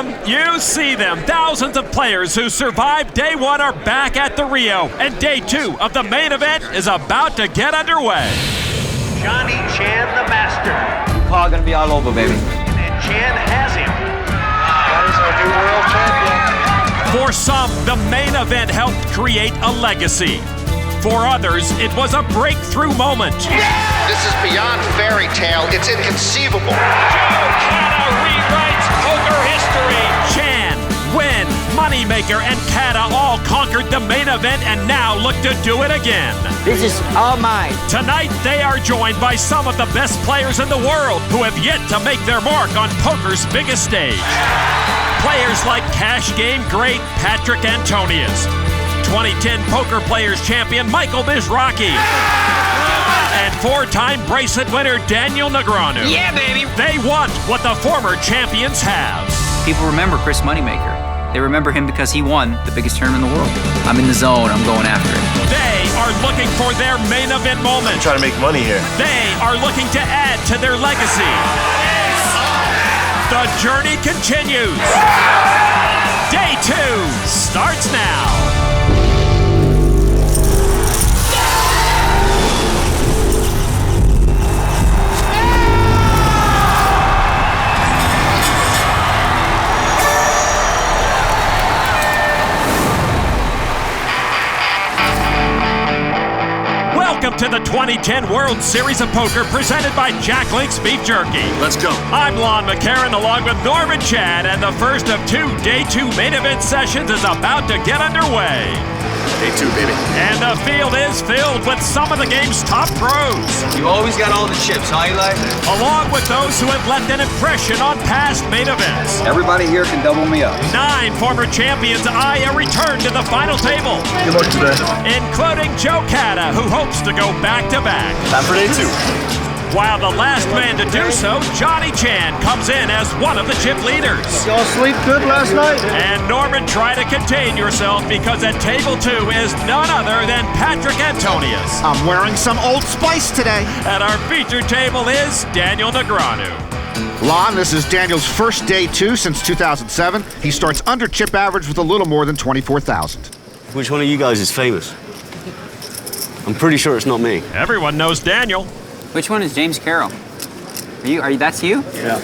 them, you see them. Thousands of players who survived day one are back at the Rio, and day two of the main event is about to get underway. Johnny Chan, the master. Call gonna be all over, baby. And Chan has him. That is our new world champion. For some, the main event helped create a legacy. For others, it was a breakthrough moment. This is beyond fairy tale. It's inconceivable. Joe Canna rewrites poker history. Chan, Win, Moneymaker, and Kata all conquered the main event and now look to do it again. This is all mine. Tonight, they are joined by some of the best players in the world who have yet to make their mark on poker's biggest stage. Players like cash game great Patrik Antonius, 2010 Poker Players Champion Michael Mizrachi, and four-time bracelet winner Daniel Negreanu. Yeah, baby! They want what the former champions have. People remember Chris Moneymaker. They remember him because he won the biggest tournament in the world. I'm in the zone. I'm going after it. They are looking for their main event moment. I'm trying to make money here. They are looking to add to their legacy. The journey continues. Day two starts now. Welcome to the 2010 World Series of Poker presented by Jack Link's Beef Jerky. Let's go. I'm Lon McCarran along with Norman Chad, and the first of two Day 2 main event sessions is about to get underway. Day 2, baby. And the field is filled with some of the game's top pros, You always got all the chips, huh, Eli? along with those who have left an impression on past main events. Everybody here can double me up. 9 former champions eye a return to the final table, Good luck today. including Joe Kata, who hopes to go back-to-back. Time for day 2. While the last man to do so, Johnny Chan, comes in as one of the chip leaders. Y'all sleep good last night? And Norman, try to contain yourself because at table 2 is none other than Patrik Antonius. I'm wearing some Old Spice today. At our featured table is Daniel Negreanu. Lon, this is Daniel's first day 2 since 2007. He starts under chip average with a little more than 24,000. Which one of you guys is famous? I'm pretty sure it's not me. Everyone knows Daniel. Which one is James Carroll? That's you? Yeah.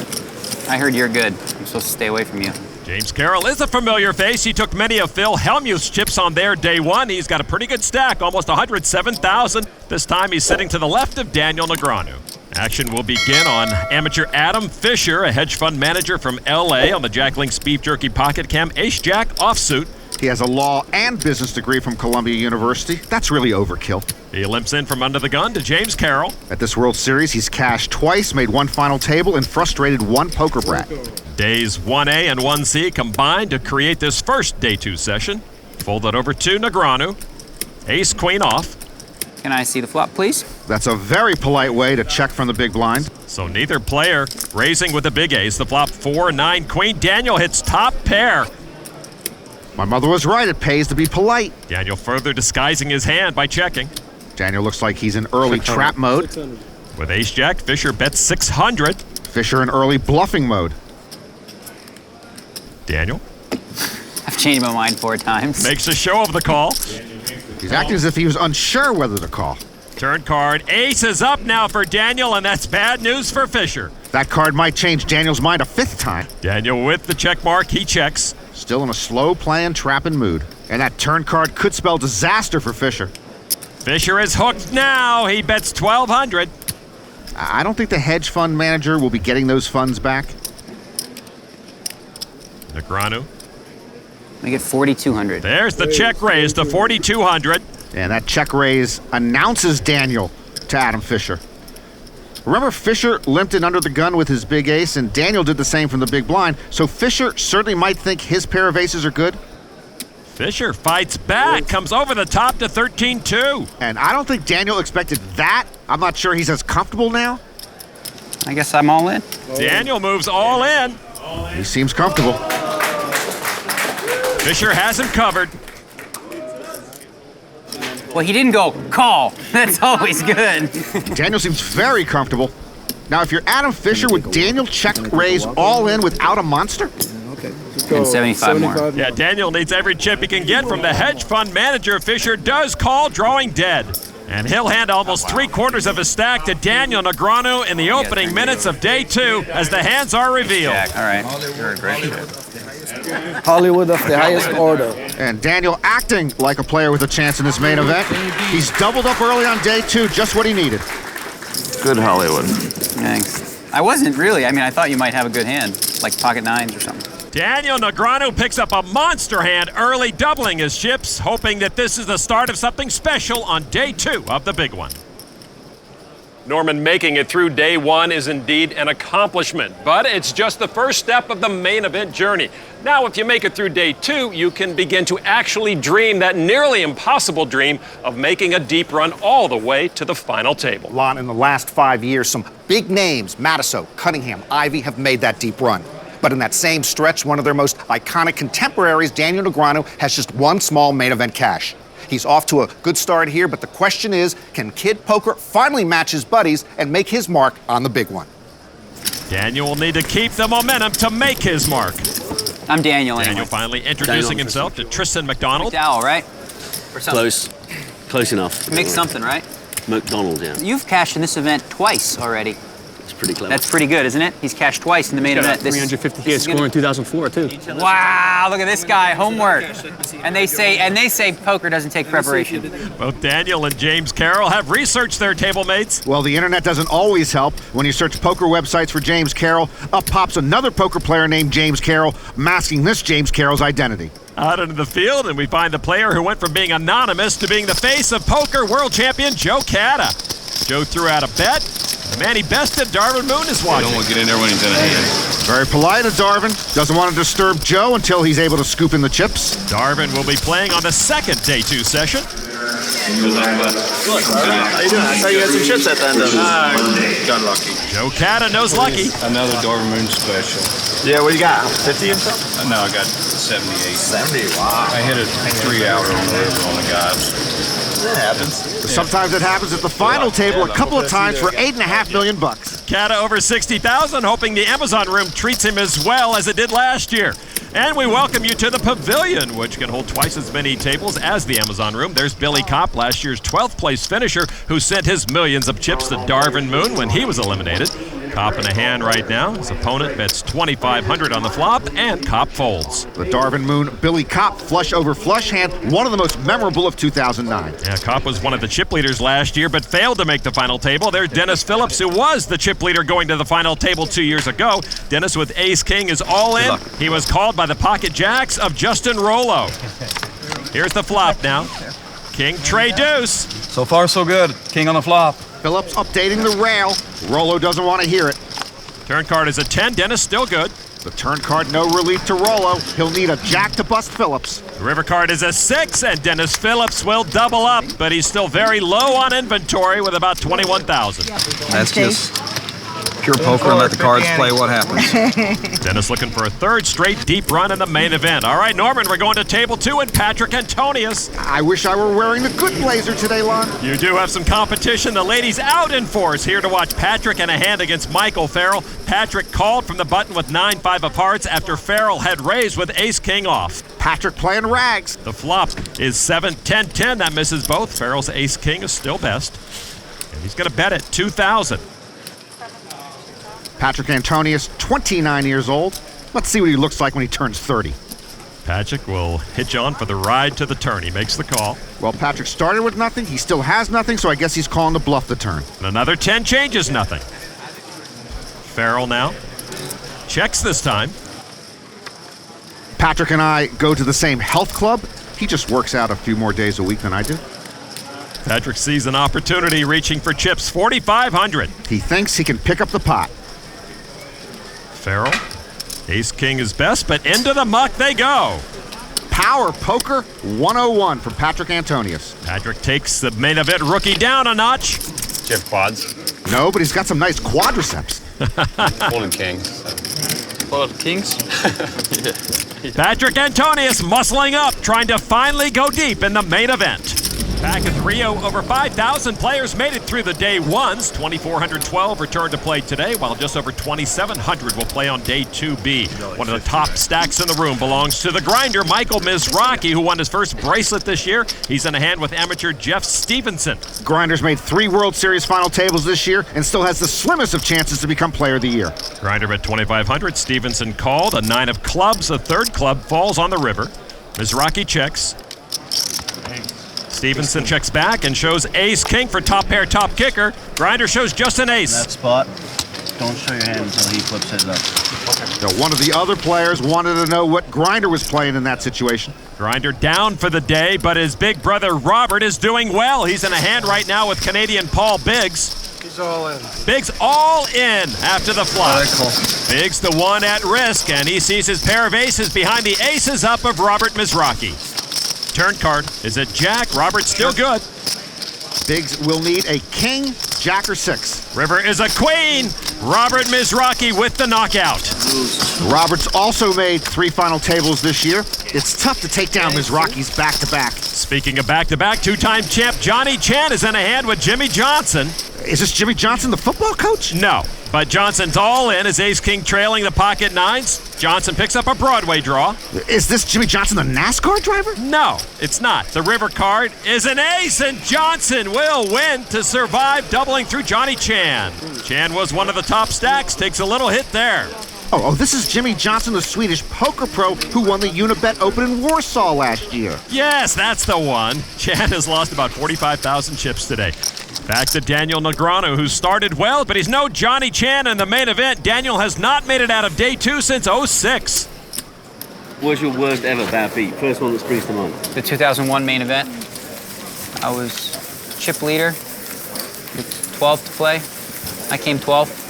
I heard you're good. I'm supposed to stay away from you. James Carroll is a familiar face. He took many of Phil Hellmuth's chips on their day 1. He's got a pretty good stack, almost 107,000. This time he's sitting to the left of Daniel Negreanu. Action will begin on amateur Adam Fisher, a hedge fund manager from L.A. on the Jack Link's Beef Jerky Pocket Cam Ace-Jack offsuit. He has a law and business degree from Columbia University. That's really overkill. He limps in from under the gun to James Carroll. At this World Series, he's cashed twice, made one final table, and frustrated one poker brat. Days 1A and 1C combined to create this first Day 2 session. Fold it over to Negreanu. Ace-Queen off. Can I see the flop, please? That's a very polite way to check from the big blind. So neither player raising with the big ace. The flop 4-9 queen. Daniel hits top pair. My mother was right, it pays to be polite. Daniel further disguising his hand by checking. Daniel looks like he's in early trap mode. With ace-jack, Fisher bets 600. Fisher in early bluffing mode. Daniel I've changed my mind 4 times. makes a show of the call. He's acting as if he was unsure whether to call. Turn card. Ace is up now for Daniel, and that's bad news for Fisher. That card might change Daniel's mind a 5th time. Daniel with the check mark. He checks. Still in a slow playing trapping mood. And that turn card could spell disaster for Fisher. Fisher is hooked now. He bets 1,200. I don't think the hedge fund manager will be getting those funds back. Negreanu. Make it 4,200. There's the check raise to 4,200. And that check raise announces Daniel to Adam Fisher. Remember, Fisher limped in under the gun with his big ace, and Daniel did the same from the big blind, so Fisher certainly might think his pair of aces are good. Fisher fights back, comes over the top to 13-2. And I don't think Daniel expected that. I'm not sure he's as comfortable now. I guess I'm all in. Daniel moves all in. He seems comfortable. Fisher has him covered. Well, he didn't go call. That's always good. Daniel seems very comfortable. Now, if you're Adam Fisher, would Daniel check raise all in without a monster? Okay. And 75 more. Yeah, Daniel needs every chip he can get from the hedge fund manager. Fisher does call drawing dead. And he'll hand almost 3/4 of his stack to Daniel Negreanu in the opening minutes of day 2 as the hands are revealed. All right. You're a great shot. Hollywood of the highest order. And Daniel acting like a player with a chance in this main event. He's doubled up early on day 2, just what he needed. Good Hollywood. Thanks. I wasn't really. I mean, I thought you might have a good hand, like pocket nines or something. Daniel Negreanu picks up a monster hand early, doubling his chips, hoping that this is the start of something special on day 2 of the big one. Norman, making it through day 1 is indeed an accomplishment, but it's just the first step of the main event journey. Now, if you make it through day 2, you can begin to actually dream that nearly impossible dream of making a deep run all the way to the final table. Lon, in the last 5 years, some big names, Matusow, Cunningham, Ivey, have made that deep run. But in that same stretch, one of their most iconic contemporaries, Daniel Negreanu, has just one small main event cash. He's off to a good start here, but the question is, can Kid Poker finally match his buddies and make his mark on the big one? Daniel will need to keep the momentum to make his mark. I'm Daniel anyway. Daniel finally introducing himself to Tristan McDonald. McDowell, right? Close. Close enough. Make something, right? McDonald, yeah. You've cashed in this event twice already. It's pretty clever. That's pretty good, isn't it? He's cashed twice in the main event. 350K score in 2004 too. Wow, look at this guy, homework. And they say poker doesn't take preparation. Both Daniel and James Carroll have researched their table mates. Well, the internet doesn't always help. When you search poker websites for James Carroll, up pops another poker player named James Carroll, masking this James Carroll's identity. Out into the field, and we find the player who went from being anonymous to being the face of poker, world champion Joe Catta. Joe threw out a bet. The man he bested, Darvin Moon, is watching. Don't want to get in there when he's in a hand. Very polite of Darvin. Doesn't want to disturb Joe until he's able to scoop in the chips. Darvin will be playing on the second day 2 session. How you doing? I saw you had some chips at the end of it. Got lucky. Joe Catta knows lucky. Another Darvin Moon special. Yeah, what you got? 50 and something? No, I got 78. 70, wow. I hit a 3-hour on the guys. That happens. Sometimes it happens at the final table a couple of times for $8.5 million. Catta over 60,000, hoping the Amazon room treats him as well as it did last year. And we welcome you to the Pavilion, which can hold twice as many tables as the Amazon room. There's Billy Kopp, last year's 12th place finisher, who sent his millions of chips to Darvin Moon when he was eliminated. Kopp in a hand right now. His opponent bets $2,500 on the flop, and Kopp folds. The Darvin Moon, Billy Kopp flush over flush hand, one of the most memorable of 2009. Yeah, Kopp was one of the chip leaders last year, but failed to make the final table. There's Dennis Phillips, who was the chip leader going to the final table 2 years ago. Dennis with ace-king is all in. He was called by the pocket jacks of Justin Rollo. Here's the flop now. King, Trey, deuce. So far, so good. King on the flop. Phillips updating the rail. Rollo doesn't want to hear it. Turn card is a 10. Dennis still good. The turn card, no relief to Rollo. He'll need a jack to bust Phillips. The river card is a 6, and Dennis Phillips will double up, but he's still very low on inventory with about 21,000. That's just pure poker and let the cards play what happens. Dennis looking for a third straight deep run in the main event. All right, Norman, we're going to table 2 and Patrik Antonius. I wish I were wearing the good blazer today, Lon. You do have some competition. The ladies out in force here to watch Patrik in a hand against Michael Farrell. Patrik called from the button with 9-5 of hearts after Farrell had raised with ace-king off. Patrik playing rags. The flop is 7-10-10. That misses both. Farrell's ace-king is still best. And he's going to bet it 2,000. Patrik Antonius, 29 years old. Let's see what he looks like when he turns 30. Patrik will hitch on for the ride to the turn. He makes the call. Well, Patrik started with nothing. He still has nothing, so I guess he's calling the bluff the turn. And another 10 changes nothing. Farrell now. Checks this time. Patrik and I go to the same health club. He just works out a few more days a week than I do. Patrik sees an opportunity, reaching for chips, 4,500. He thinks he can pick up the pot. Farrell, ace-king is best, but into the muck they go. Power Poker 101 from Patrik Antonius. Patrik takes the main event rookie down a notch. Do you have quads? No, but he's got some nice quadriceps. Holding kings. Pull up kings? Patrik Antonius muscling up, trying to finally go deep in the main event. Back at Rio, over 5,000 players made it through the day ones. 2,412 returned to play today, while just over 2,700 will play on day 2B. One of the top stacks in the room belongs to the grinder, Michael Mizrachi, who won his first bracelet this year. He's in a hand with amateur Jeff Stevenson. Grinder's made 3 World Series final tables this year and still has the slimmest of chances to become Player of the Year. Grinder at 2,500. Stevenson called. A 9 of clubs. A third club falls on the river. Mizrachi checks. Stevenson checks back and shows ace-king for top pair, top kicker. Grinder shows just an ace. That spot, don't show your hand until he flips his up. Now, one of the other players wanted to know what Grinder was playing in that situation. Grinder down for the day, but his big brother Robert is doing well. He's in a hand right now with Canadian Paul Biggs. He's all in. Biggs all in after the flop. Cool. Biggs the one at risk, and he sees his pair of aces behind the aces up of Robert Mizrachi. Turn card is a jack. Robert's still good. Biggs will need a king, jack, or 6. River is a queen. Robert Mizrachi with the knockout. Robert's also made 3 final tables this year. It's tough to take down Mizrachi's back-to-back. Speaking of back-to-back, two-time champ Johnny Chan is in a hand with Jimmy Johnson. Is this Jimmy Johnson, the football coach? No, but Johnson's all in as ace-king trailing the pocket 9s. Johnson picks up a Broadway draw. Is this Jimmy Johnson, the NASCAR driver? No, it's not. The river card is an ace, and Johnson will win to survive, doubling through Johnny Chan. Chan was one of the top stacks, takes a little hit there. Oh, this is Jimmy Johnson, the Swedish poker pro who won the Unibet Open in Warsaw last year. Yes, that's the one. Chan has lost about 45,000 chips today. Back to Daniel Negreanu, who started well, but he's no Johnny Chan in the main event. Daniel has not made it out of day 2 since 06. What's your worst ever bad beat? First one that springs to mind. The 2001 main event, I was chip leader with 12 to play. I came 12th.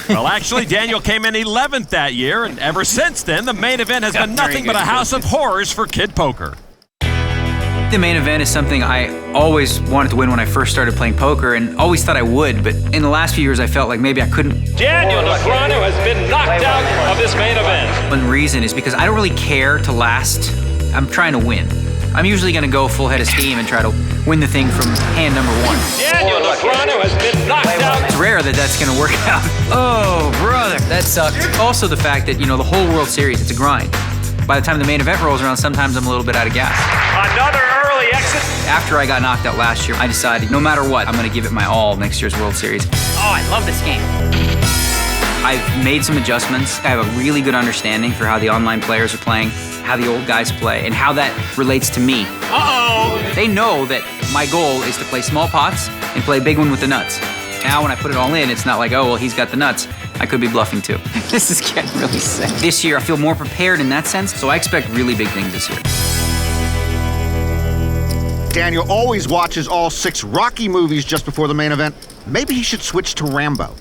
Well, actually, Daniel came in 11th that year, and ever since then, the main event has been nothing but a house of horrors for kid poker. The main event is something I always wanted to win when I first started playing poker and always thought I would, but in the last few years I felt like maybe I couldn't. Daniel Negreanu has been knocked out of this main event. One reason is because I don't really care to last. I'm trying to win. I'm usually going to go full head of steam and try to win the thing from hand number 1. Daniel Negreanu has been knocked out. It's rare that that's going to work out. Oh, brother, that sucked. Also the fact that, the whole World Series, it's a grind. By the time the main event rolls around, sometimes I'm a little bit out of gas. Another early exit. After I got knocked out last year, I decided no matter what, I'm going to give it my all next year's World Series. Oh, I love this game. I've made some adjustments. I have a really good understanding for how the online players are playing, how the old guys play, and how that relates to me. Uh-oh! They know that my goal is to play small pots and play a big one with the nuts. Now when I put it all in, it's not like, oh, well, he's got the nuts. I could be bluffing too. This is getting really sick. This year, I feel more prepared in that sense, so I expect really big things this year. Daniel always watches all 6 Rocky movies just before the main event. Maybe he should switch to Rambo.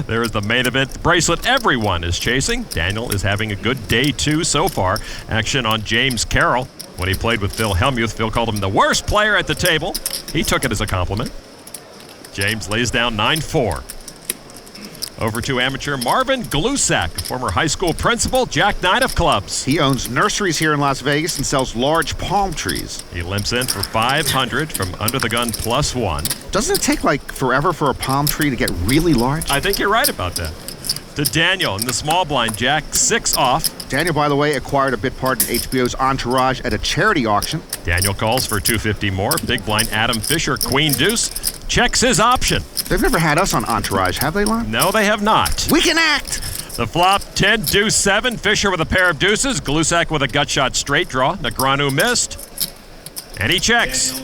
There is the main event bracelet everyone is chasing. Daniel is having a good day 2 so far. Action on James Carroll. When he played with Phil Hellmuth, Phil called him the worst player at the table. He took it as a compliment. James lays down 9-4. Over to amateur Marvin Glusak, former high school principal, Jack 9 of clubs. He owns nurseries here in Las Vegas and sells large palm trees. He limps in for 500 from under the gun +1. Doesn't it take forever for a palm tree to get really large? I think you're right about that. To Daniel in the small blind, Jack 6 off. Daniel, by the way, acquired a bit part in HBO's Entourage at a charity auction. Daniel calls for 250 more. Big blind Adam Fisher, Queen Deuce, checks his option. They've never had us on Entourage, have they, Lon? No, they have not. We can act! The flop, 10 deuce 7. Fisher with a pair of deuces. Glusak with a gut shot straight draw. Negreanu missed. And he checks.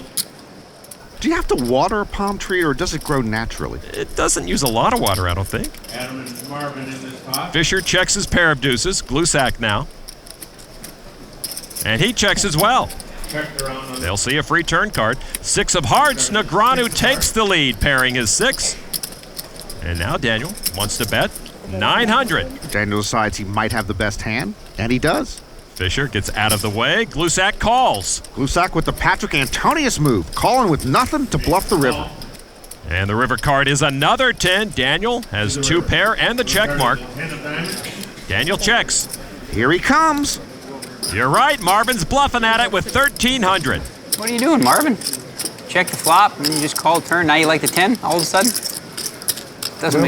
Do you have to water a palm tree, or does it grow naturally? It doesn't use a lot of water, I don't think. Adam and Marvin in this pot. Fisher checks his pair of deuces. Glusak now. And he checks as well. They'll see a free turn card. 6 of hearts. Negreanu takes the lead, pairing his 6. And now Daniel wants to bet 900. Daniel decides he might have the best hand, and he does. Fisher gets out of the way. Glusak calls. Glusak with the Patrik Antonius move, calling with nothing to bluff the river. And the river card is another 10. Daniel has 2 pair and the check mark. Daniel checks. Here he comes. You're right. Marvin's bluffing at it with 1,300. What are you doing, Marvin? Check the flop, and you just call turn. Now you like the 10 all of a sudden? Doesn't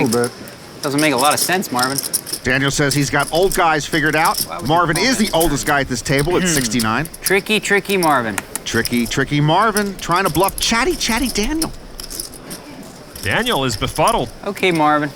make a lot of sense, Marvin. Daniel says he's got old guys figured out. Marvin is the oldest guy at this table at 69. Tricky Marvin. Tricky Marvin trying to bluff chatty Daniel. Daniel is befuddled. Okay, Marvin.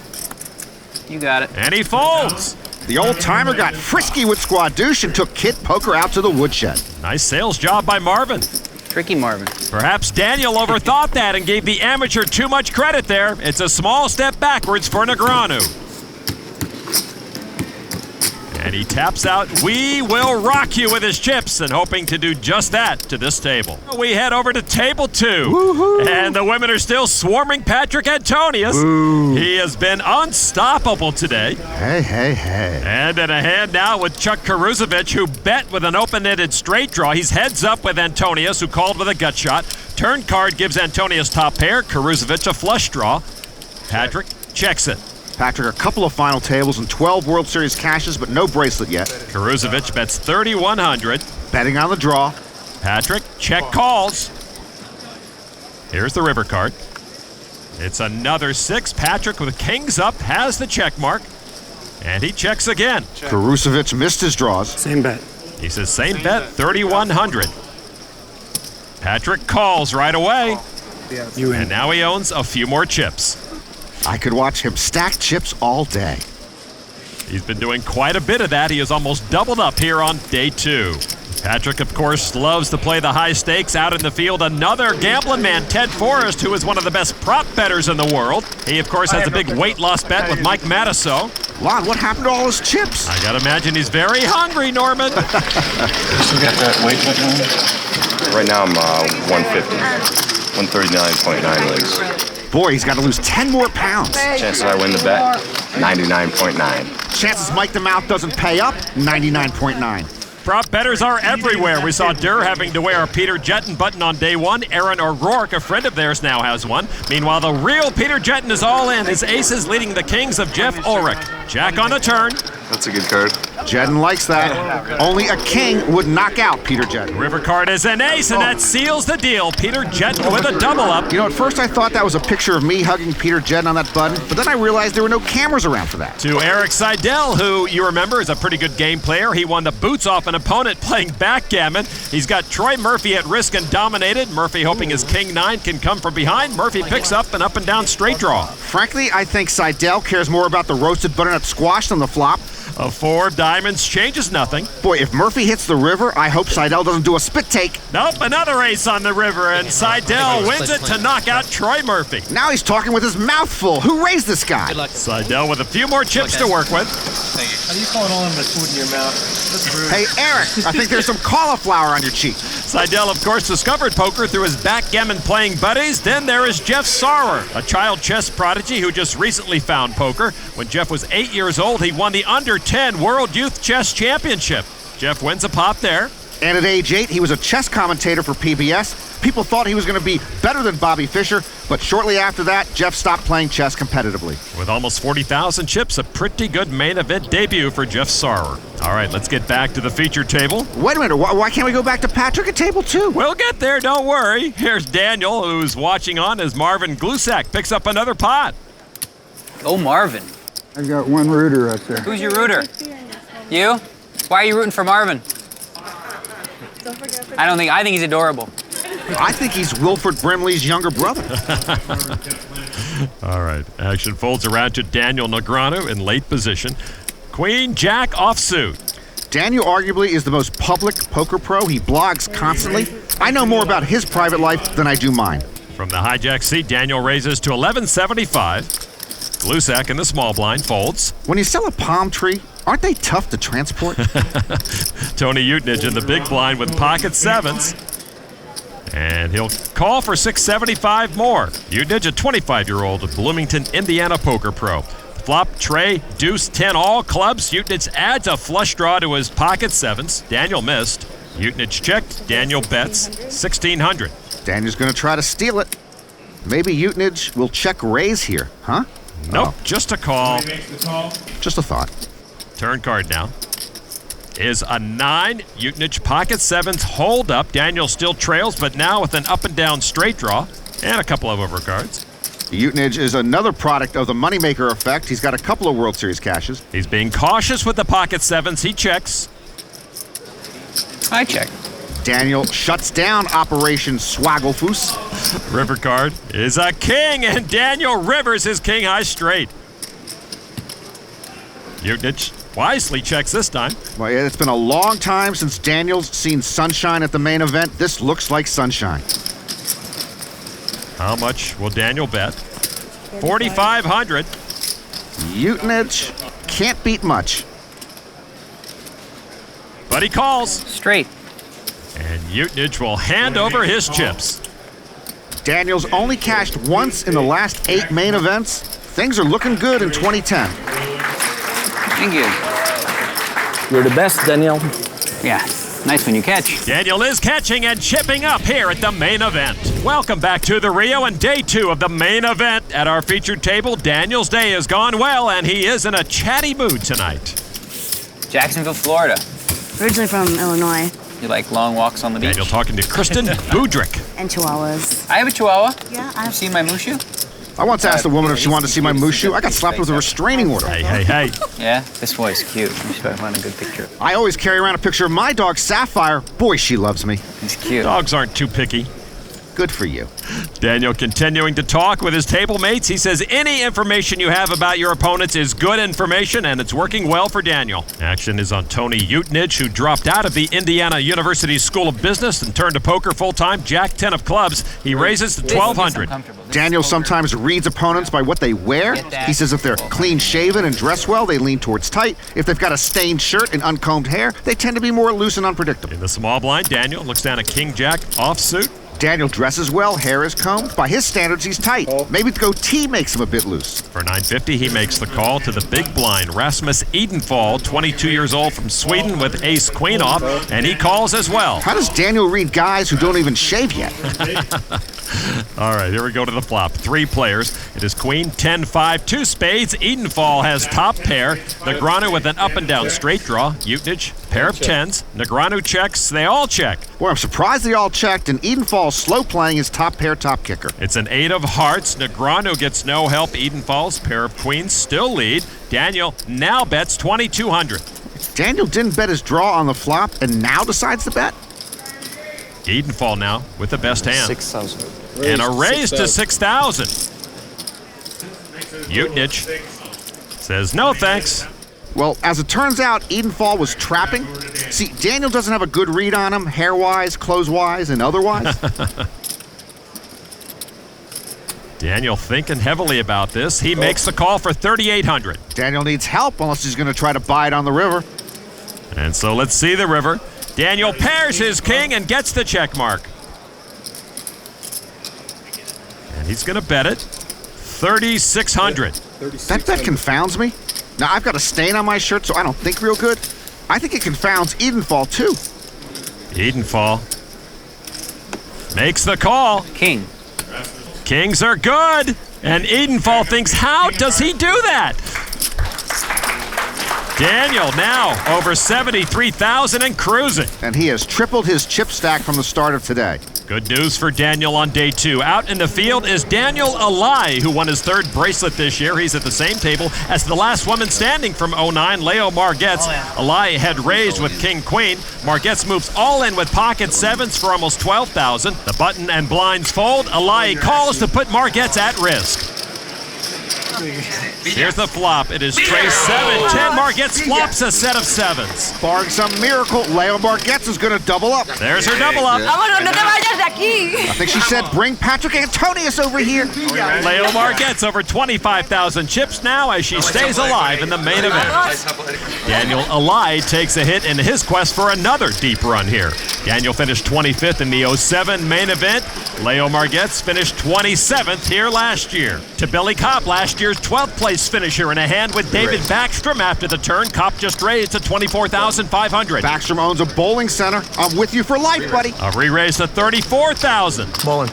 You got it. And he folds. The old-timer got frisky with Squadouche and took Kit Poker out to the woodshed. Nice sales job by Marvin. Tricky Marvin. Perhaps Daniel overthought that and gave the amateur too much credit there. It's a small step backwards for Negreanu. And he taps out, "We will rock you" with his chips, and hoping to do just that to this table. We head over to table 2. Woo-hoo. And the women are still swarming Patrik Antonius. Ooh. He has been unstoppable today. Hey. And in a hand now with Chuck Karuzovich, who bet with an open-ended straight draw. He's heads up with Antonius, who called with a gut shot. Turn card gives Antonius top pair, Karuzovich a flush draw. Patrik checks it. Patrik, a couple of final tables and 12 World Series cashes, but no bracelet yet. Karuzovich bets 3,100. Betting on the draw. Patrik check calls. Here's the river card. It's another 6. Patrik with kings up has the check mark. And he checks again. Karuzovich missed his draws. Same bet. He says same bet, 3,100. Patrik calls right away. And now he owns a few more chips. I could watch him stack chips all day. He's been doing quite a bit of that. He has almost doubled up here on day 2. Patrik, of course, loves to play the high stakes. Out in the field, another gambling man, Ted Forrest, who is one of the best prop bettors in the world. He, of course, has a big weight loss bet with Mike Matasso. Lon, what happened to all his chips? I gotta imagine he's very hungry, Norman. You still got that weight limit on? Right now I'm 150, 139.9 legs. Boy, he's got to lose 10 more pounds. Chances I win the bet, 99.9. Chances Mike the Mouth doesn't pay up, 99.9. Prop bettors are everywhere. We saw Durr having to wear a Peter Jetton button on day 1. Aaron O'Rourke, a friend of theirs, now has one. Meanwhile, the real Peter Jetton is all in. His aces leading the kings of Jeff Ulrich. Jack on the turn. That's a good card. Jetton likes that. Only a king would knock out Peter Jetton. River card is an ace, and that seals the deal. Peter Jetton with a double up. You know, at first I thought that was a picture of me hugging Peter Jetton on that button, but then I realized there were no cameras around for that. To Eric Seidel, who you remember is a pretty good game player. He won the boots off an opponent playing backgammon. He's got Troy Murphy at risk and dominated. Murphy hoping his king 9 can come from behind. Murphy picks up an and down straight draw. Frankly, I think Seidel cares more about the roasted butternut squash than the flop. A 4 of diamonds changes nothing. Boy, if Murphy hits the river, I hope Seidel doesn't do a spit take. Nope, another ace on the river, and Seidel wins it to knock out Troy Murphy. Now he's talking with his mouth full. Who raised this guy? Seidel with a few more chips to work with. How do you call it all in the food in your mouth? That's rude. Hey, Eric, I think there's some cauliflower on your cheek. Seidel, of course, discovered poker through his backgammon playing buddies. Then there is Jeff Sauer, a child chess prodigy who just recently found poker. When Jeff was 8 years old, he won the under-10 World Youth Chess Championship. Jeff wins a pop there. And at age 8, he was a chess commentator for PBS. People thought he was going to be better than Bobby Fischer, but shortly after that, Jeff stopped playing chess competitively. With almost 40,000 chips, a pretty good main event debut for Jeff Sauer. All right, let's get back to the feature table. Wait a minute, why can't we go back to Patrik at table 2? We'll get there, don't worry. Here's Daniel, who's watching on as Marvin Glusak picks up another pot. Go Marvin. I got one rooter right there. Who's your rooter? You? Why are you rooting for Marvin? I think he's adorable. I think he's Wilford Brimley's younger brother. All right, action folds around to Daniel Negreanu in late position. Queen Jack offsuit. Daniel arguably is the most public poker pro. He blogs constantly. I know more about his private life than I do mine. From the hijack seat, Daniel raises to 1175. Glusak in the small blind folds. When you sell a palm tree, aren't they tough to transport? Tony Utnich in the big blind with pocket 7s. And he'll call for 675 more. Utnich, a 25-year-old of Bloomington, Indiana poker pro. Flop, tray, deuce, 10, all clubs. Utnich adds a flush draw to his pocket 7s. Daniel missed. Utnich checked. Daniel bets 1,600. Daniel's going to try to steal it. Maybe Utnich will check raise here, huh? Nope, just a call. Just a thought. Turn card now. is a 9. Utenich pocket sevens hold up. Daniel still trails, but now with an up and down straight draw and a couple of overcards. Utenich is another product of the moneymaker effect. He's got a couple of World Series cashes. He's being cautious with the pocket sevens. He checks. I check. Daniel shuts down Operation Swagglefus. River card is a king, and Daniel rivers his king high straight. Utenich wisely checks this time. Well, it's been a long time since Daniel's seen sunshine at the main event. This looks like sunshine. How much will Daniel bet? 4,500. Utenich can't beat much. But he calls. Straight. And Utenich will hand over his chips. Daniel's only cashed once in the last 8 main events. Things are looking good in 2010. Thank you. You're the best, Daniel. Yeah, nice when you catch. Daniel is catching and chipping up here at the main event. Welcome back to the Rio and day 2 of the main event. At our featured table, Daniel's day has gone well, and he is in a chatty mood tonight. Jacksonville, Florida. Originally from Illinois. You like long walks on the beach? Daniel talking to Kristen Budrick. And chihuahuas. I have a chihuahua. Yeah, I've seen my Mushu. I once asked a woman if she wanted to see my Mushu. I got slapped with a restraining order. Hey. Yeah, this boy's cute. We should find a good picture. I always carry around a picture of my dog, Sapphire. Boy, she loves me. He's cute. Dogs aren't too picky. Good for you. Daniel continuing to talk with his table mates. He says any information you have about your opponents is good information, and it's working well for Daniel. Action is on Tony Utenich, who dropped out of the Indiana University School of Business and turned to poker full-time. Jack 10 of clubs. He raises to 1,200. Daniel sometimes reads opponents by what they wear. He says if they're clean-shaven and dress well, they lean towards tight. If they've got a stained shirt and uncombed hair, they tend to be more loose and unpredictable. In the small blind, Daniel looks down a King-Jack offsuit. Daniel dresses well, hair is combed. By his standards, he's tight. Maybe the goatee makes him a bit loose. For $950, he makes the call to the big blind. Rasmus Edenfall, 22 years old from Sweden with ace-queen off, and he calls as well. How does Daniel read guys who don't even shave yet? All right, here we go to the flop. 3 players. It is queen, 10, 5, 2 spades. Edenfall has top pair. Negreanu with an up and down straight draw. Utenich, pair of 10s. Negreanu checks. They all check. Well, I'm surprised they all checked, and Edenfall's slow playing his top pair, top kicker. It's an 8 of hearts. Negreanu gets no help. Edenfall's pair of queens still lead. Daniel now bets 2,200. Daniel didn't bet his draw on the flop and now decides to bet? Edenfall now with the best hand. 6,000. And a raise to 6,000. Utenich says no thanks. Well, as it turns out, Edenfall was trapping. See, Daniel doesn't have a good read on him, hair-wise, clothes-wise, and otherwise. Daniel thinking heavily about this. He makes the call for 3,800. Daniel needs help unless he's going to try to buy it on the river. And so let's see the river. Daniel pairs his king and gets the check mark. And he's going to bet it 3,600. That bet confounds me. Now, I've got a stain on my shirt, so I don't think real good. I think it confounds Edenfall, too. Edenfall makes the call. King. Kings are good. And Edenfall thinks, how does he do that? Daniel now over 73,000 and cruising. And he has tripled his chip stack from the start of today. Good news for Daniel on day 2. Out in the field is Daniel Alai, who won his 3rd bracelet this year. He's at the same table as the last woman standing from 09, Leo Margetts. Alai had raised with King-Queen. Margetts moves all in with pocket 7s for almost 12,000. The button and blinds fold. Alai calls to put Margetts at risk. Here's the flop. It is trace 7. 10. Margetts flops a set of 7s. Barring some miracle, Leo Margetts is going to double up. There's her double up. I think she said, bring Patrik Antonius over here. Leo Margetts over 25,000 chips now as she stays alive in the main event. Daniel Alai takes a hit in his quest for another deep run here. Daniel finished 25th in the 07 main event. Leo Margetts finished 27th here last year. To Billy Kopp, last year's 12th place finisher in a hand with David Backstrom after the turn. Kopp just raised to 24,500. Backstrom owns a bowling center. I'm with you for life, buddy. A re-raise to 34,000. Bowling.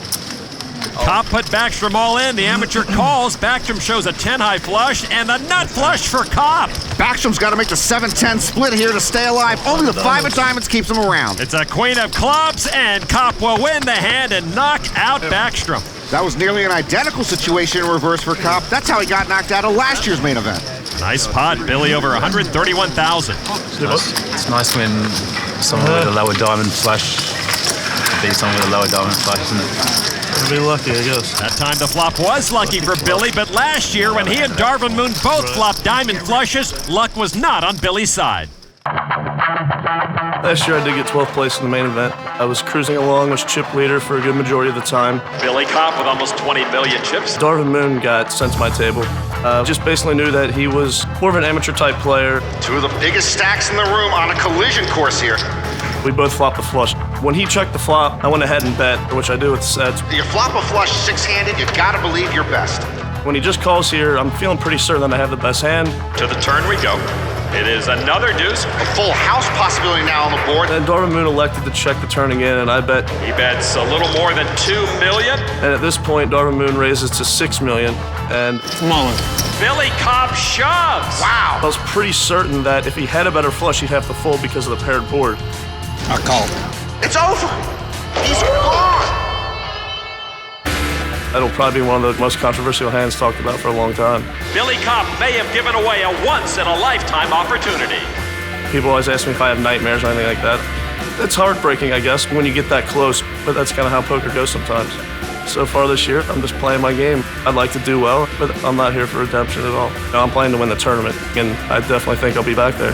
Kopp put Backstrom all in. The amateur calls. Backstrom shows a 10-high flush and the nut flush for Kopp. Backstrom's got to make the 7-10 split here to stay alive. Only the 5 of diamonds keeps him around. It's a queen of clubs, and Kopp will win the hand and knock out Backstrom. That was nearly an identical situation in reverse for Kopp. That's how he got knocked out of last year's main event. Nice pot, Billy, over 131,000. It's nice when someone with a lower diamond flush beat someone with a lower diamond flush, isn't it? Be lucky, I guess. That time the flop was lucky for Billy, but last year when he and Darvin Moon both flopped diamond flushes, luck was not on Billy's side. Last year I did get 12th place in the main event. I was cruising along, was chip leader for a good majority of the time. Billy Kopp with almost 20 million chips. Darvin Moon got sent to my table. Just basically knew that he was more of an amateur type player. Two of the biggest stacks in the room on a collision course here. We both flopped the flush. When he checked the flop, I went ahead and bet, which I do with the sets. You flop a flush 6-handed, you gotta believe you're best. When he just calls here, I'm feeling pretty certain that I have the best hand. To the turn we go. It is another deuce. A full house possibility now on the board. And Darvin Moon elected to check the turn again, and I bet. He bets a little more than 2 million. And at this point, Darvin Moon raises to 6 million, and Billy Kopp shoves. Wow. I was pretty certain that if he had a better flush, he'd have to fold because of the paired board. I called. It's over. He's gone. That'll probably be one of the most controversial hands talked about for a long time. Billy Kopp may have given away a once-in-a-lifetime opportunity. People always ask me if I have nightmares or anything like that. It's heartbreaking, I guess, when you get that close, but that's kind of how poker goes sometimes. So far this year, I'm just playing my game. I'd like to do well, but I'm not here for redemption at all. I'm playing to win the tournament, and I definitely think I'll be back there.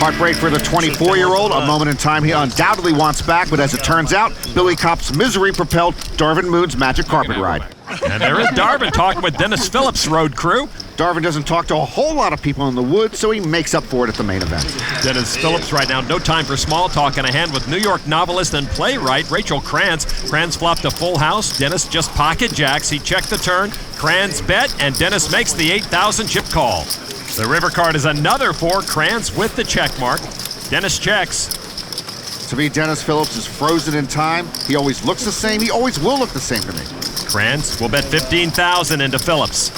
Heartbreak for the 24-year-old, a moment in time he undoubtedly wants back, but as it turns out, Billy Kopp's misery propelled Darvin Moon's magic carpet ride. And there is Darvin talking with Dennis Phillips' road crew. Darvin doesn't talk to a whole lot of people in the woods, so he makes up for it at the main event. Dennis Phillips right now, no time for small talk, in a hand with New York novelist and playwright Rachel Kranz. Kranz flopped a full house. Dennis just pocket jacks. He checked the turn. Kranz bet, and Dennis makes the 8,000 chip call. The river card is another 4. Kranz with the check mark. Dennis checks. To me, Dennis Phillips is frozen in time. He always looks the same. He always will look the same to me. Kranz will bet 15,000 into Phillips.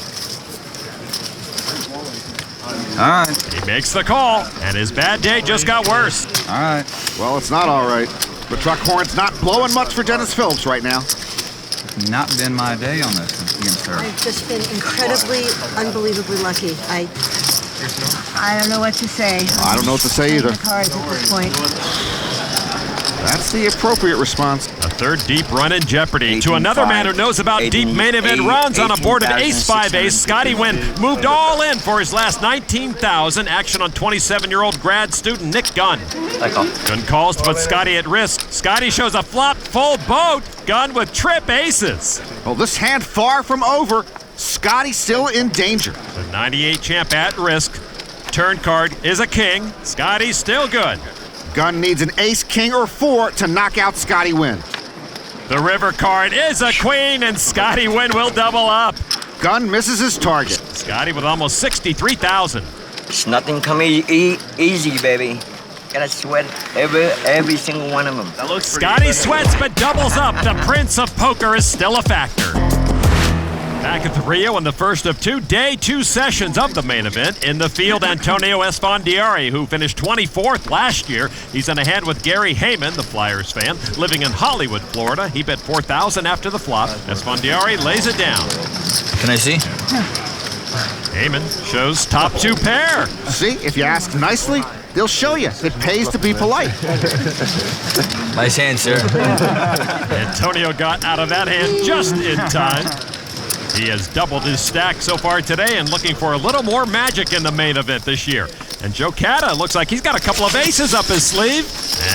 All right. He makes the call, and his bad day just got worse. All right. Well, it's not all right. The truck horn's not blowing much for Dennis Phillips right now. Not been my day on this against her. I've just been incredibly, unbelievably lucky. I don't know what to say. I don't know what to say either. The cards at this point. That's the appropriate response. A third deep run in jeopardy. To another man who knows about deep main event runs on a board of ace-5-ace, Scotty Wynn moved all in for his last 19,000. Action on 27-year-old grad student Nick Gunn. Gunn calls to put Scotty at risk. Scotty shows a flop full boat. Gunn with trip aces. Well, this hand far from over. Scotty still in danger. The 98 champ at risk. Turn card is a king. Scotty's still good. Gunn needs an ace, king, or 4 to knock out Scotty Wynn. The river card is a queen, and Scotty Wynn will double up. Gunn misses his target. Scotty with almost 63,000. It's nothing coming easy, baby. Gotta sweat every single one of them. Scotty sweats but doubles up. The prince of poker is still a factor. Back at the Rio in the first of day 2 sessions of the main event. In the field, Antonio Esfandiari, who finished 24th last year. He's in a hand with Gary Heyman, the Flyers fan, living in Hollywood, Florida. He bet 4,000 after the flop. Esfandiari lays it down. Can I see? Heyman shows top 2 pair. See, if you ask nicely, they'll show you. It pays to be polite. Nice hand, sir. Antonio got out of that hand just in time. He has doubled his stack so far today and looking for a little more magic in the main event this year. And Joe Cata looks like he's got a couple of aces up his sleeve.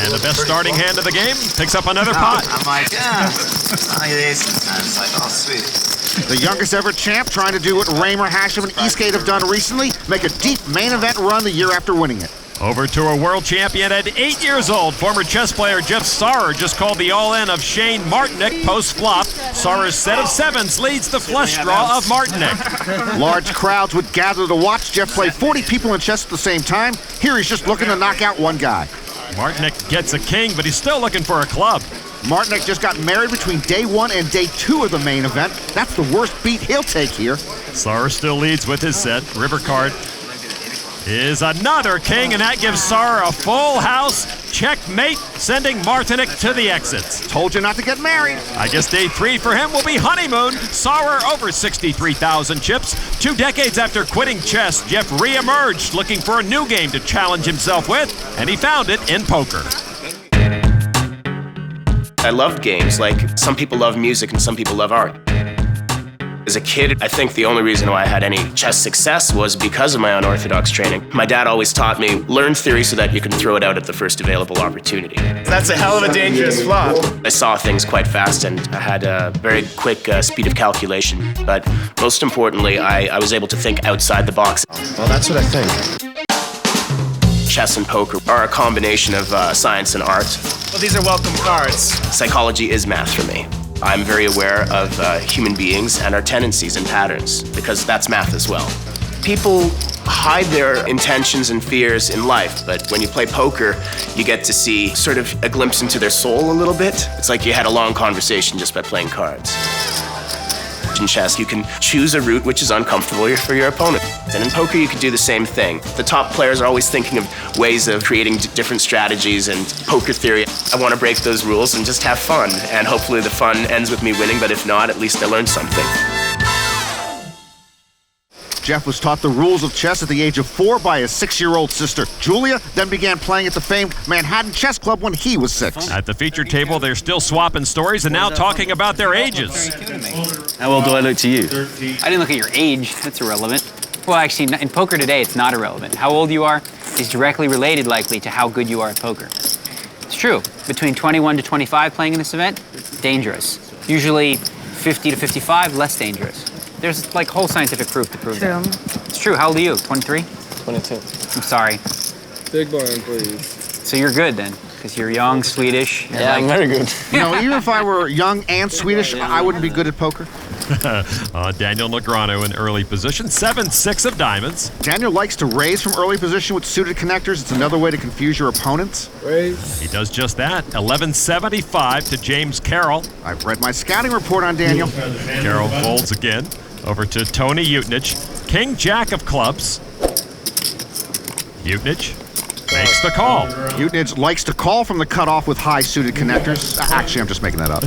And the best starting hand of the game picks up another pot. I'm like, yeah. It's like, oh, sweet. The youngest ever champ trying to do what Raymer, Hashem, and Eastgate have done recently, make a deep main event run the year after winning it. Over to a world champion at 8 years old. Former chess player Jeff Sauer just called the all-in of Shane Martinick post-flop. Sauer's set of 7s leads the flush draw of Martinick. Large crowds would gather to watch Jeff play 40 people in chess at the same time. Here he's just looking to knock out one guy. Martinick gets a king, but he's still looking for a club. Martinek just got married between day 1 and day 2 of the main event. That's the worst beat he'll take here. Sauer still leads with his set. River card is another king, and that gives Sauer a full house checkmate, sending Martinek to the exits. Told you not to get married. I guess day 3 for him will be honeymoon. Sauer over 63,000 chips. 2 decades after quitting chess, Jeff re-emerged looking for a new game to challenge himself with, and he found it in poker. I loved games. Like, some people love music and some people love art. As a kid, I think the only reason why I had any chess success was because of my unorthodox training. My dad always taught me, learn theory so that you can throw it out at the first available opportunity. That's a hell of a dangerous flop. I saw things quite fast and I had a very quick speed of calculation. But most importantly, I was able to think outside the box. Well, that's what I think. Chess and poker are a combination of science and art. Well, these are welcome cards. Psychology is math for me. I'm very aware of human beings and our tendencies and patterns, because that's math as well. People hide their intentions and fears in life, but when you play poker, you get to see sort of a glimpse into their soul a little bit. It's like you had a long conversation just by playing cards. In chess, you can choose a route which is uncomfortable for your opponent. And in poker, you can do the same thing. The top players are always thinking of ways of creating different strategies and poker theory. I want to break those rules and just have fun. And hopefully the fun ends with me winning, but if not, at least I learned something. Jeff was taught the rules of chess at the age of 4 by his 6-year-old sister. Julia then began playing at the famed Manhattan Chess Club when he was 6. At the feature table, they're still swapping stories and now talking about their ages. How old do I look to you? I didn't look at your age. That's irrelevant. Well, actually, in poker today, it's not irrelevant. How old you are is directly related, likely, to how good you are at poker. It's true. Between 21 to 25 playing in this event, dangerous. Usually 50 to 55, less dangerous. There's like whole scientific proof to prove that. It's true. How old are you? 23? 22. I'm sorry. Big blind, please. So you're good then, because you're young, Swedish. Yeah, I'm very good. You know, even if I were young and Swedish, I wouldn't be good at poker. Daniel Negreanu in early position, 7-6 of diamonds. Daniel likes to raise from early position with suited connectors. It's another way to confuse your opponents. Raise. He does just that. 1175 to James Carroll. I've read my scouting report on Daniel. Carroll folds again. Over to Tony Utnich. King Jack of clubs. Utnich makes the call. Utnich likes to call from the cutoff with high suited connectors. Actually, I'm just making that up.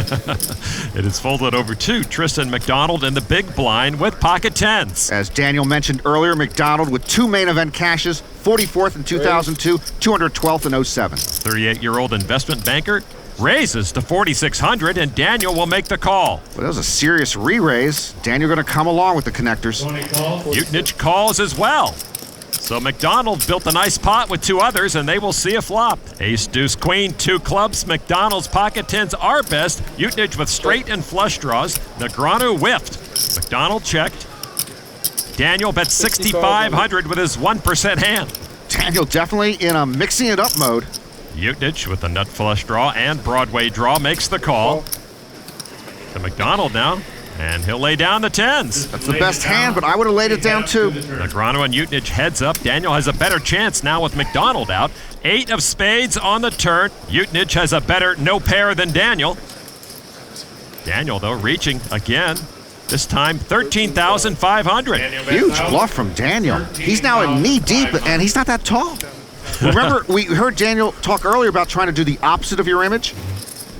It is folded over to Tristan McDonald in the big blind with pocket tens. As Daniel mentioned earlier, McDonald with 2 main event cashes, 44th in 2002, 212th in 07. 38-year-old investment banker raises to 4,600, and Daniel will make the call. Well, that was a serious re-raise. Daniel going to come along with the connectors. Utnich calls as well. So McDonald built a nice pot with 2 others, and they will see a flop. Ace, deuce, queen, 2 clubs. McDonald's pocket tens are best. Utnich with straight and flush draws. Negreanu whiffed. McDonald checked. Daniel bet 6,500 with his 1% hand. Daniel definitely in a mixing it up mode. Utnich with a nut flush draw and Broadway draw makes the call. To McDonald now, and he'll lay down the tens. That's the best hand, but I would have laid it down too. Negreanu and Utnich heads up. Daniel has a better chance now with McDonald out. 8 of spades on the turn. Utnich has a better no pair than Daniel. Daniel, though, reaching again. This time, 13,500. Huge bluff from Daniel. He's now at knee deep, and he's not that tall. Remember, we heard Daniel talk earlier about trying to do the opposite of your image?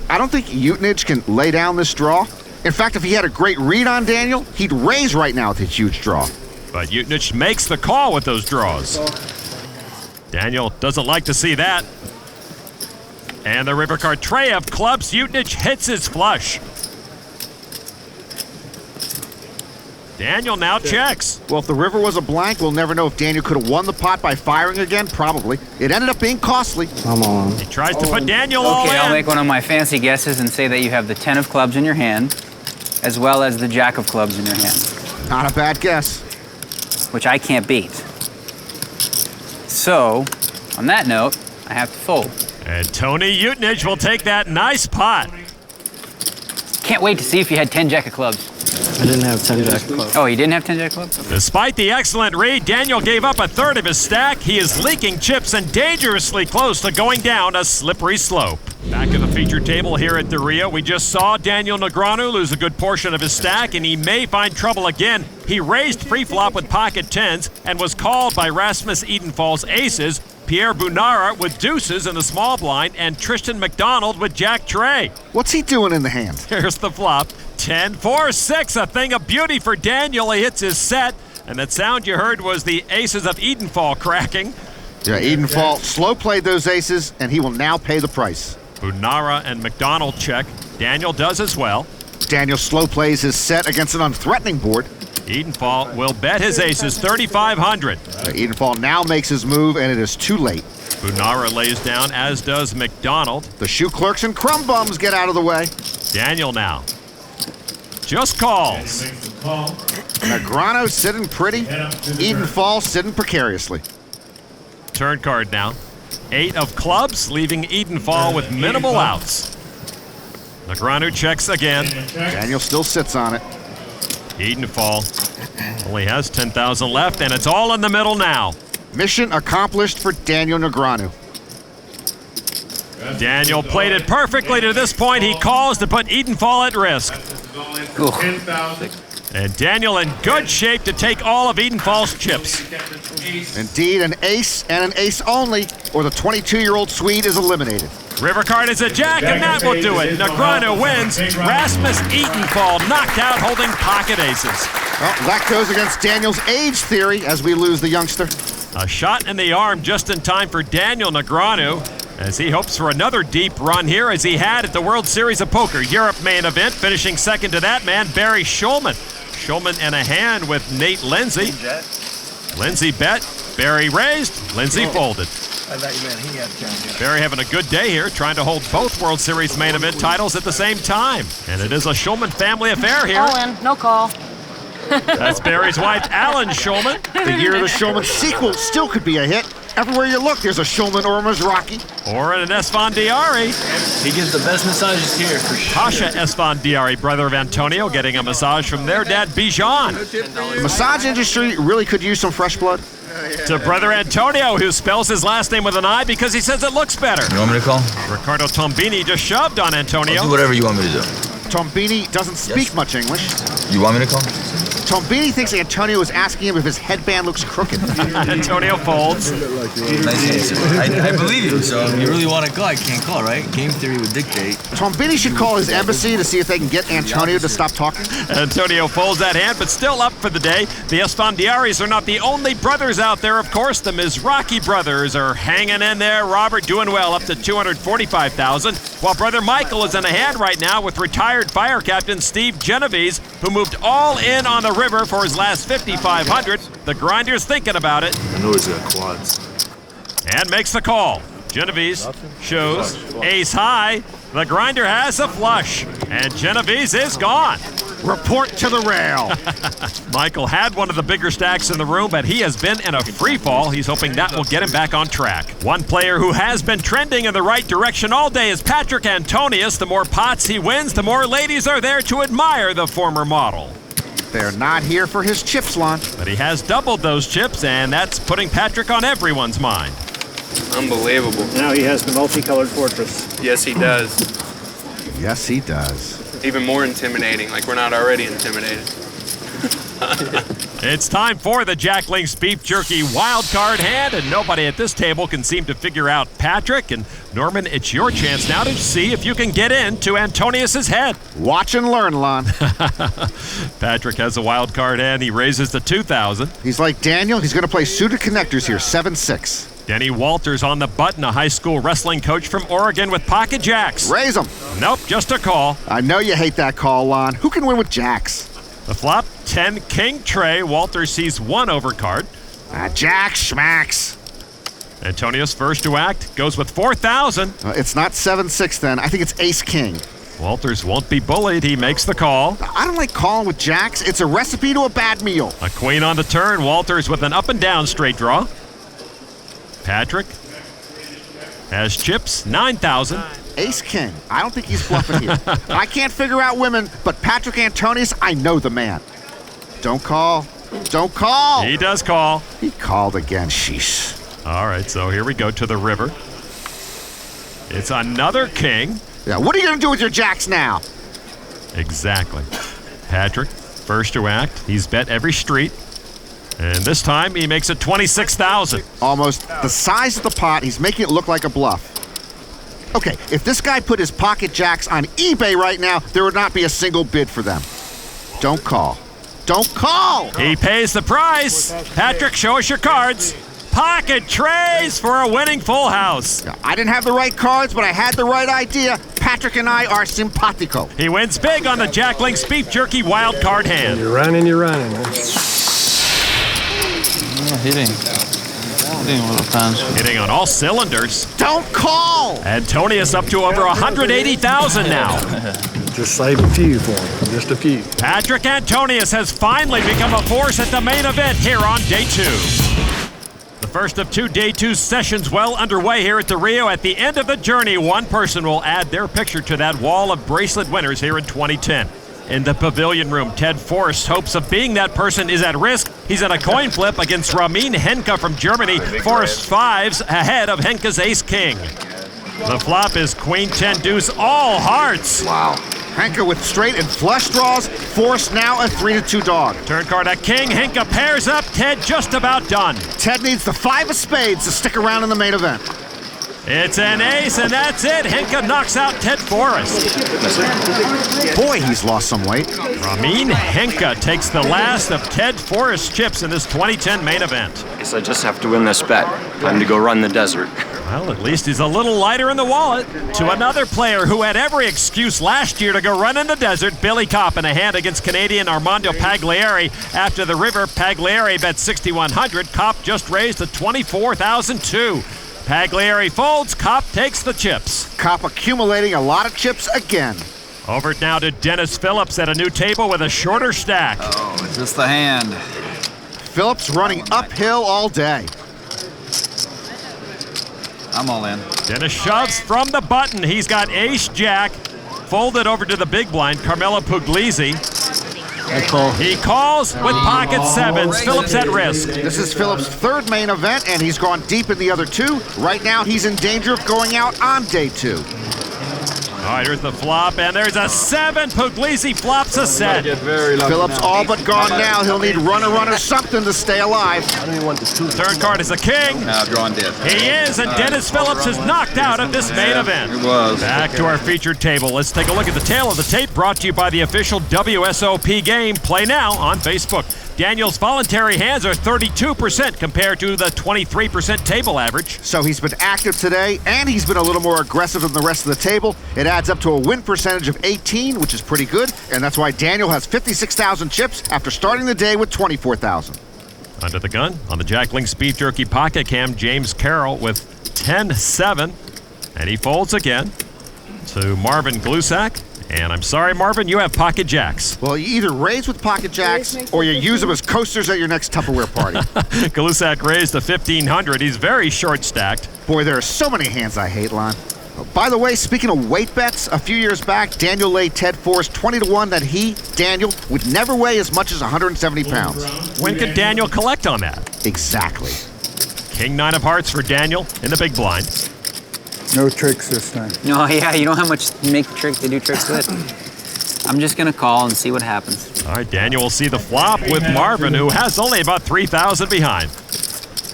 I don't think Utnich can lay down this draw. In fact, if he had a great read on Daniel, he'd raise right now with his huge draw. But Utnich makes the call with those draws. Daniel doesn't like to see that. And the river card tray of clubs, Utnich hits his flush. Daniel now checks. Well, if the river was a blank, we'll never know if Daniel could have won the pot by firing again. Probably. It ended up being costly. Come on. He tries to put Daniel all in. Okay, I'll make one of my fancy guesses and say that you have the 10 of clubs in your hand, as well as the jack of clubs in your hand. Not a bad guess. Which I can't beat. So, on that note, I have to fold. And Tony Utnich will take that nice pot. Can't wait to see if you had 10 jack of clubs. I didn't have 10 jack of clubs. Oh, you didn't have 10 jack of clubs? Despite the excellent read, Daniel gave up a third of his stack. He is leaking chips and dangerously close to going down a slippery slope. Back at the feature table here at the Rio, we just saw Daniel Negreanu lose a good portion of his stack, and he may find trouble again. He raised pre-flop with pocket tens and was called by Rasmus Edenfall's aces, Pierre Bunara with deuces in the small blind, and Tristan McDonald with jack tray. What's he doing in the hand? Here's the flop. 10-4-6, a thing of beauty for Daniel. He hits his set, and that sound you heard was the aces of Edenfall cracking. Yeah, Edenfall slow played those aces, and he will now pay the price. Bunara and McDonald check. Daniel does as well. Daniel slow plays his set against an unthreatening board. Edenfall will bet his aces 3,500. Edenfall now makes his move, and it is too late. Bunara lays down, as does McDonald. The shoe clerks and crumb bums get out of the way. Daniel now just calls. Negreanu sitting pretty. Edenfall sitting precariously. Turn card now. 8 of clubs, leaving Edenfall with minimal outs. Negreanu checks again. Daniel still sits on it. Edenfall only has 10,000 left, and it's all in the middle now. Mission accomplished for Daniel Negreanu. Daniel played it perfectly to this point. He calls to put Edenfall at risk. And Daniel in good shape to take all of Edenfall's chips. Indeed, an ace and an ace only, or the 22-year-old Swede is eliminated. River card is a jack, and that will do it. Negreanu wins. Rasmus Edenfall knocked out holding pocket aces. Well, that goes against Daniel's age theory as we lose the youngster. A shot in the arm just in time for Daniel Negreanu, as he hopes for another deep run here, as he had at the World Series of Poker Europe Main Event, finishing second to that man, Barry Schulman. Schulman in a hand with Nate Lindsay. Lindsay bet, Barry raised, Lindsay folded. Barry having a good day here, trying to hold both World Series Main Event titles at the same time. And it is a Schulman family affair here. All in, no call. That's Barry's wife, Alan Schulman. The year of the Schulman sequel still could be a hit. Everywhere you look, there's a Schulman or a Mizrachi. Or an Esfandiari. He gives the best massages here for sure. Pasha Esfandiari, brother of Antonio, getting a massage from their dad, Bijan. The massage industry really could use some fresh blood. To brother Antonio, who spells his last name with an I because he says it looks better. You want me to call? Ricardo Tombini just shoved on Antonio. I'll do whatever you want me to do. Tombini doesn't speak much English. You want me to call? Tombini thinks Antonio is asking him if his headband looks crooked. Antonio folds. Nice answer. I believe you, so if you really want to call, I can't call, right? Game theory would dictate. Tombini should call his embassy to see if they can get Antonio to stop talking. Antonio folds that hand, but still up for the day. The Esfandiaris are not the only brothers out there, of course. The Mizrachi brothers are hanging in there. Robert doing well, up to $245,000, while brother Michael is in a hand right now with retired fire captain Steve Genovese, who moved all in on the river for his last $5,500. The grinder's thinking about it. I know he's got quads. And makes the call. Genovese shows ace high. The grinder has a flush, and Genovese is gone. Report to the rail. Michael had one of the bigger stacks in the room, but he has been in a free fall. He's hoping that will get him back on track. One player who has been trending in the right direction all day is Patrik Antonius. The more pots he wins, the more ladies are there to admire the former model. They're not here for his chips, Lon. But he has doubled those chips, and that's putting Patrik on everyone's mind. Unbelievable. Now he has the multicolored fortress. Yes, he does. Yes, he does. Even more intimidating, like we're not already intimidated. It's time for the Jack Link's Beef Jerky wild card hand, and nobody at this table can seem to figure out Patrik. And Norman, it's your chance now to see if you can get into Antonius's head. Watch and learn, Lon. Patrik has a wild card hand. He raises to 2,000. He's like Daniel. He's going to play suited connectors here, 7-6. Denny Walters on the button, a high school wrestling coach from Oregon with pocket jacks. Raise them. Nope, just a call. I know you hate that call, Lon. Who can win with jacks? The flop, 10 king tray. Walters sees one overcard. Jack schmacks. Antonius first to act, goes with 4,000. It's not 7-6 then. I think it's ace king. Walters won't be bullied. He makes the call. I don't like calling with jacks. It's a recipe to a bad meal. A queen on the turn. Walters with an up and down straight draw. Patrik has chips, 9,000. Ace king. I don't think he's bluffing here. I can't figure out women, but Patrik Antonius, I know the man. Don't call. Don't call. He does call. He called again. Sheesh. All right, so here we go to the river. It's another king. Yeah, what are you going to do with your jacks now? Exactly. Patrik, first to act. He's bet every street. And this time he makes it 26,000. Almost the size of the pot. He's making it look like a bluff. Okay, if this guy put his pocket jacks on eBay right now, there would not be a single bid for them. Don't call. Don't call! He pays the price. Patrik, show us your cards. Pocket trays for a winning full house. I didn't have the right cards, but I had the right idea. Patrik and I are simpatico. He wins big on the Jack Link's Beef Jerky wild card hand. You're running. Hitting on all cylinders. Don't call! Antonius up to over 180,000 now. Just save a few for him, just a few. Patrik Antonius has finally become a force at the main event here on day 2. The first of 2 day 2 sessions well underway here at the Rio. At the end of the journey, one person will add their picture to that wall of bracelet winners here in 2010. In the pavilion room, Ted Forrest's hopes of being that person is at risk. He's in a coin flip against Ramin Henke from Germany. Forrest's 5s ahead of Henke's ace-king. The flop is queen 10 deuce, all hearts. Wow. Henke with straight and flush draws. Forrest now a 3-2 dog. Turn card at king. Henke pairs up. Ted just about done. Ted needs the 5 of spades to stick around in the main event. It's an ace, and that's it. Henke knocks out Ted Forrest. Boy, he's lost some weight. Ramin Henke takes the last of Ted Forrest's chips in this 2010 main event. Guess I just have to win this bet. Time to go run the desert. Well, at least he's a little lighter in the wallet. To another player who had every excuse last year to go run in the desert, Billy Kopp in a hand against Canadian Armando Pagliari. After the river, Pagliari bet 6,100. Kopp just raised to 24,002. Pagliari folds, Kopp takes the chips. Kopp accumulating a lot of chips again. Over now to Dennis Phillips at a new table with a shorter stack. Oh, is this the hand? Phillips running uphill all day. I'm all in. Dennis shoves from the button. He's got ace-jack. Folded over to the big blind, Carmelo Puglisi. He calls with pocket 7s. Phillips at risk. This is Phillips' 3rd main event, and he's gone deep in the other 2. Right now, he's in danger of going out on day 2. All right, here's the flop, and there's a 7. Puglisi flops a set. Phillips all but gone now. He'll need runner something to stay alive. Turn card is a king. Now drawing dead. He is, and Dennis Phillips is knocked out of this main event. It was. Back to our featured table. Let's take a look at the tail of the tape, brought to you by the official WSOP game. Play now on Facebook. Daniel's voluntary hands are 32% compared to the 23% table average. So he's been active today, and he's been a little more aggressive than the rest of the table. It adds up to a win percentage of 18, which is pretty good, and that's why Daniel has 56,000 chips after starting the day with 24,000. Under the gun, on the Jack Link's Beef Jerky pocket cam, James Carroll with 10-7, and he folds again to Marvin Glusak. And I'm sorry, Marvin, you have pocket jacks. Well, you either raise with pocket jacks or you use them as coasters at your next Tupperware party. Glusak raised to 1,500. He's very short-stacked. Boy, there are so many hands I hate, Lon. By the way, speaking of weight bets, a few years back, Daniel laid Ted Forrest 20-1 that he, Daniel, would never weigh as much as 170 pounds. When could Daniel collect on that? Exactly. King 9 of hearts for Daniel in the big blind. No tricks this time. No, yeah, you don't have much to make trick to do tricks with. I'm just gonna call and see what happens. All right, Daniel will see the flop with Marvin, who has only about 3,000 behind.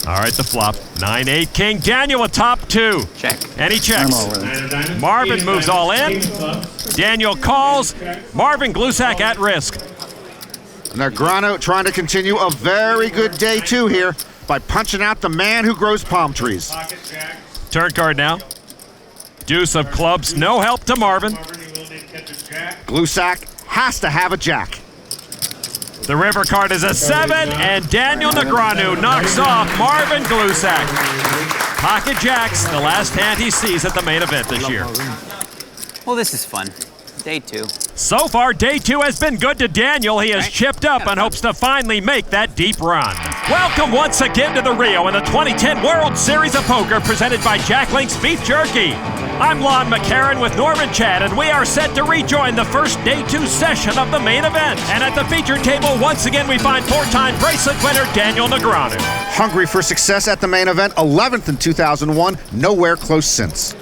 All right, the flop, 9-8 king. Daniel a top 2. Check. And he checks. Marvin moves all in. Daniel calls. Marvin Glusak at risk. Negreanu trying to continue a very good day 2 here by punching out the man who grows palm trees. Turn card now. Deuce of clubs, no help to Marvin. Glusak has to have a jack. The river card is a 7, and Daniel Negreanu knocks off Marvin Glusak. Pocket jacks, the last hand he sees at the main event this year. Well, this is fun. Day 2. So far, day 2 has been good to Daniel. He has chipped up and hopes to finally make that deep run. Welcome once again to the Rio in the 2010 World Series of Poker presented by Jack Link's Beef Jerky. I'm Lon McCarran with Norman Chad, and we are set to rejoin the first day 2 session of the main event. And at the featured table, once again, we find 4-time bracelet winner Daniel Negreanu. Hungry for success at the main event, 11th in 2001, nowhere close since.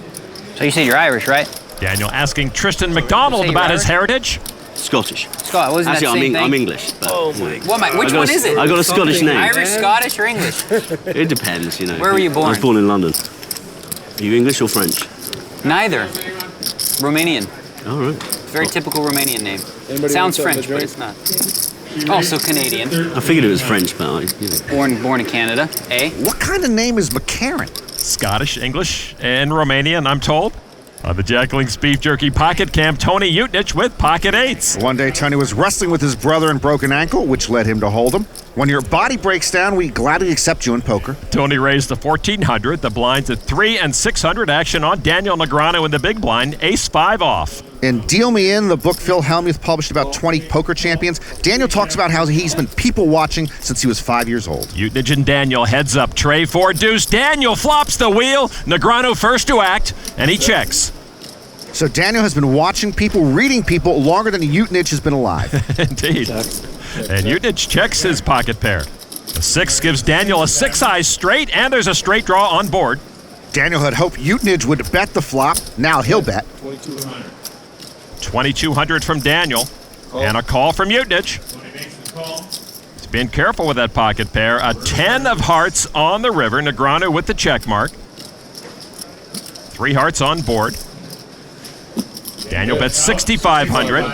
So you said you're Irish, right? Daniel asking Tristan McDonald about his heritage. Scottish. Scott, wasn't Actually, that the same thing? I'm English. But, Which one is it? I got a Scottish name. Irish, Scottish, or English? It depends, you know. Where were you born? I was born in London. Are you English or French? Neither. Romanian. All right. Very typical Romanian name. Sounds French, but it's not. Also Canadian. I figured it was French, but Born in Canada. Eh? What kind of name is McCarran? Scottish, English, and Romanian, I'm told. On the Jack Link's Beef Jerky Pocket Cam, Tony Utnich with pocket eights. One day, Tony was wrestling with his brother and broke an ankle, which led him to hold him. When your body breaks down, we gladly accept you in poker. Tony raised the 1,400. The blinds at 3 and 600. Action on Daniel Negreanu in the big blind. Ace-5 off. In Deal Me In, the book Phil Hellmuth published about 20 poker champions, Daniel talks about how he's been people watching since he was 5 years old. Utnich and Daniel heads up. Tray 4 deuce. Daniel flops the wheel. Negreanu first to act, and he checks. So Daniel has been watching people, reading people, longer than Utnich has been alive. Indeed. And Utnich checks his pocket pair. The 6 gives Daniel a 6-eye straight, and there's a straight draw on board. Daniel had hoped Utnich would bet the flop. Now he'll bet. 2,200 from Daniel, and a call from Utnich. He's been careful with that pocket pair. A 10 of hearts on the river. Negreanu with the check mark. 3 hearts on board. Daniel bets 6,500.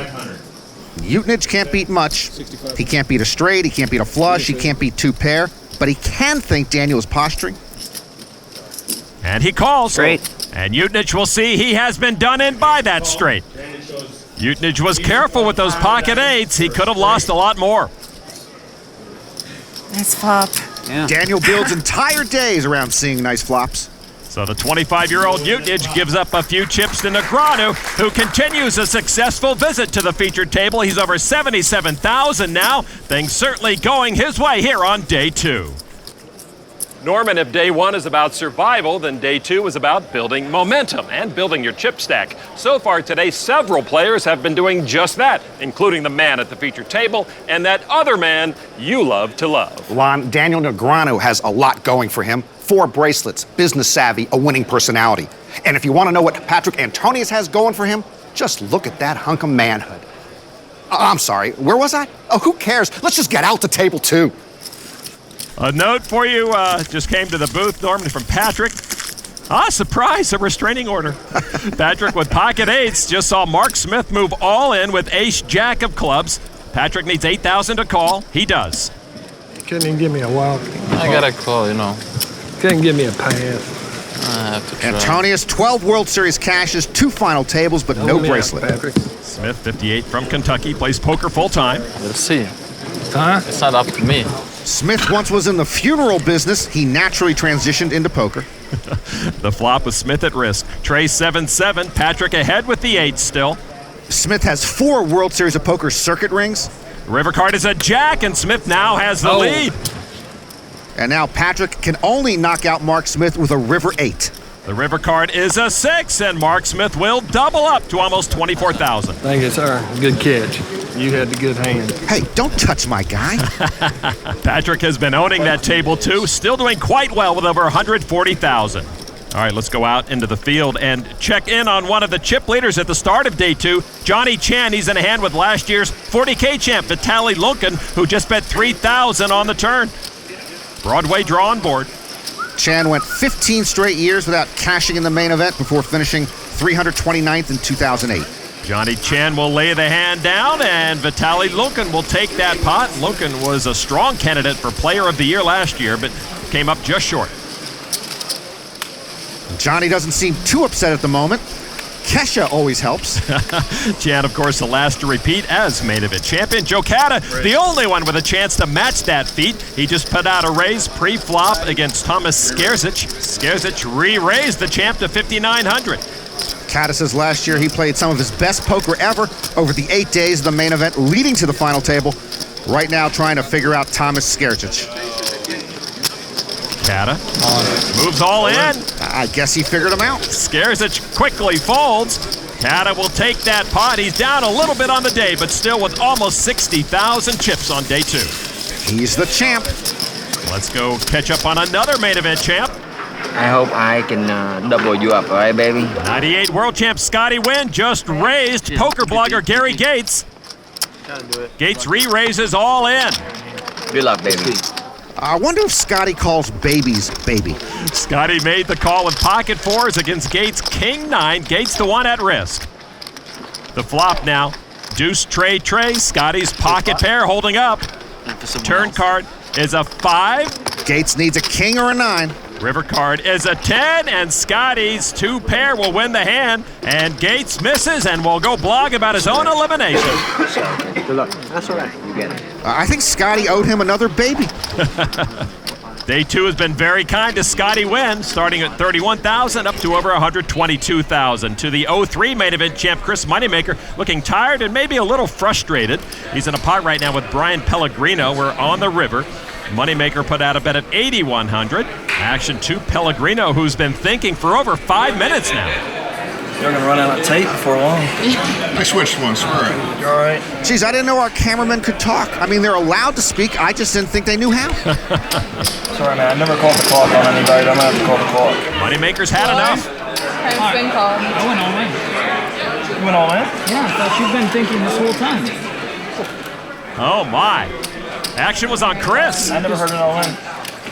Utnich can't beat much. He can't beat a straight, he can't beat a flush, he can't beat 2 pair, but he can think Daniel is posturing. And he calls. Straight. And Utnich will see he has been done in by that straight. Utnich was careful with those pocket eights. He could have lost a lot more. Nice flop. Yeah. Daniel builds entire days around seeing nice flops. So the 25-year-old Utnich gives up a few chips to Negreanu, who continues a successful visit to the featured table. He's over 77,000 now. Things certainly going his way here on day 2. Norman, if day 1 is about survival, then day 2 is about building momentum and building your chip stack. So far today, several players have been doing just that, including the man at the featured table and that other man you love to love. Lon, Daniel Negreanu has a lot going for him. 4 bracelets, business savvy, a winning personality. And if you want to know what Patrik Antonius has going for him, just look at that hunk of manhood. I'm sorry, where was I? Oh, who cares? Let's just get out to table 2. A note for you just came to the booth, Norman, from Patrick. Surprise, a restraining order. Patrick with pocket eights just saw Mark Smith move all in with ace-jack of clubs. Patrick needs 8,000 to call. He does. Couldn't even give me a wild. I got a call, you know. Couldn't give me a pass. I have to try. Antonius, 12 World Series cashes, 2 final tables, but no bracelet. Patrick. Smith, 58 from Kentucky, plays poker full-time. We'll see. Huh? It's not up to me. Smith once was in the funeral business. He naturally transitioned into poker. The flop with Smith at risk. Tray 7-7. Patrick ahead with the 8 still. Smith has 4 World Series of Poker circuit rings. River card is a jack, and Smith now has the lead. And now Patrick can only knock out Mark Smith with a river 8. The river card is a 6, and Mark Smith will double up to almost 24,000. Thank you, sir. Good catch. You had the good hand. Hey, don't touch my guy. Patrick has been owning that table too, still doing quite well with over 140,000. All right, let's go out into the field and check in on one of the chip leaders at the start of day 2, Johnny Chan. He's in a hand with last year's 40K champ, Vitaly Lunkin, who just bet 3,000 on the turn. Broadway draw on board. Chan went 15 straight years without cashing in the main event before finishing 329th in 2008. Johnny Chan will lay the hand down, and Vitaly Lunkin will take that pot. Lunkin was a strong candidate for Player of the Year last year, but came up just short. Johnny doesn't seem too upset at the moment. Kesha always helps. Chan, of course, the last to repeat as main event champion. Joe Cata, the only one with a chance to match that feat. He just put out a raise pre-flop against Thomas Skerzic. Skerzic re-raised the champ to 5,900. Cata says last year he played some of his best poker ever over the 8 days of the main event leading to the final table. Right now trying to figure out Thomas Skerzic. Cata moves all in. I guess he figured him out. Skerzic quickly folds. Cata will take that pot. He's down a little bit on the day, but still with almost 60,000 chips on day 2. He's the champ. Let's go catch up on another main event champ. I hope I can double you up, all right, baby? 98 world champ Scotty Wynn just raised poker blogger Gary Gates. Gates re-raises all in. Good luck, baby. I wonder if Scotty calls babies baby. Scotty made the call with pocket fours against Gates' king 9. Gates the one at risk. The flop now. Deuce, trey, Scotty's pocket pair holding up. Turn card is a 5. Gates needs a king or a 9. River card is a 10, and Scotty's 2 pair will win the hand. And Gates misses and will go blog about his own elimination. Good luck. That's all right. You get it. I think Scotty owed him another baby. Day 2 has been very kind to Scotty Wynn, starting at 31,000 up to over 122,000. To the 03 main event champ Chris Moneymaker, looking tired and maybe a little frustrated. He's in a pot right now with Brian Pellegrino. We're on the river. Moneymaker put out a bet of 8,100. Action to Pellegrino, who's been thinking for over 5 minutes now. You're gonna run out of tape before long. I switched once. All right. You all right? Geez, I didn't know our cameramen could talk. I mean, they're allowed to speak. I just didn't think they knew how. Sorry, man. I never called the clock on anybody. I'm gonna have to call the clock. Moneymaker's had enough. I've been called. I went all in. You went all in? Yeah, I thought you've been thinking this whole time. Oh my. Action was on Chris. I never heard it all in.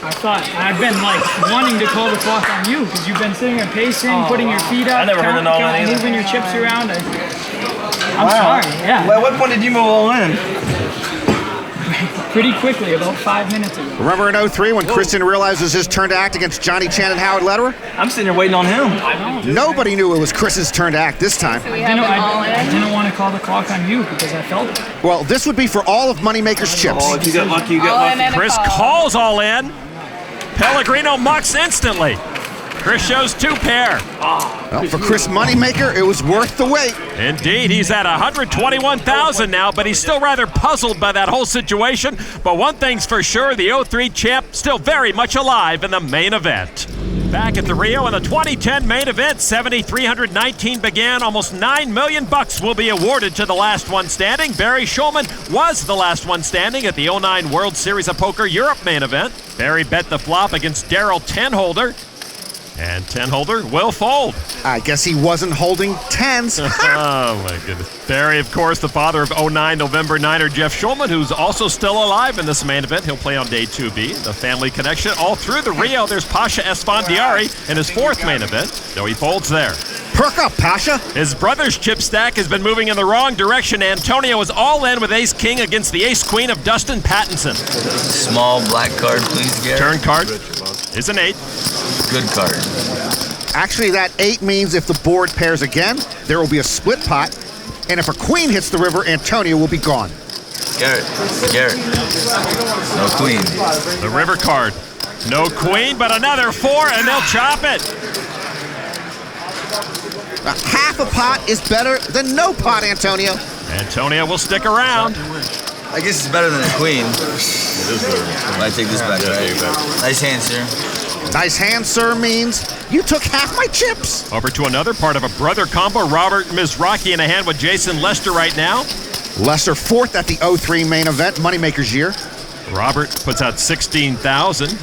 I thought I've been like wanting to call the clock on you because you've been sitting there pacing, putting your feet up, I never heard it all in either. moving your chips around. I'm sorry. Yeah. Well, at what point did you move all in? Pretty quickly, about 5 minutes ago. Remember in 03 when Christian realizes his turn to act against Johnny Chan and Howard Lederer? I'm sitting here waiting on him. Nobody knew it was Chris's turn to act this time. I didn't want to call the clock on you because I felt it. Well, this would be for all of Moneymaker's chips. Oh, if you got lucky, you got lucky. Chris calls all in. Pellegrino mucks instantly. Chris shows 2 pair. Well, for Chris Moneymaker, it was worth the wait. Indeed, he's at 121,000 now, but he's still rather puzzled by that whole situation. But one thing's for sure, the 03 champ still very much alive in the main event. Back at the Rio in the 2010 main event, 7,319 began. Almost $9 million will be awarded to the last one standing. Barry Schulman was the last one standing at the 09 World Series of Poker Europe main event. Barry bet the flop against Daryl Tenholder. And Tenholder will fold. I guess he wasn't holding tens. Oh, my goodness. Barry, of course, the father of 09 November 9er Jeff Schulman, who's also still alive in this main event. He'll play on day 2B. The family connection all through the Rio. There's Pasha Esfandiari in his 4th main event, so he folds there. Perk up, Pasha. His brother's chip stack has been moving in the wrong direction. Antonio is all in with ace-king against the ace-queen of Dustin Pattinson. Small black card, please, Gary. Turn card is an 8. Good card. Actually, that 8 means if the board pairs again, there will be a split pot. And if a queen hits the river, Antonio will be gone. Garrett. No queen. The river card. No queen, but another 4, and they'll chop it. Half a pot is better than no pot, Antonio. Antonio will stick around. I guess it's better than a queen. I take this back, right? Nice hand, sir. Nice hand, sir, means you took half my chips. Over to another part of a brother combo. Robert Mizraki in a hand with Jason Lester right now. Lester 4th at the 03 main event, Moneymaker's year. Robert puts out 16,000.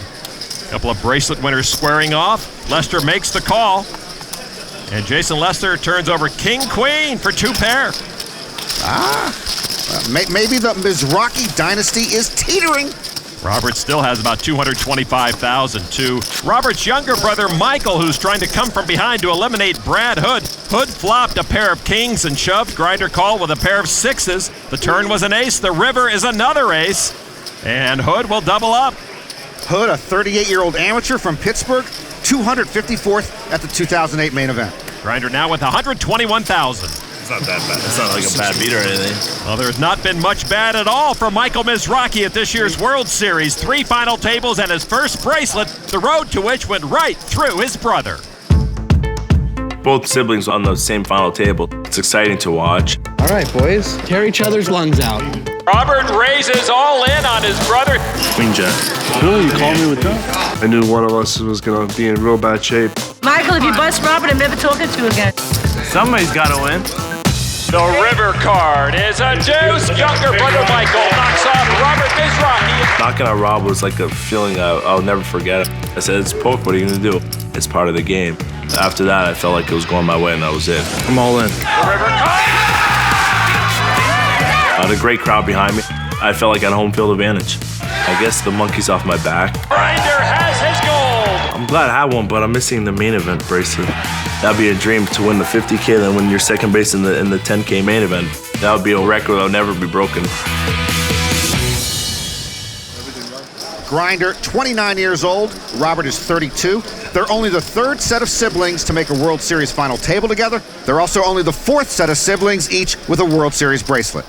Couple of bracelet winners squaring off. Lester makes the call. And Jason Lester turns over king-queen for 2 pair. Maybe the Mizraki dynasty is teetering. Robert still has about 225,000 to Robert's younger brother Michael, who's trying to come from behind to eliminate Brad Hood. Hood flopped a pair of kings and shoved Grinder call with a pair of 6s. The turn was an ace. The river is another ace. And Hood will double up. Hood, a 38-year-old amateur from Pittsburgh, 254th at the 2008 main event. Grinder now with 121,000. It's not that bad. It's not like a bad beat or anything. Well, there's not been much bad at all for Michael Mizraki at this year's World Series. 3 final tables and his first bracelet, the road to which went right through his brother. Both siblings on the same final table. It's exciting to watch. All right, boys. Tear each other's lungs out. Robert raises all in on his brother. Queen Jack. Really? You called me with that? I knew one of us was going to be in real bad shape. Michael, if you bust Robert, I'm never talking to you again. Somebody's got to win. The river card is a deuce. Younger brother Michael knocks off Robert Mizraki Knocking out Rob was like a feeling I'll never forget. I said, it's poker, what are you gonna do? It's part of the game. After that, I felt like it was going my way and that was it. I'm all in. I had a great crowd behind me. I felt like I had home field advantage. I guess the monkey's off my back. Grinder has his gold. I'm glad I had one, but I'm missing the main event bracelet. That'd be a dream to win the 50K, then win your second base in the 10K main event. That would be a record that would never be broken. Grinder, 29 years old. Robert is 32. They're only the third set of siblings to make a World Series final table together. They're also only the fourth set of siblings, each with a World Series bracelet.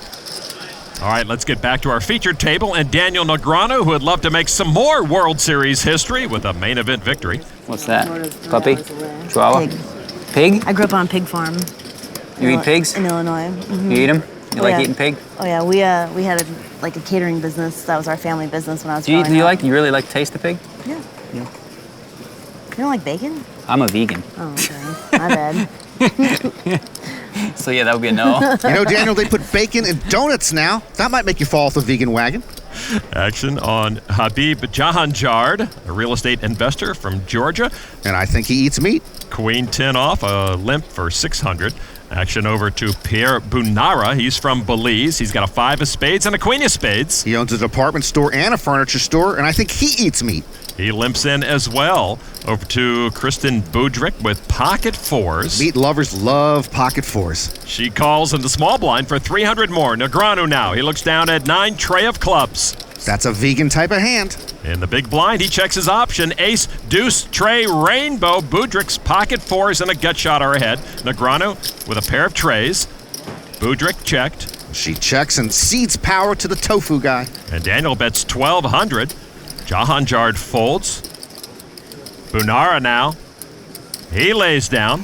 All right, let's get back to our featured table and Daniel Negreanu, who would love to make some more World Series history with a main event victory. What's that? Puppy? Chihuahua? Pig? I grew up on a pig farm. You eat pigs? In Illinois. Mm-hmm. You eat them? You like eating pig? Oh yeah, we had a catering business. That was our family business when I was growing up. You really like to taste the pig? Yeah. You don't like bacon? I'm a vegan. Oh, okay. My bad. So yeah, that would be a no. You know, Daniel, they put bacon in donuts now. That might make you fall off the vegan wagon. Action on Habib Jahanjard, a real estate investor from Georgia. And I think he eats meat. Queen 10 off, a limp for 600. Action over to Pierre Bunara. He's from Belize. He's got a 5 of spades and a queen of spades. He owns a department store and a furniture store, and I think he eats meat. He limps in as well. Over to Kristen Budrick with pocket 4s. Meat lovers love pocket 4s. She calls in the small blind for 300 more. Negreanu now. He looks down at 9 tray of clubs. That's a vegan type of hand. In the big blind, he checks his option. Ace, deuce, tray, rainbow. Budrick's pocket 4s and a gut shot are ahead. Negreanu with a pair of trays. Budrick checked. She checks and cedes power to the tofu guy. And Daniel bets 1,200. Jahanjard folds. Bunara now. He lays down.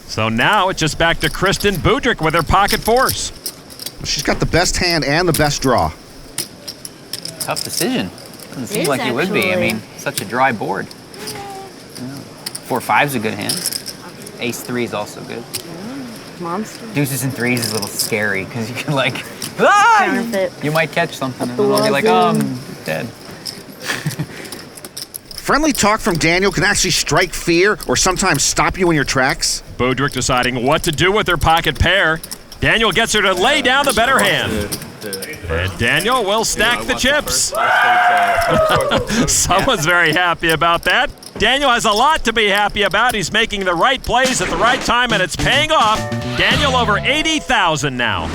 So now it's just back to Kristen Budrick with her pocket 4s. She's got the best hand and the best draw. Tough decision. Doesn't seem like you would be. I mean, such a dry board. 4-5's a good hand. Ace 3 is also good. Monster. Deuces and 3s is a little scary because you can you might catch something and then I'll be like, oh, I'm dead. Friendly talk from Daniel can actually strike fear or sometimes stop you in your tracks. Budrick deciding what to do with her pocket pair. Daniel gets her to lay down the better hand. And Daniel will stack the chips. Someone's very happy about that. Daniel has a lot to be happy about. He's making the right plays at the right time, and it's paying off. Daniel over 80,000 now.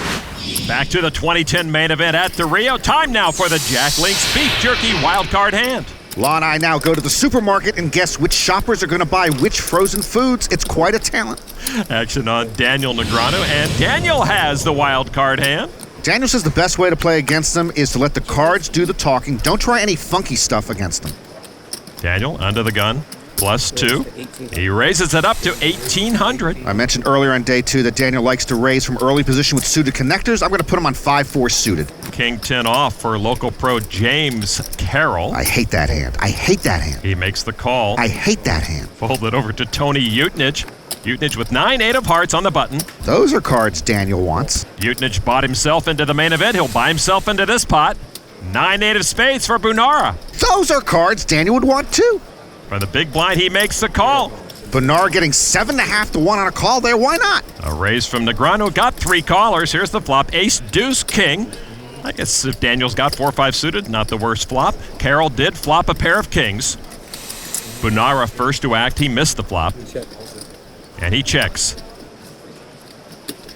Back to the 2010 main event at the Rio. Time now for the Jack Links Beef Jerky wildcard hand. Law and I now go to the supermarket and guess which shoppers are going to buy which frozen foods. It's quite a talent. Action on Daniel Negreanu, and Daniel has the wild card hand. Daniel says the best way to play against them is to let the cards do the talking. Don't try any funky stuff against them. Daniel under the gun, +2. He raises it up to 1,800. I mentioned earlier on day 2 that Daniel likes to raise from early position with suited connectors. I'm going to put him on 5-4 suited. King 10 off for local pro James Carroll. I hate that hand. I hate that hand. He makes the call. I hate that hand. Fold it over to Tony Utnich. Utnich with 9-8 of hearts on the button. Those are cards Daniel wants. Utnich bought himself into the main event. He'll buy himself into this pot. 9-8 of spades for Bunara. Those are cards Daniel would want too. From the big blind, he makes the call. Bunara getting 7.5 to 1 on a call there. Why not? A raise from Negreanu. Got 3 callers. Here's the flop. Ace, deuce, king. I guess if Daniel's got 4-5 suited, not the worst flop. Carroll did flop a pair of kings. Bunara first to act. He missed the flop. And he checks.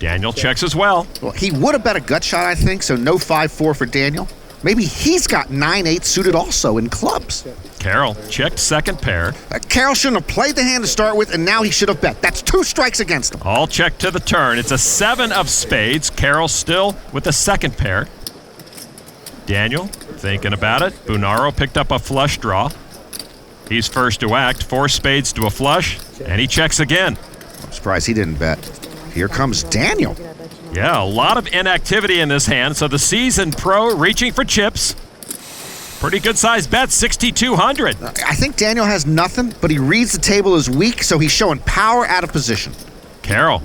Daniel checks as well. Well, he would have bet a gut shot, I think, so no 5-4 for Daniel. Maybe he's got 9-8 suited also in clubs. Carroll checked second pair. Carroll shouldn't have played the hand to start with, and now he should have bet. That's 2 strikes against him. All checked to the turn. It's a 7 of spades. Carroll still with the second pair. Daniel thinking about it. Bunara picked up a flush draw. He's first to act. 4 spades to a flush, and he checks again. I'm surprised he didn't bet. Here comes Daniel. Yeah, a lot of inactivity in this hand, so the seasoned pro reaching for chips. Pretty good sized bet, 6,200. I think Daniel has nothing, but he reads the table as weak, so he's showing power out of position. Carroll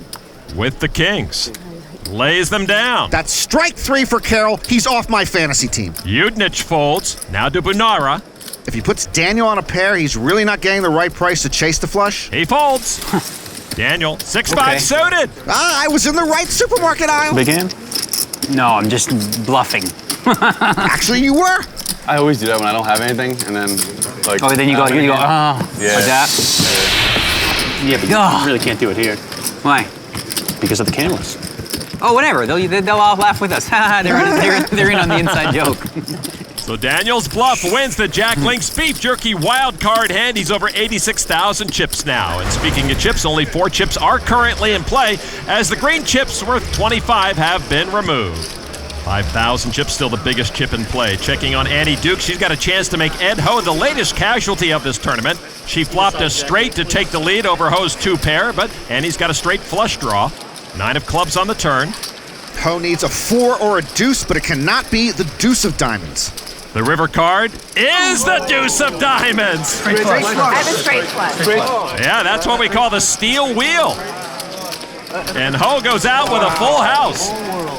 with the kings. lays them down. That's strike 3 for Carroll. He's off my fantasy team. Udnich folds. Now to Bunara. If he puts Daniel on a pair, he's really not getting the right price to chase the flush. He folds. Daniel, 6-5 suited. I was in the right supermarket aisle. Big hand? No, I'm just bluffing. Actually, you were. I always do that when I don't have anything, and then like. Oh, then you go, yeah. like that. Yeah, but you really can't do it here. Why? Because of the cameras. Oh, whatever. They'll all laugh with us. they're in on the inside joke. So Daniel's bluff wins the Jack Link's Beef Jerky wild card hand. He's over 86,000 chips now. And speaking of chips, only 4 chips are currently in play, as the green chips worth 25 have been removed. 5,000 chips, still the biggest chip in play. Checking on Annie Duke, she's got a chance to make Ed Ho the latest casualty of this tournament. She flopped a straight to take the lead over Ho's 2-pair, but Annie's got a straight flush draw. 9 of clubs on the turn. Ho needs a 4 or a deuce, but it cannot be the deuce of diamonds. The river card is the deuce of diamonds. I have a straight flush. Yeah, that's what we call the steel wheel. And Ho goes out with a full house.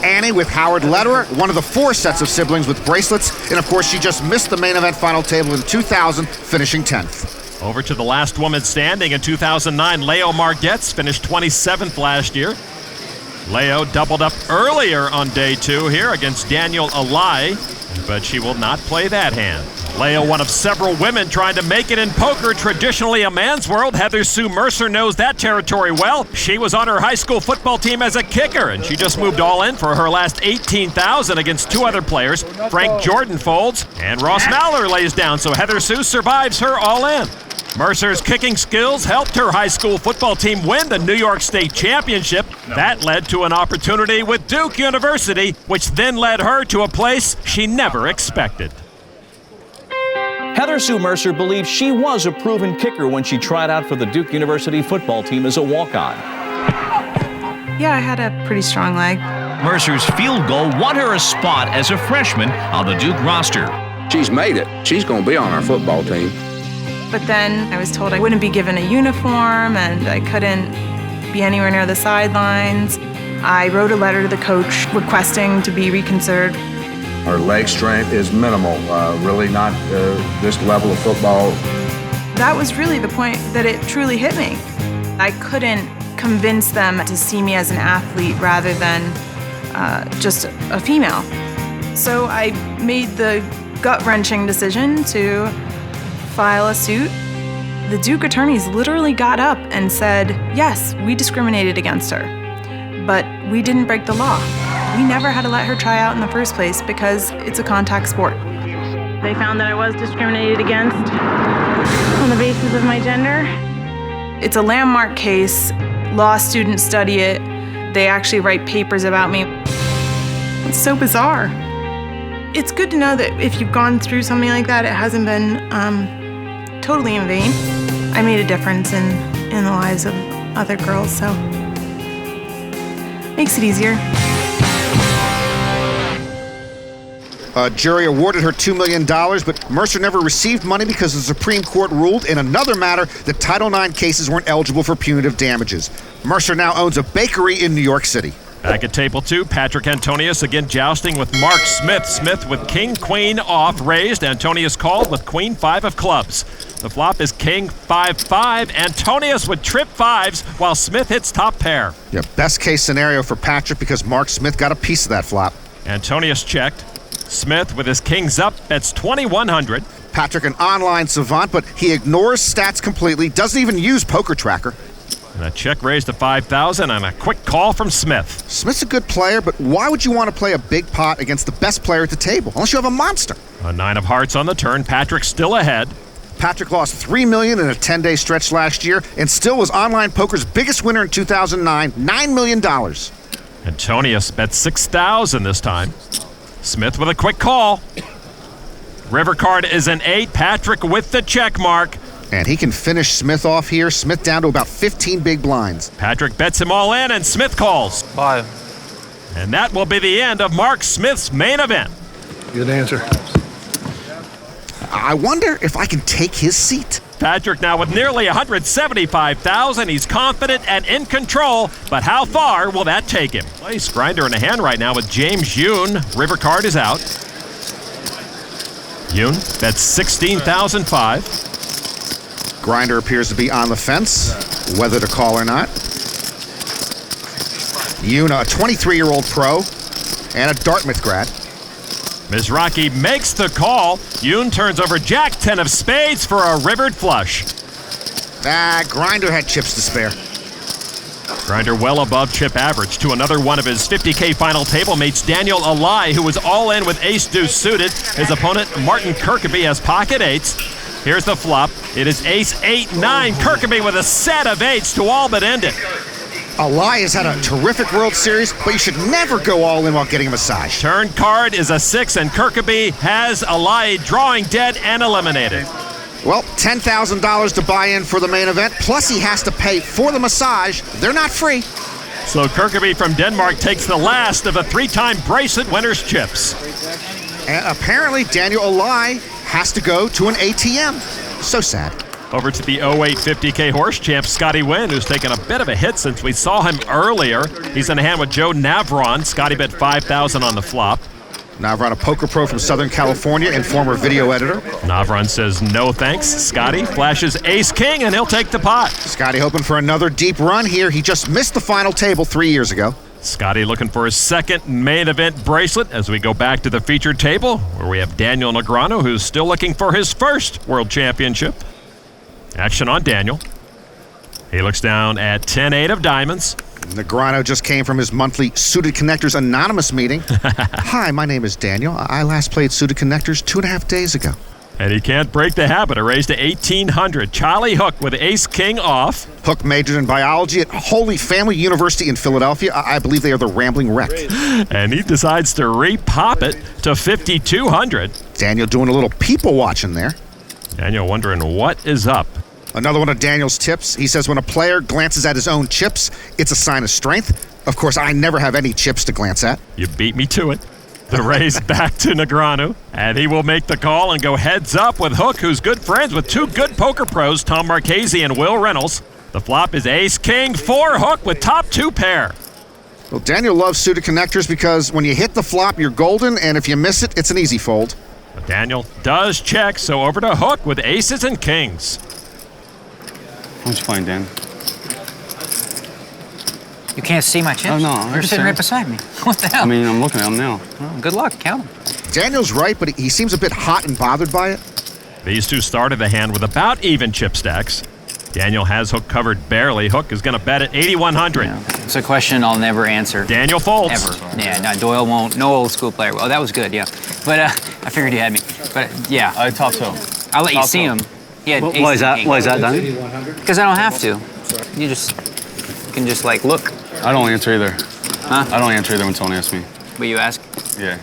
Annie with Howard Lederer, one of the 4 sets of siblings with bracelets, and of course she just missed the main event final table in 2000, finishing 10th. Over to the last woman standing in 2009, Leo Margetts finished 27th last year. Leo doubled up earlier on day 2 here against Daniel Alai, but she will not play that hand. Leo, one of several women trying to make it in poker, traditionally a man's world. Heather Sue Mercer knows that territory well. She was on her high school football team as a kicker, and she just moved all in for her last 18,000 against 2 other players. Frank Jordan folds, and Ross Mallor lays down, so Heather Sue survives her all in. Mercer's kicking skills helped her high school football team win the New York State Championship. That led to an opportunity with Duke University, which then led her to a place she never expected. Heather Sue Mercer believes she was a proven kicker when she tried out for the Duke University football team as a walk-on. Yeah, I had a pretty strong leg. Mercer's field goal won her a spot as a freshman on the Duke roster. She's made it. She's going to be on our football team. But then I was told I wouldn't be given a uniform and I couldn't be anywhere near the sidelines. I wrote a letter to the coach requesting to be reconsidered. Her leg strength is minimal, really not this level of football. That was really the point that it truly hit me. I couldn't convince them to see me as an athlete rather than just a female. So I made the gut-wrenching decision to file a suit. The Duke attorneys literally got up and said, yes, we discriminated against her, but we didn't break the law. We never had to let her try out in the first place because it's a contact sport. They found that I was discriminated against on the basis of my gender. It's a landmark case. Law students study it. They actually write papers about me. It's so bizarre. It's good to know that if you've gone through something like that, it hasn't been totally in vain. I made a difference in the lives of other girls, so makes it easier. A jury awarded her $2 million, but Mercer never received money because the Supreme Court ruled in another matter that Title IX cases weren't eligible for punitive damages. Mercer now owns a bakery in New York City. Back at table 2, Patrik Antonius again jousting with Mark Smith. Smith with king-queen off raised. Antonius called with queen-5 of clubs. The flop is king-5-5. Antonius with trip 5s while Smith hits top pair. Yeah, best case scenario for Patrik because Mark Smith got a piece of that flop. Antonius checked. Smith with his kings up, bets 2,100. Patrik an online savant, but he ignores stats completely, doesn't even use Poker Tracker. And a check raised to 5,000 and a quick call from Smith. Smith's a good player, but why would you want to play a big pot against the best player at the table, unless you have a monster? A 9 of hearts on the turn. Patrik still ahead. Patrik lost $3 million in a 10-day stretch last year and still was online poker's biggest winner in 2009, $9 million. Antonius bet 6,000 this time. Smith with a quick call. River card is an 8. Patrik with the check mark. And he can finish Smith off here. Smith down to about 15 big blinds. Patrik bets him all in, and Smith calls. 5. And that will be the end of Mark Smith's main event. Good answer. I wonder if I can take his seat. Patrik now with nearly $175,000. He's confident and in control, but how far will that take him? Place grinder in a hand right now with James Yoon. River card is out. Yoon bets $16,005. Grinder appears to be on the fence, whether to call or not. Yoon, a 23-year-old pro and a Dartmouth grad. Mizrachi makes the call. Yoon turns over Jack 10 of spades for a rivered flush. Grinder had chips to spare. Grinder well above chip average to another one of his 50K final table mates, Daniel Alai, who was all in with ace-deuce suited. His opponent, Martin Kirkaby, has pocket eights. Here's the flop. It is ace-8-9. Kirkaby with a set of eights to all but end it. Alai has had a terrific World Series, but you should never go all in while getting a massage. Turn card is a 6, and Kirkaby has Alai drawing dead and eliminated. Well, $10,000 to buy in for the main event, plus he has to pay for the massage. They're not free. So Kirkaby from Denmark takes the last of the 3-time bracelet winner's chips. And apparently Daniel Alai has to go to an ATM. So sad. Over to the 08 50K horse champ, Scotty Wynn, who's taken a bit of a hit since we saw him earlier. He's in a hand with Joe Navron. Scotty bet $5,000 on the flop. Navron, a poker pro from Southern California and former video editor. Navron says no thanks. Scotty flashes ace-king, and he'll take the pot. Scotty hoping for another deep run here. He just missed the final table 3 years ago. Scotty looking for his second main event bracelet as we go back to the featured table, where we have Daniel Negreanu, who's still looking for his first world championship. Action on Daniel. He looks down at 10-8 of diamonds. Negreanu just came from his monthly Suited Connectors Anonymous meeting. Hi, my name is Daniel. I last played Suited Connectors 2.5 days ago. And he can't break the habit. A raise to 1,800. Charlie Hook with ace-king off. Hook majored in biology at Holy Family University in Philadelphia. I believe they are the Rambling Wreck. And he decides to re-pop it to 5,200. Daniel doing a little people watching there. Daniel wondering what is up. Another one of Daniel's tips. He says when a player glances at his own chips, it's a sign of strength. Of course, I never have any chips to glance at. You beat me to it. The raise back to Negreanu, and he will make the call and go heads up with Hook, who's good friends with two good poker pros, Tom Marchese and Will Reynolds. The flop is ace-king for Hook with top 2 pair. Well, Daniel loves Suited Connectors because when you hit the flop, you're golden, and if you miss it, it's an easy fold. But Daniel does check, so over to Hook with aces and kings. What you playing, Dan? You can't see my chips? Oh, no. You're sitting right beside me. What the hell? I mean, I'm looking at them now. Well, good luck. Count them. Daniel's right, but he seems a bit hot and bothered by it. These two started the hand with about even chip stacks. Daniel has Hook covered barely. Hook is going to bet at 8,100. Yeah. It's a question I'll never answer. Daniel folds. Ever. Yeah, no, Doyle won't. No old school player. Oh, that was good, yeah. But I figured you had me. But yeah. I thought so. I'll let you see him. Yeah. Why is that? Why is that done? Because I don't have to. You can just like look. I don't answer either. Huh? I don't answer either when someone asks me. But you ask? Yeah.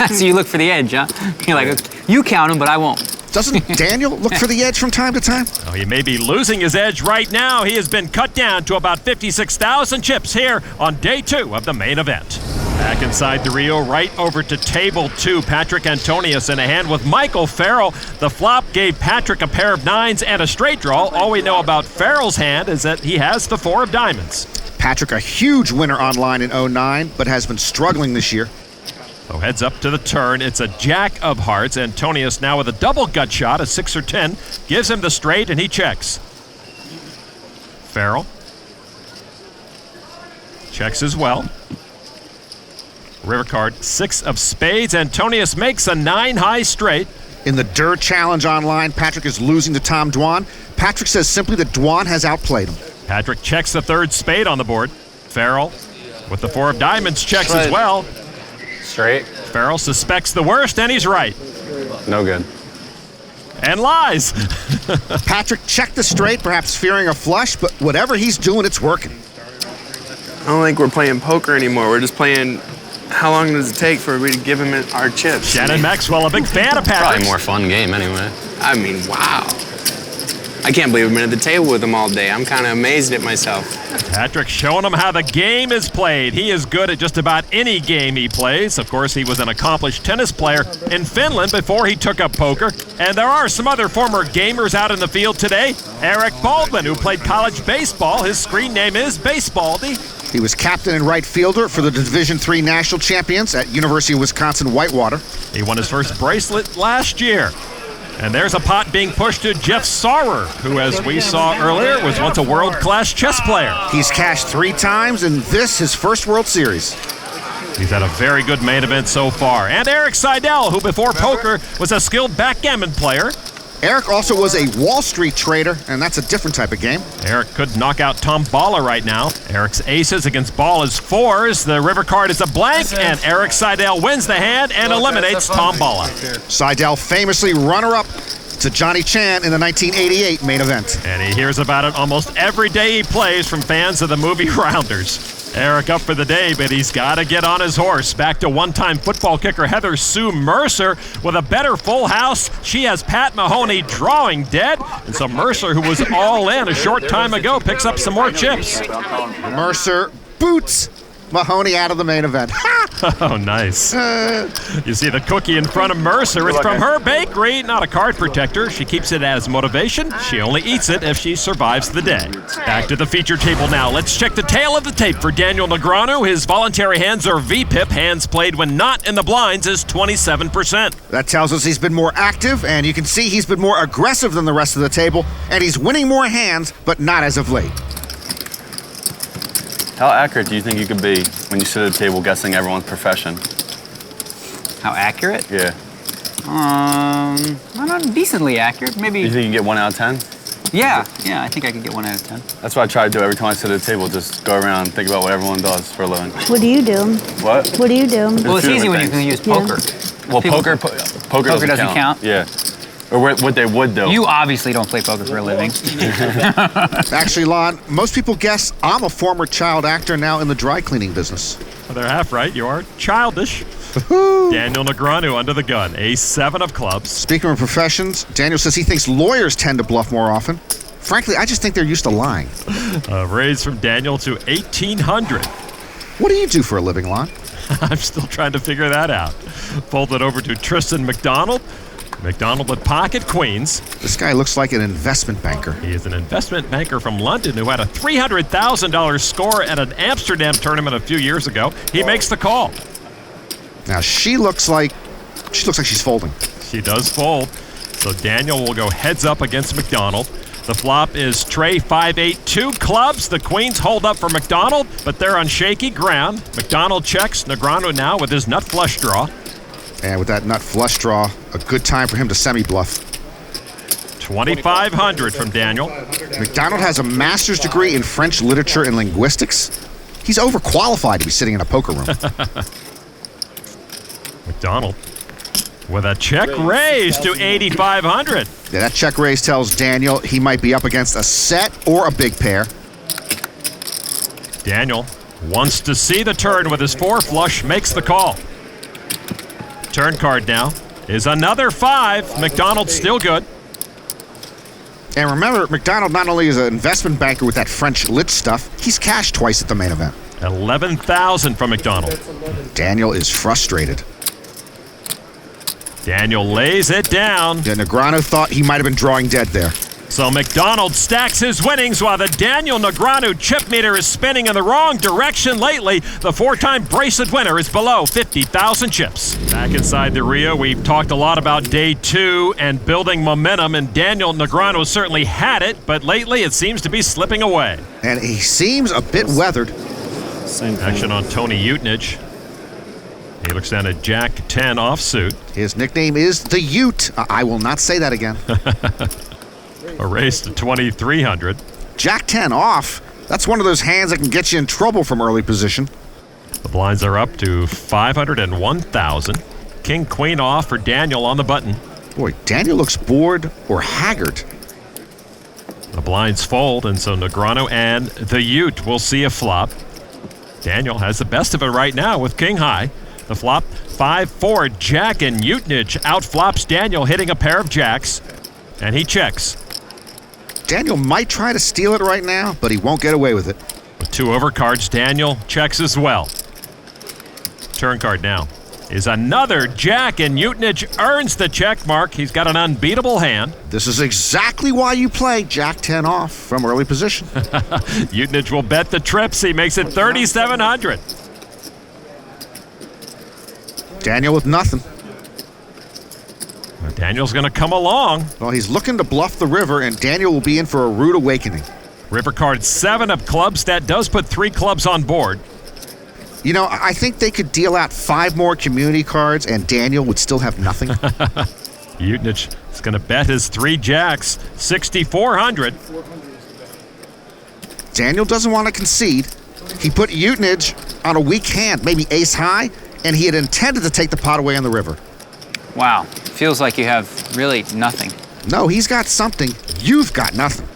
So you look for the edge, huh? You're like, you count them, but I won't. Doesn't Daniel look for the edge from time to time? Oh, he may be losing his edge right now. He has been cut down to about 56,000 chips here on day 2 of the main event. Back inside the Rio, right over to table 2. Patrik Antonius in a hand with Michael Farrell. The flop gave Patrik a pair of 9s and a straight draw. All we know about Farrell's hand is that he has the 4 of diamonds. Patrik, a huge winner online in 09, but has been struggling this year. So heads up to the turn. It's a jack of hearts. Antonius now with a double gut shot, a 6 or 10, gives him the straight, and he checks. Farrell checks as well. River card, 6 of spades. Antonius makes a 9 high straight. In the Dur Challenge online, Patrik is losing to Tom Dwan. Patrik says simply that Dwan has outplayed him. Patrik checks the 3rd spade on the board. Farrell with the 4 of diamonds checks Straight. as well. Straight. Farrell suspects the worst, and he's right. No good. And lies. Patrik checked the straight, perhaps fearing a flush, but whatever he's doing, it's working. I don't think we're playing poker anymore. We're just playing how long does it take for we to give him our chips. Shannon Maxwell, a big fan of Patrik. Probably a more fun game anyway. I mean, wow. I can't believe I've been at the table with him all day. I'm kind of amazed at myself. Patrick showing him how the game is played. He is good at just about any game he plays. Of course, he was an accomplished tennis player in Finland before he took up poker. And there are some other former gamers out in the field today. Eric Baldwin, who played college baseball. His screen name is Basebaldy. He was captain and right fielder for the Division III national champions at University of Wisconsin-Whitewater. He won his first bracelet last year. And there's a pot being pushed to Jeff Saurer, who, as we saw earlier, was once a world-class chess player. He's cashed 3 times, and this his first World Series. He's had a very good main event so far. And Eric Seidel, who before poker was a skilled backgammon player. Eric also was a Wall Street trader, and that's a different type of game. Eric could knock out Tom Balla right now. Eric's aces against Balla's 4s. The river card is a blank, and Eric Seidel wins the hand and eliminates Tom Balla. Seidel famously runner-up to Johnny Chan in the 1988 main event. And he hears about it almost every day he plays from fans of the movie Rounders. Eric up for the day, but he's got to get on his horse. Back to one-time football kicker Heather Sue Mercer with a better full house. She has Pat Mahoney drawing dead. And so Mercer, who was all in a short time ago, picks up some more chips. Mercer boots Mahoney out of the main event. Oh, nice. You see the cookie in front of Mercer. It's from her bakery, not a card protector. She keeps it as motivation. She only eats it if she survives the day. Back to the feature table now. Let's check the tail of the tape for Daniel Negreanu. His voluntary hands are VPIP. Hands played when not in the blinds is 27%. That tells us he's been more active, and you can see he's been more aggressive than the rest of the table, and he's winning more hands, but not as of late. How accurate do you think you could be when you sit at a table guessing everyone's profession? How accurate? Yeah. I don't know, decently accurate. Maybe. You think you can get 1 out of 10? Yeah, I think I could get 1 out of 10. That's what I try to do every time I sit at a table, just go around and think about what everyone does for a living. What do you do? What? What do you do? Well, it's easy when you can use poker. Well, poker doesn't count. Yeah. Or what they would do. You obviously don't play poker for a living. Actually, Lon, most people guess I'm a former child actor now in the dry cleaning business. Well, they're half right. You are childish. Daniel Negreanu under the gun. A7 of clubs. Speaking of professions, Daniel says he thinks lawyers tend to bluff more often. Frankly, I just think they're used to lying. Raise from Daniel to 1,800. What do you do for a living, Lon? I'm still trying to figure that out. Fold it over to Tristan McDonald. McDonald with pocket queens. This guy looks like an investment banker. He is an investment banker from London who had a $300,000 score at an Amsterdam tournament a few years ago. He makes the call. Now she looks like she's folding. She does fold. So Daniel will go heads up against McDonald. The flop is Trey 5-8, 2 clubs. The queens hold up for McDonald, but they're on shaky ground. McDonald checks. Negreanu now with his nut flush draw. And with that nut flush draw, a good time for him to semi-bluff. 2,500 from Daniel. McDonald has a master's degree in French literature and linguistics. He's overqualified to be sitting in a poker room. McDonald with a check raise to 8,500. Yeah, that check raise tells Daniel he might be up against a set or a big pair. Daniel wants to see the turn with his 4 flush, makes the call. Turn card now is another 5. McDonald still good. And remember, McDonald not only is an investment banker with that French lit stuff, he's cashed twice at the main event. 11,000 from McDonald. Daniel is frustrated. Daniel lays it down. Yeah, Negreanu thought he might have been drawing dead there. So McDonald stacks his winnings while the Daniel Negreanu chip meter is spinning in the wrong direction lately. The 4-time bracelet winner is below 50,000 chips. Back inside the Rio, we've talked a lot about day 2 and building momentum, and Daniel Negreanu certainly had it, but lately it seems to be slipping away. And he seems a bit weathered. Same action on Tony Utnich. He looks down at Jack 10 offsuit. His nickname is the Ute. I will not say that again. A raise to 2,300. Jack 10 off. That's one of those hands that can get you in trouble from early position. The blinds are up to 501,000. King Queen off for Daniel on the button. Boy, Daniel looks bored or haggard. The blinds fold, and so Negreanu and the Ute will see a flop. Daniel has the best of it right now with King High. The flop, 5-4, Jack, and Utnich outflops Daniel, hitting a pair of jacks. And he checks. Daniel might try to steal it right now, but he won't get away with it. With 2 overcards, Daniel checks as well. Turn card now is another jack, and Utenich earns the check mark. He's got an unbeatable hand. This is exactly why you play Jack 10 off from early position. Utenich will bet the trips. He makes it 3,700. Daniel with nothing. Daniel's going to come along. Well, he's looking to bluff the river, and Daniel will be in for a rude awakening. River card 7 of clubs. That does put 3 clubs on board. You know, I think they could deal out 5 more community cards, and Daniel would still have nothing. Utenich is going to bet his 3 jacks, 6,400. Daniel doesn't want to concede. He put Utenich on a weak hand, maybe ace high, and he had intended to take the pot away on the river. Wow, feels like you have really nothing. No, he's got something. You've got nothing.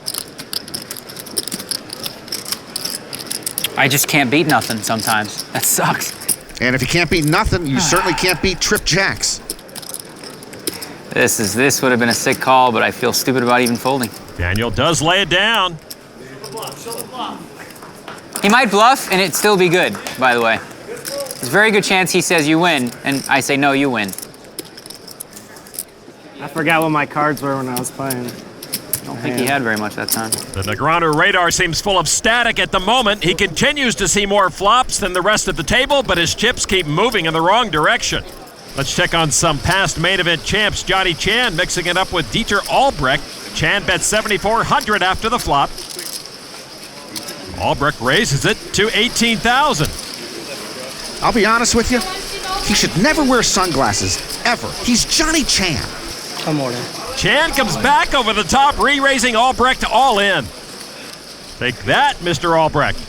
I just can't beat nothing sometimes. That sucks. And if you can't beat nothing, you certainly can't beat trip jacks. This would have been a sick call, but I feel stupid about even folding. Daniel does lay it down. He might bluff, and it'd still be good, by the way. There's a very good chance he says you win, and I say no, you win. I forgot what my cards were when I was playing. I don't think he had very much that time. The Negreanu radar seems full of static at the moment. He continues to see more flops than the rest of the table, but his chips keep moving in the wrong direction. Let's check on some past main event champs. Johnny Chan mixing it up with Dieter Albrecht. Chan bets 7,400 after the flop. Albrecht raises it to 18,000. I'll be honest with you, he should never wear sunglasses, ever. He's Johnny Chan. Come on. Chan comes back over the top, re-raising Albrecht all in. Take that, Mr. Albrecht.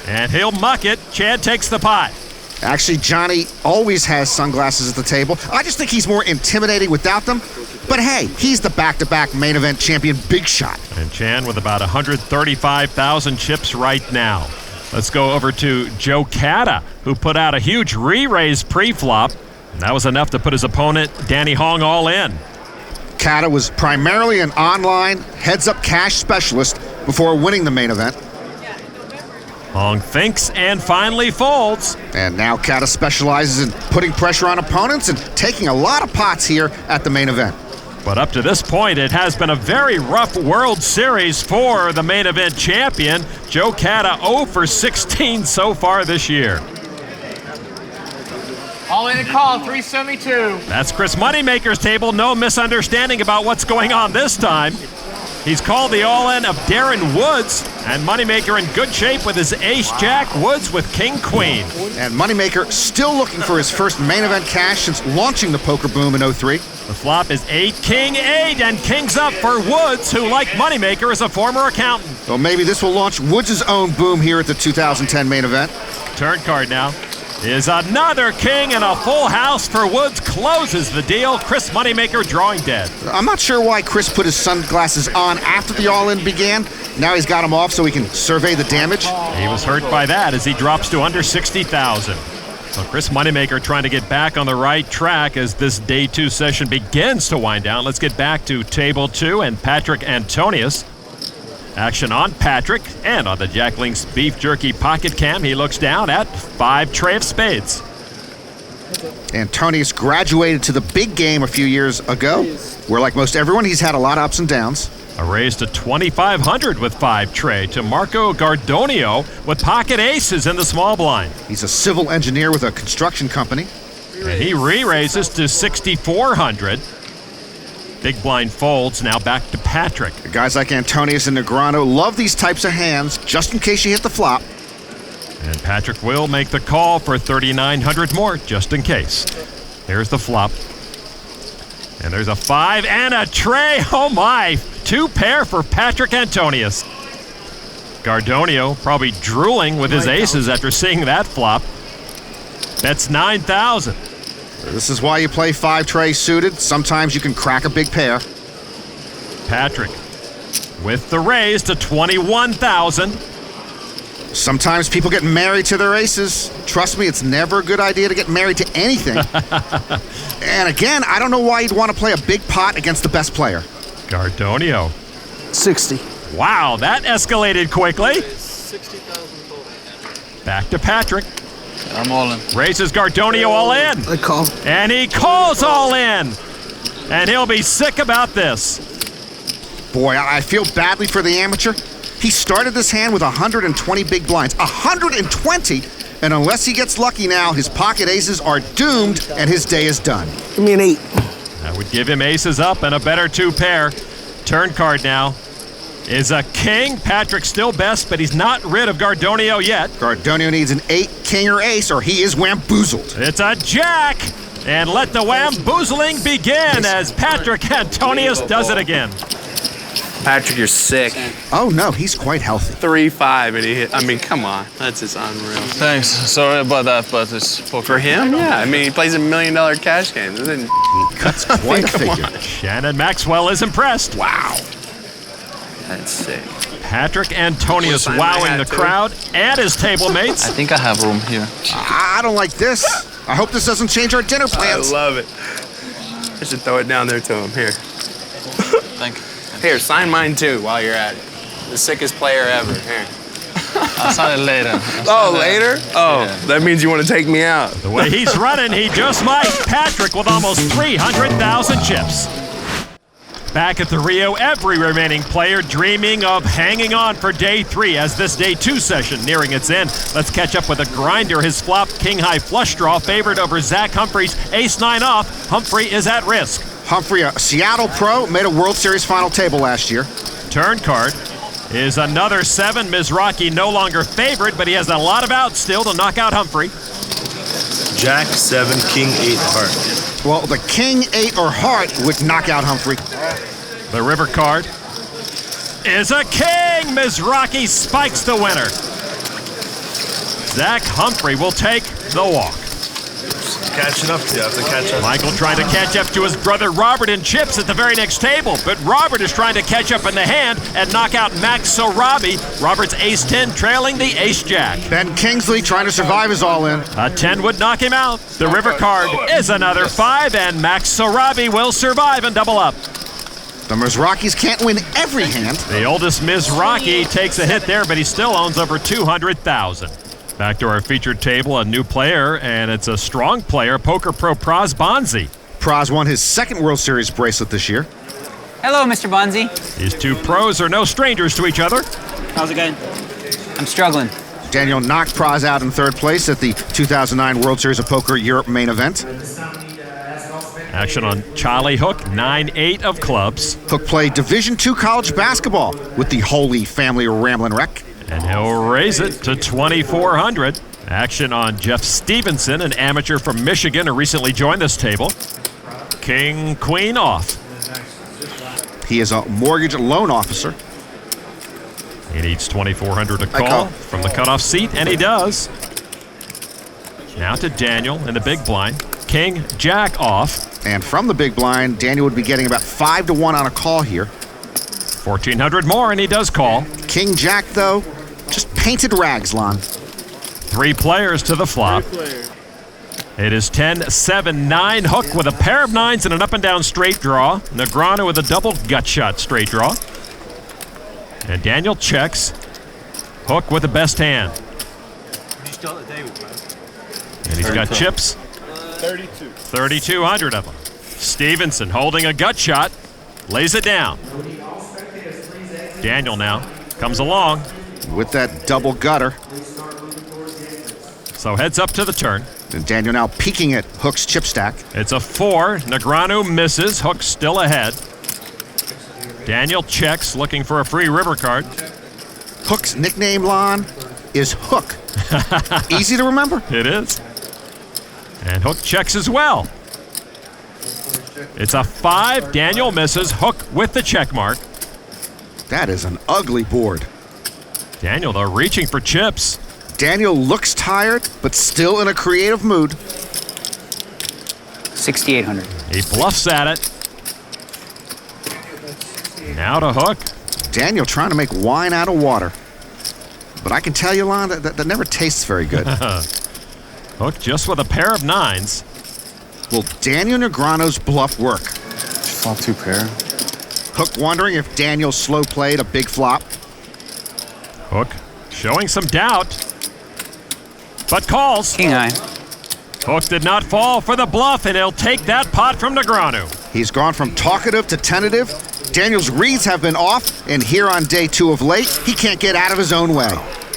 And he'll muck it. Chan takes the pot. Actually, Johnny always has sunglasses at the table. I just think he's more intimidating without them. But hey, he's the back-to-back main event champion big shot. And Chan with about 135,000 chips right now. Let's go over to Joe Cata, who put out a huge re-raise pre-flop. And that was enough to put his opponent, Danny Hong, all in. Cata was primarily an online heads-up cash specialist before winning the main event. Hong thinks and finally folds. And now Cata specializes in putting pressure on opponents and taking a lot of pots here at the main event. But up to this point, it has been a very rough World Series for the main event champion. Joe Cata 0 for 16 so far this year. All in a call, 372. That's Chris Moneymaker's table. No misunderstanding about what's going on this time. He's called the all-in of Darren Woods, and Moneymaker in good shape with his ace-jack, Woods with king-queen. And Moneymaker still looking for his first main event cash since launching the poker boom in '03. The flop is 8, king 8, and king's up for Woods, who, like Moneymaker, is a former accountant. Well, maybe this will launch Woods' own boom here at the 2010 main event. Turn card now is another king, and a full house for Woods closes the deal. Chris Moneymaker drawing dead. I'm not sure why Chris put his sunglasses on after the all-in began. Now he's got them off so he can survey the damage. He was hurt by that as he drops to under 60,000. So Chris Moneymaker trying to get back on the right track as this day 2 session begins to wind down. Let's get back to table 2 and Patrik Antonius. Action on Patrik and on the Jack Link's beef jerky pocket cam. He looks down at 5 tray of spades. Antonius graduated to the big game a few years ago, where like most everyone, he's had a lot of ups and downs. A raise to 2,500 with 5 tray to Marco Gardonio with pocket aces in the small blind. He's a civil engineer with a construction company. And he re-raises to 6,400. Big blind folds, now back to Patrik. Guys like Antonius and Negreanu love these types of hands, just in case you hit the flop. And Patrik will make the call for 3,900 more, just in case. Here's the flop. And there's a 5 and a tray. Oh my! 2 pair for Patrik Antonius. Gardonio probably drooling with his aces after seeing that flop. Bets 9,000. This is why you play 5 tray suited. Sometimes you can crack a big pair. Patrik with the raise to 21,000. Sometimes people get married to their aces. Trust me, it's never a good idea to get married to anything. And again, I don't know why you'd want to play a big pot against the best player. Gardonio 60. Wow, that escalated quickly. Back to Patrik. I'm all in. Raises Gardonio all in. I call. And he calls all in. And he'll be sick about this. Boy, I feel badly for the amateur. He started this hand with 120 big blinds. 120? And unless he gets lucky now, his pocket aces are doomed and his day is done. Give me an 8. I would give him aces up and a better 2 pair. Turn card now is a king. Patrik still best, but he's not rid of Gardonio yet. Gardonio needs an 8, king, or ace, or he is wamboozled. It's a jack! And let the wamboozling begin as Patrik Antonius does it again. Patrick, you're sick. Oh no, he's quite healthy. 3-5 and he hit. I mean, come on. That's just unreal. Thanks. Sorry about that, but it's poker. For him? Yeah. I mean, he plays $1 million cash games. He cuts quite a figure. Shannon Maxwell is impressed. Wow. That's sick. Patrik Antonius wowing the crowd and his table mates. I think I have room here. I don't like this. I hope this doesn't change our dinner plans. I love it. I should throw it down there to him. Here. Thank you. Here, sign mine too while you're at it. The sickest player ever. Here. I'll sign it later. Later? Oh, yeah. That means you want to take me out. The way he's running, he just might. Patrik with almost 300,000 chips. Back at the Rio, every remaining player dreaming of hanging on for day 3 as this day 2 session nearing its end. Let's catch up with a grinder. His flop king-high flush draw favored over Zach Humphrey's ace-9 off. Humphrey is at risk. Humphrey, a Seattle pro, made a World Series final table last year. Turn card is another 7. Mizrachi no longer favored, but he has a lot of outs still to knock out Humphrey. Jack 7, king 8 heart. Well, the king 8 or heart would knock out Humphrey. The river card is a king. Mizrachi spikes the winner. Zach Humphrey will take the walk. Catching up to you. I have to catch up. Michael trying to catch up to his brother Robert in chips at the very next table, but Robert is trying to catch up in the hand and knock out Max Sorabi. Robert's ace-10 trailing the ace-jack. Ben Kingsley trying to survive his all-in. A 10 would knock him out. The river card is another 5, and Max Sorabi will survive and double up. The Mizrachis can't win every hand. The oldest Mizrachi takes a hit there, but he still owns over 200,000. Back to our featured table, a new player, and it's a strong player, poker pro Prahlad Friedman. Praz won his 2nd World Series bracelet this year. Hello, Mr. Bonzi. These 2 pros are no strangers to each other. How's it going? I'm struggling. Daniel knocked Praz out in 3rd place at the 2009 World Series of Poker Europe Main Event. Action on Charlie Hook, 9-8 of clubs. Hook played Division II college basketball with the Holy Family Ramblin' Wreck. And he'll raise it to 2,400. Action on Jeff Stevenson, an amateur from Michigan who recently joined this table. King, queen off. He is a mortgage loan officer. He needs 2,400 to call from the cutoff seat, and he does. Now to Daniel in the big blind. King, jack off. And from the big blind, Daniel would be getting about 5-1 on a call here. 1,400 more, and he does call. King, jack, though, just painted rags, Lon. 3 players to the flop. It is 10, 7, 9. Hook with a pair of 9s and an up and down straight draw. Negreanu with a double gut shot straight draw. And Daniel checks. Hook with the best hand. And he's got chips. 3,200 of them. Stevenson holding a gut shot. Lays it down. Daniel now comes along. With that double gutter. So heads up to the turn. And Daniel now peeking at Hook's chip stack. It's a 4. Negreanu misses. Hook still ahead. Daniel checks, looking for a free river card. Hook's nickname, Lon, is Hook. Easy to remember. It is. And Hook checks as well. It's a 5. Daniel misses. Hook with the check mark. That is an ugly board. Daniel, though, reaching for chips. Daniel looks tired, but still in a creative mood. 6,800. He bluffs at it. Now to Hook. Daniel trying to make wine out of water. But I can tell you, Lon, that never tastes very good. Hook just with a pair of 9s. Will Daniel Negreanu's bluff work? Flop 2 pair. Hook wondering if Daniel slow played a big flop. Hook showing some doubt, but calls. King high. Hook did not fall for the bluff, and he'll take that pot from Negreanu. He's gone from talkative to tentative. Daniel's reads have been off, and here on day 2 of late, he can't get out of his own way.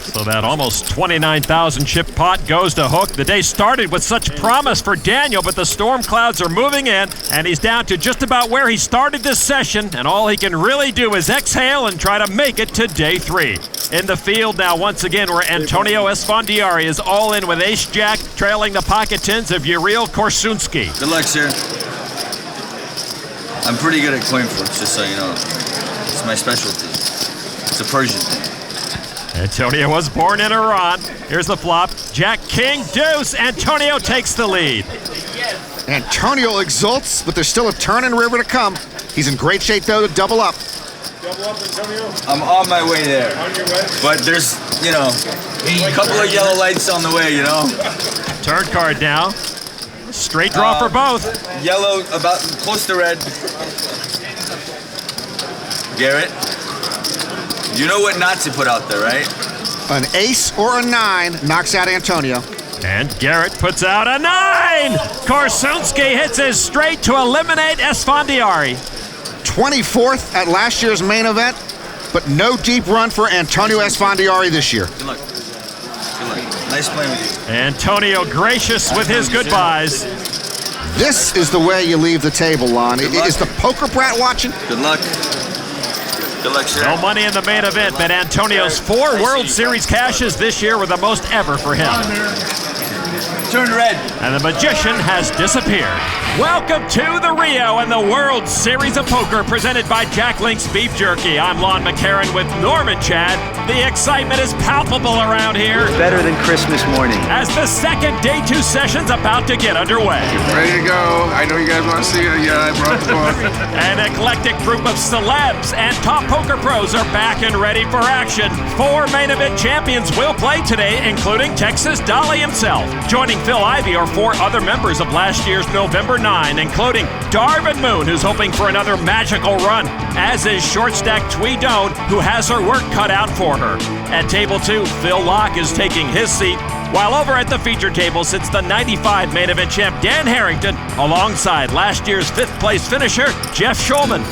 So that almost 29,000 chip pot goes to Hook. The day started with such promise for Daniel, but the storm clouds are moving in, and he's down to just about where he started this session, and all he can really do is exhale and try to make it to day 3. In the field now once again where Antonio Esfandiari is all in with ace-jack, trailing the pocket tens of Uriel Korsunski. Good luck, sir. I'm pretty good at coin flips, just so you know. It's my specialty. It's a Persian thing. Antonio was born in Iran. Here's the flop. Jack, king, deuce. Antonio takes the lead. Antonio exults, but there's still a turn and river to come. He's in great shape, though, to double up. Double up, Antonio? I'm on my way there. On your way? But there's, you know, a couple of yellow lights on the way, you know? Turn card now. Straight draw for both. Yellow, about close to red. Garrett, you know what not to put out there, right? An ace or a 9 knocks out Antonio. And Garrett puts out a 9! Korsunski hits his straight to eliminate Esfandiari. 24th at last year's main event, but no deep run for Antonio Esfandiari this year. Good luck. Good luck. Nice playing with you. Antonio gracious with his goodbyes. This is the way you leave the table, Lon. Is the poker brat watching? Good luck. Good luck, sir. No money in the main event, but Antonio's 4 World Series cashes this year were the most ever for him. Turn red. And the magician has disappeared. Welcome to the Rio and the World Series of Poker presented by Jack Link's Beef Jerky. I'm Lon McCarran with Norman Chad. The excitement is palpable around here. Better than Christmas morning. As the second day 2 session's about to get underway. Ready to go. I know you guys want to see it. Yeah, I brought the book. An eclectic group of celebs and top poker pros are back and ready for action. 4 main event champions will play today, including Texas Dolly himself. Joining Phil Ivey are 4 other members of last year's November 9, including Darvin Moon, who's hoping for another magical run, as is short stack Twee Doan, who has her work cut out for her. At table 2, Phil Locke is taking his seat, while over at the feature table sits the 95 main event champ Dan Harrington, alongside last year's 5th place finisher Jeff Schulman.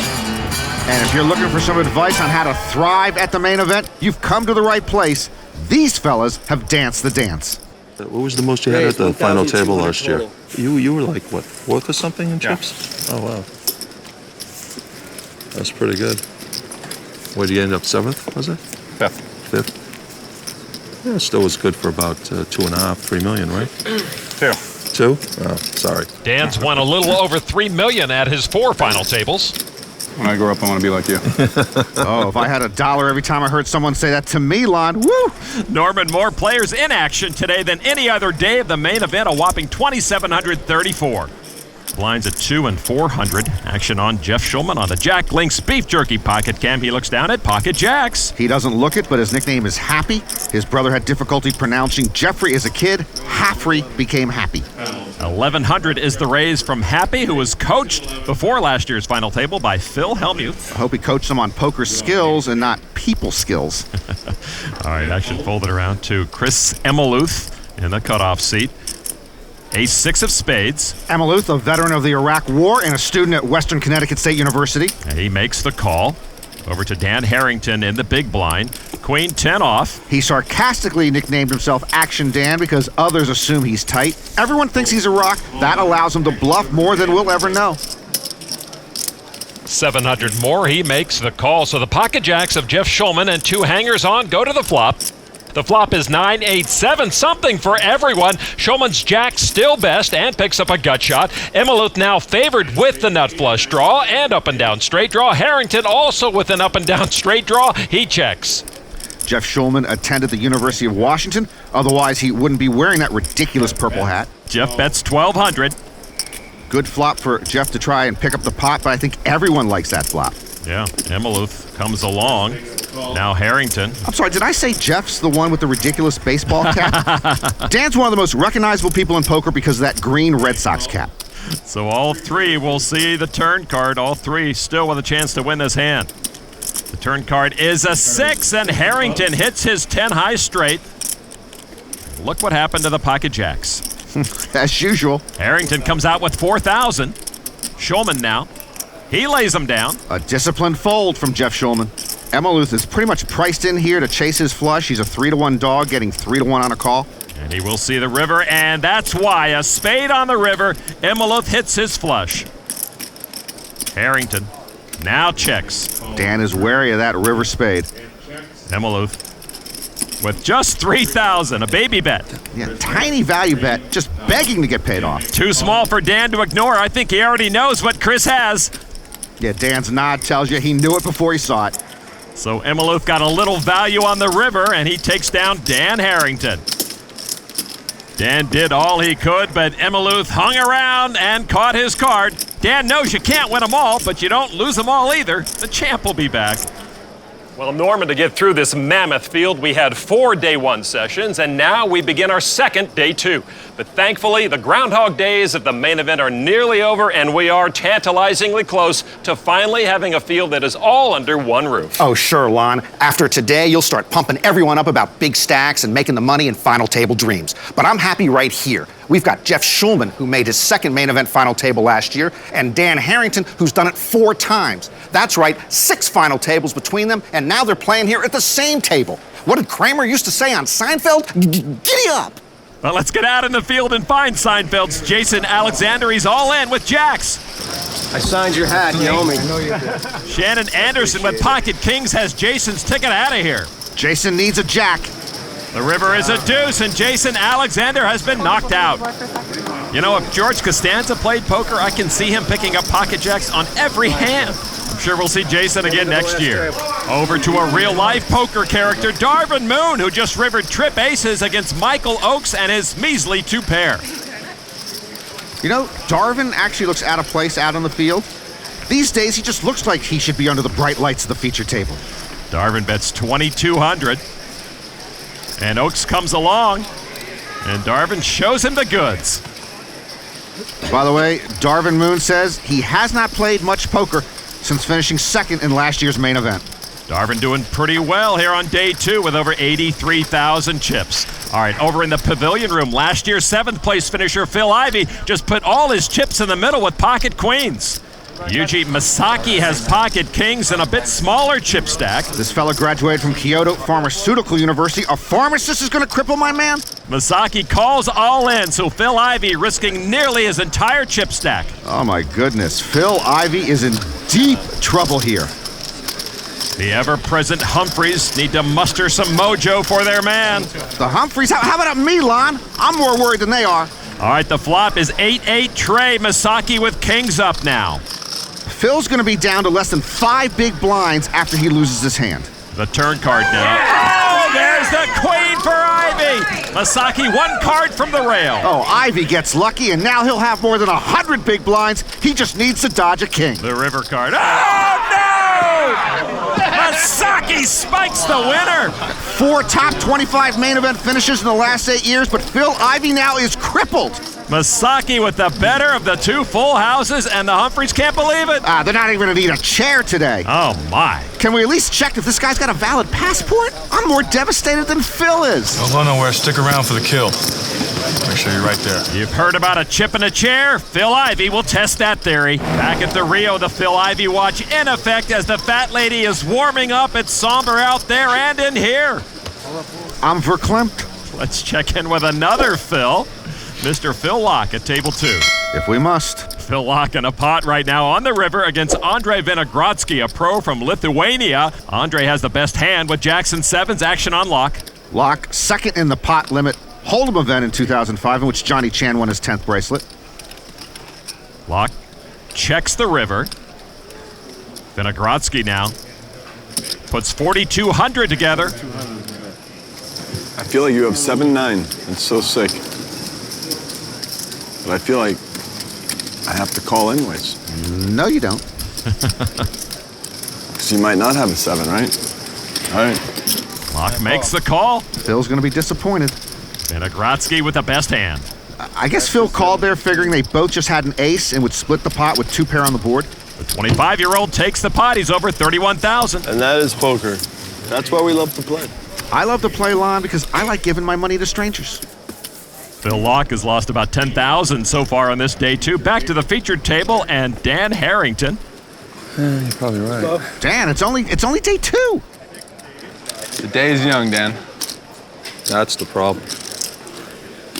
And if you're looking for some advice on how to thrive at the main event, you've come to the right place. These fellas have danced the dance. What was the most you had at the final table last year? You were like, what, 4th or something in chips? Oh, wow. That's pretty good. Where did you end up, 7th, was it? 5th. Yeah, still was good for about 2.5, 3 million, right? 2? Oh, sorry. Dan's won a little over $3 million at his 4 final tables. When I grow up, I want to be like you. Oh, if I had $1 every time I heard someone say that to me, Lon, woo! Norman, more players in action today than any other day of the main event, a whopping 2,734. Blinds at 2 and 400. Action on Jeff Schulman on the Jack Link's Beef Jerky pocket cam. He looks down at Pocket Jacks. He doesn't look it, but his nickname is Happy. His brother had difficulty pronouncing Jeffrey as a kid. Haffrey became Happy. 1,100 is the raise from Happy, who was coached before last year's final table by Phil Hellmuth. I hope he coached him on poker skills and not people skills. All right, action folded around to Chris Emaluth in the cutoff seat. Ace-6 of spades. Emaluth, a veteran of the Iraq War and a student at Western Connecticut State University. And he makes the call. Over to Dan Harrington in the big blind. Queen 10 off. He sarcastically nicknamed himself Action Dan because others assume he's tight. Everyone thinks he's a rock. That allows him to bluff more than we'll ever know. 700 more. He makes the call. So the Pocket Jacks of Jeff Schulman and 2 hangers on go to the flop. The flop is 9-8-7, something for everyone. Schulman's jack still best and picks up a gut shot. Emaluth now favored with the nut flush draw and up and down straight draw. Harrington also with an up and down straight draw. He checks. Jeff Schulman attended the University of Washington. Otherwise, he wouldn't be wearing that ridiculous purple hat. Jeff bets 1,200. Good flop for Jeff to try and pick up the pot, but I think everyone likes that flop. Yeah, Emaluth comes along. Now Harrington. I'm sorry, did I say Jeff's the one with the ridiculous baseball cap? Dan's one of the most recognizable people in poker because of that green Red Sox cap. So all three will see the turn card. All three still with a chance to win this hand. The turn card is a 6, and Harrington hits his 10 high straight. Look what happened to the pocket jacks. As usual. Harrington comes out with 4,000. Schulman now. He lays them down. A disciplined fold from Jeff Schulman. Emaluth is pretty much priced in here to chase his flush. He's a 3-to-1 dog, getting 3-to-1 on a call. And he will see the river, and that's why a spade on the river. Emaluth hits his flush. Harrington now checks. Dan is wary of that river spade. Emaluth with just 3,000, a baby bet. Yeah, tiny value bet, just begging to get paid off. Too small for Dan to ignore. I think he already knows what Chris has. Yeah, Dan's nod tells you he knew it before he saw it. So Emaluth got a little value on the river, and he takes down Dan Harrington. Dan did all he could, but Emaluth hung around and caught his card. Dan knows you can't win them all, but you don't lose them all either. The champ will be back. Well, Norman, to get through this mammoth field, we had 4 day 1 sessions, and now we begin our second day 2. But thankfully, the Groundhog Days of the main event are nearly over, and we are tantalizingly close to finally having a field that is all under one roof. Oh, sure, Lon. After today, you'll start pumping everyone up about big stacks and making the money in final table dreams. But I'm happy right here. We've got Jeff Schulman, who made his second main event final table last year, and Dan Harrington, who's done it 4 times. That's right, 6 final tables between them, and now they're playing here at the same table. What did Kramer used to say on Seinfeld? Giddy up! Well, let's get out in the field and find Seinfeld's Jason Alexander. He's all in with jacks. I signed your hat, you owe me. Shannon Anderson with pocket kings has Jason's ticket out of here. Jason needs a jack. The river is a deuce, and Jason Alexander has been knocked out. You know, if George Costanza played poker, I can see him picking up pocket jacks on every hand. I'm sure we'll see Jason again next year. Over to a real-life poker character, Darvin Moon, who just rivered trip aces against Michael Oakes and his measly 2-pair. You know, Darvin actually looks out of place out on the field. These days, he just looks like he should be under the bright lights of the feature table. Darvin bets 2,200. And Oakes comes along, and Darvin shows him the goods. By the way, Darvin Moon says he has not played much poker since finishing second in last year's main event. Darvin doing pretty well here on day 2 with over 83,000 chips. All right, over in the pavilion room, last year's 7th place finisher Phil Ivey just put all his chips in the middle with pocket queens. Yuji Masaki has pocket kings and a bit smaller chip stack. This fella graduated from Kyoto Pharmaceutical University. A pharmacist is going to cripple my man? Masaki calls all in, so Phil Ivey risking nearly his entire chip stack. Oh my goodness, Phil Ivey is in deep trouble here. The ever-present Humphreys need to muster some mojo for their man. The Humphreys? How about me, Lon? I'm more worried than they are. All right, the flop is 8-8 Trey. Masaki with kings up now. Phil's going to be down to less than 5 big blinds after he loses his hand. The turn card now. Oh, there's the queen for Ivey. Masaki 1 card from the rail. Oh, Ivey gets lucky, and now he'll have more than 100 big blinds. He just needs to dodge a king. The river card. Oh, no! Masaki spikes the winner. 4 top 25 main event finishes in the last 8 years, but Phil Ivey now is crippled. Masaki with the better of the 2 full houses, and the Humphreys can't believe it. They're not even going to need a chair today. Oh, my. Can we at least check if this guy's got a valid passport? I'm more devastated than Phil is. Don't go nowhere. Stick around for the kill. Make sure you're right there. You've heard about a chip in a chair? Phil Ivey will test that theory. Back at the Rio, the Phil Ivey watch in effect as the fat lady is warming up. It's somber out there and in here. I'm verklempt. Let's check in with another Phil. Mr. Phil Locke at table 2. If we must. Phil Locke in a pot right now on the river against Andrei Vinogradsky, a pro from Lithuania. Andrei has the best hand with jacks and 7s, action on Locke. Locke, second in the pot limit Hold'em event in 2005 in which Johnny Chan won his 10th bracelet. Locke checks the river. Vinogradsky now puts 4,200 together. I feel like you have 7-9. It's so sick. But I feel like I have to call anyways. No, you don't. Because you might not have a 7, right? All right. Locke makes the call. Phil's going to be disappointed. Vinogradsky with the best hand. I guess Phil called there figuring they both just had an ace and would split the pot with 2 pair on the board. The 25-year-old takes the pot. He's over 31,000. And that is poker. That's why we love to play. I love to play Lon because I like giving my money to strangers. Phil Locke has lost about 10,000 so far on this day 2. Back to the featured table and Dan Harrington. You're probably right. Dan, it's only day 2. The day is young, Dan. That's the problem.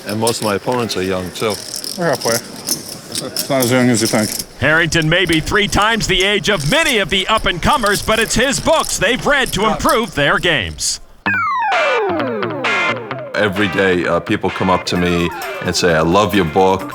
And most of my opponents are young, too. We're halfway. It's not as young as you think. Harrington may be 3 times the age of many of the up-and-comers, but it's his books they've read to improve their games. Every day, people come up to me and say, I love your book.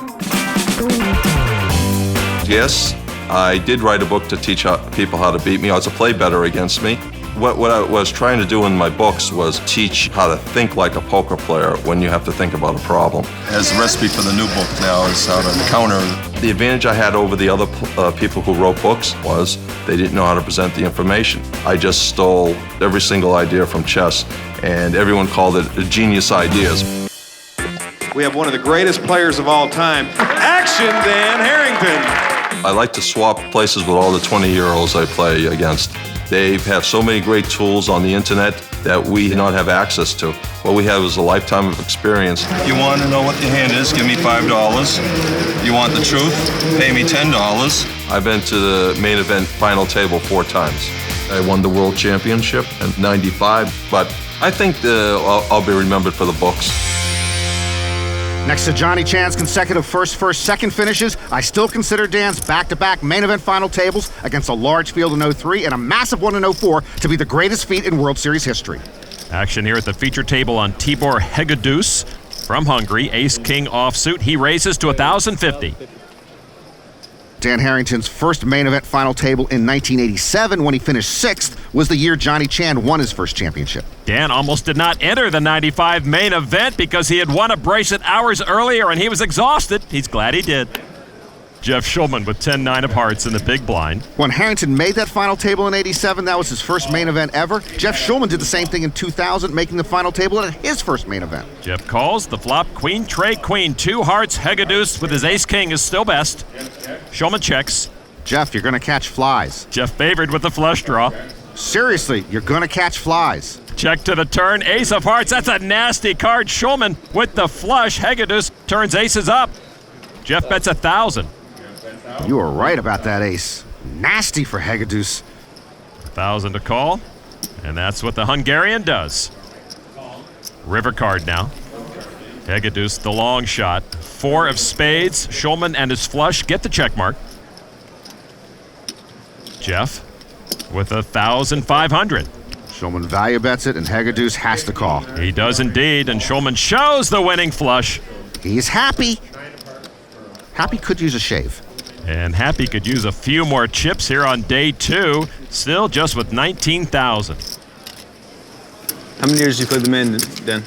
Yes, I did write a book to teach people how to beat me or to play better against me. What I was trying to do in my books was teach how to think like a poker player when you have to think about a problem. As the recipe for the new book now is how to counter. The advantage I had over the other people who wrote books was they didn't know how to present the information. I just stole every single idea from chess, and everyone called it genius ideas. We have one of the greatest players of all time. Action, Dan Harrington! I like to swap places with all the 20-year-olds I play against. They have so many great tools on the internet that we do not have access to. What we have is a lifetime of experience. If you want to know what the hand is, give me $5. You want the truth? Pay me $10. I've been to the main event final table 4 times. I won the world championship in '95, but I think I'll be remembered for the books. Next to Johnny Chan's consecutive first, second finishes, I still consider Dan's back-to-back main event final tables against a large field in 03 and a massive one in 04 to be the greatest feat in World Series history. Action here at the feature table on Tibor Hegedus from Hungary. Ace-King offsuit. He raises to 1,050. Dan Harrington's first main event final table in 1987 when he finished 6th was the year Johnny Chan won his first championship. Dan almost did not enter the 95 main event because he had won a bracelet hours earlier and he was exhausted. He's glad he did. Jeff Schulman with 10-9 of hearts in the big blind. When Harrington made that final table in 87, that was his first main event ever. Jeff Schulman did the same thing in 2000, making the final table at his first main event. Jeff calls the flop, queen, tray, queen, 2 hearts. Hegedus with his ace-king is still best. Schulman checks. Jeff, you're going to catch flies. Jeff favored with the flush draw. Seriously, you're going to catch flies. Check to the turn, ace of hearts. That's a nasty card. Schulman with the flush. Hegedus turns aces up. Jeff bets 1,000. You were right about that ace. Nasty for Hegedus. 1,000 to call, and that's what the Hungarian does. River card now. Hegedus, the long shot. 4 of spades. Schulman and his flush get the check mark. Jeff with 1,500. Schulman value bets it, and Hegedus has to call. He does indeed, and Schulman shows the winning flush. He's happy. Happy could use a shave. And Happy could use a few more chips here on day 2. Still just with 19,000. How many years did you play the main, Dan?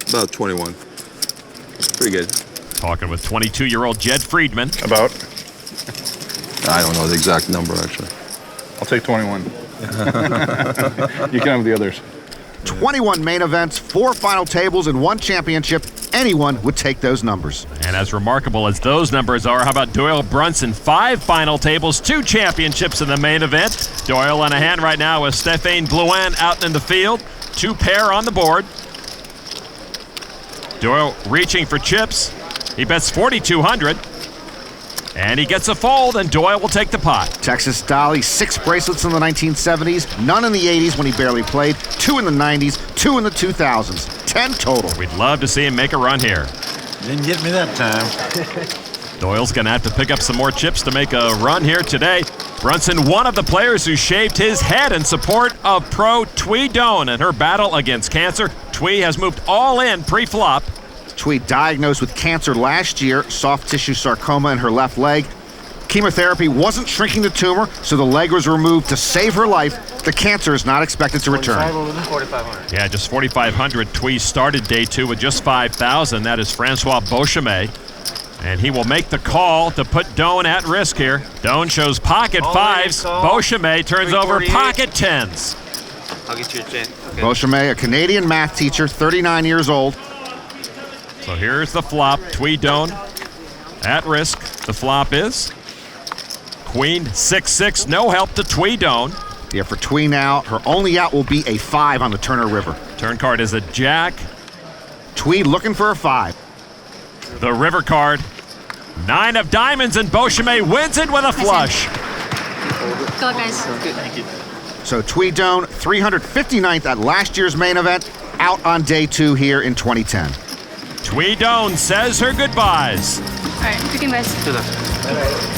About 21. Pretty good. Talking with 22-year-old Jed Friedman. About? I don't know the exact number, actually. I'll take 21. You can have the others. 21 main events, 4 final tables, and 1 championship. Anyone would take those numbers. And as remarkable as those numbers are, how about Doyle Brunson? 5 final tables, 2 championships in the main event. Doyle on a hand right now with Stéphane Blouin out in the field. 2 pair on the board. Doyle reaching for chips. He bets 4,200. And he gets a fold, and Doyle will take the pot. Texas Dolly, 6 bracelets in the 1970s, none in the 80s when he barely played, 2 in the 90s, 2 in the 2000s, 10 total. We'd love to see him make a run here. Didn't get me that time. Doyle's going to have to pick up some more chips to make a run here today. Brunson, one of the players who shaved his head in support of pro Twee Doan in her battle against cancer. Twee has moved all in pre-flop. Twee diagnosed with cancer last year, soft tissue sarcoma in her left leg. Chemotherapy wasn't shrinking the tumor, so the leg was removed to save her life. The cancer is not expected to return. 4,500. Yeah, just 4,500. Twee started day 2 with just 5,000. That is Francois Beauchemin. And he will make the call to put Doan at risk here. Doan shows pocket 5s. Beauchemin turns over pocket 10s. I'll get you a 10. Okay. Beauchemin, a Canadian math teacher, 39 years old. So here's the flop. Tweedone at risk. The flop is Queen 6-6. No help to Tweedone. Yeah, for Twee now, her only out will be a 5 on the Turner River. Turn card is a jack. Twee looking for a 5. The river card. 9 of diamonds, and Beauchemin wins it with a flush. Go, guys. Good, thank you. So Tweedone, 359th at last year's main event, out on day 2 here in 2010. Tweedone says her goodbyes. All right, picking guys.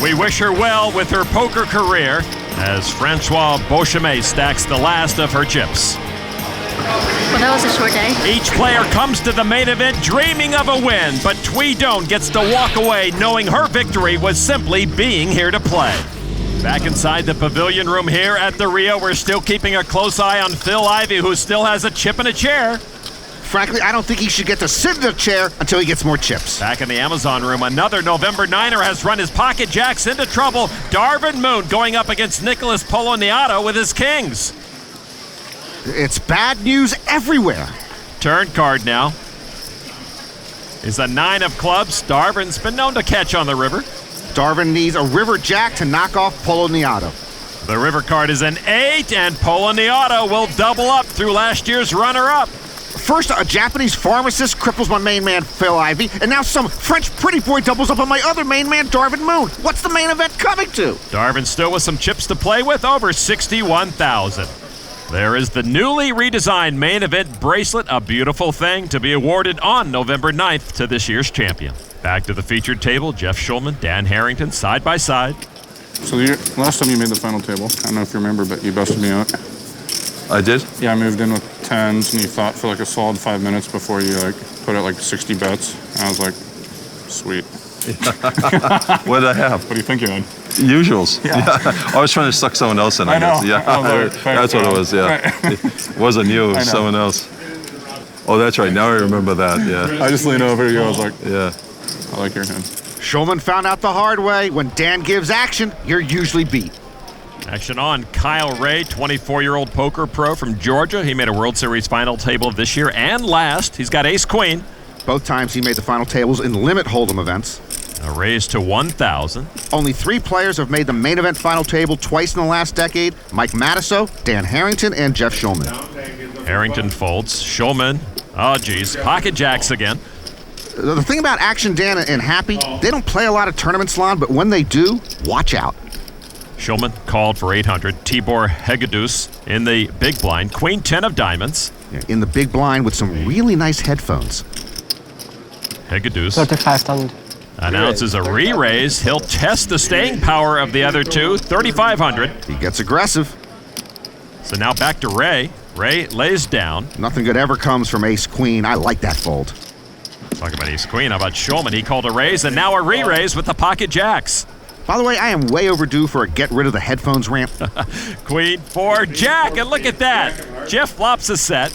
We wish her well with her poker career as Francois Beauchemin stacks the last of her chips. Well, that was a short day. Each player comes to the main event dreaming of a win, but Tweedone gets to walk away knowing her victory was simply being here to play. Back inside the pavilion room here at the Rio, we're still keeping a close eye on Phil Ivey, who still has a chip in a chair. Frankly, I don't think he should get to sit in a chair until he gets more chips. Back in the Amazon room, another November Niner has run his pocket jacks into trouble. Darvin Moon going up against Nicholas Poloniato with his kings. It's bad news everywhere. Turn card now is a 9 of clubs. Darvin's been known to catch on the river. Darvin needs a river jack to knock off Poloniato. The river card is an 8, and Poloniato will double up through last year's runner-up. First, a Japanese pharmacist cripples my main man, Phil Ivey, and now some French pretty boy doubles up on my other main man, Darvin Moon. What's the main event coming to? Darvin still with some chips to play with, over 61,000. There is the newly redesigned main event bracelet, a beautiful thing to be awarded on November 9th to this year's champion. Back to the featured table, Jeff Shulman, Dan Harrington, side by side. So last time you made the final table, I don't know if you remember, but you busted me out. I did? Yeah, I moved in with 10s, and you thought for like a solid 5 minutes before you put out like 60 bets. And I was like, sweet. What did I have? What do you think you had? Usuals. Yeah. I was trying to suck someone else in, I guess. Know. Yeah, that's what it was, yeah. Right. It wasn't you, it was someone else. Oh, that's right, now I remember that, yeah. I just leaned over to you, I was like, yeah. I like your hand. Shulman found out the hard way. When Dan gives action, you're usually beat. Action on. Kyle Ray, 24-year-old poker pro from Georgia. He made a World Series final table this year and last. He's got ace-queen. Both times he made the final tables in limit hold'em events. A raise to 1,000. Only 3 players have made the main event final table twice in the last decade. Mike Matisow, Dan Harrington, and Jeff Shulman. Harrington folds. Shulman, oh geez, pocket jacks again. The thing about Action Dan and Happy, they don't play a lot of tournaments, Lon, but when they do, watch out. Shulman called for 800. Tibor Hegedus in the big blind. Queen 10 of diamonds. Yeah, in the big blind with some really nice headphones. Hegedus 35,000. announces a re-raise. He'll test the staying power of the other two. 3,500. He gets aggressive. So now back to Ray. Ray lays down. Nothing good ever comes from ace-queen. I like that fold. Talk about ace-queen. How about Shulman? He called a raise, and now a re-raise with the pocket jacks. By the way, I am way overdue for a get rid of the headphones ramp. Queen 4 jack, and look at that. Jeff flops a set.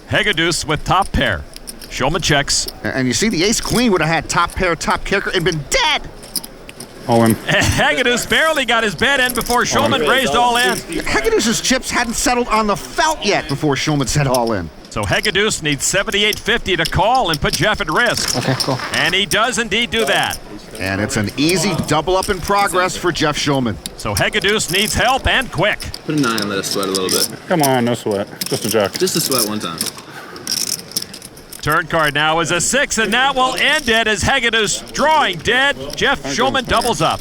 Hegedus with top pair. Shulman checks. And you see, the ace-queen would have had top pair, top kicker, and been dead. All in. Hegedus barely got his bet in before Shulman raised all in. Hegedus's chips hadn't settled on the felt yet before Shulman said all in. So Hegedus needs 78.50 to call and put Jeff at risk. Okay, cool. And he does indeed do that. And it's an easy double up in progress for Jeff Shulman. So Hegedus needs help and quick. Put a 9 and let us sweat a little bit. Come on, no sweat. Just a jack. Just a sweat one time. Turn card now is a 6, and that will end it as Hegedus drawing dead. Jeff Shulman doubles up.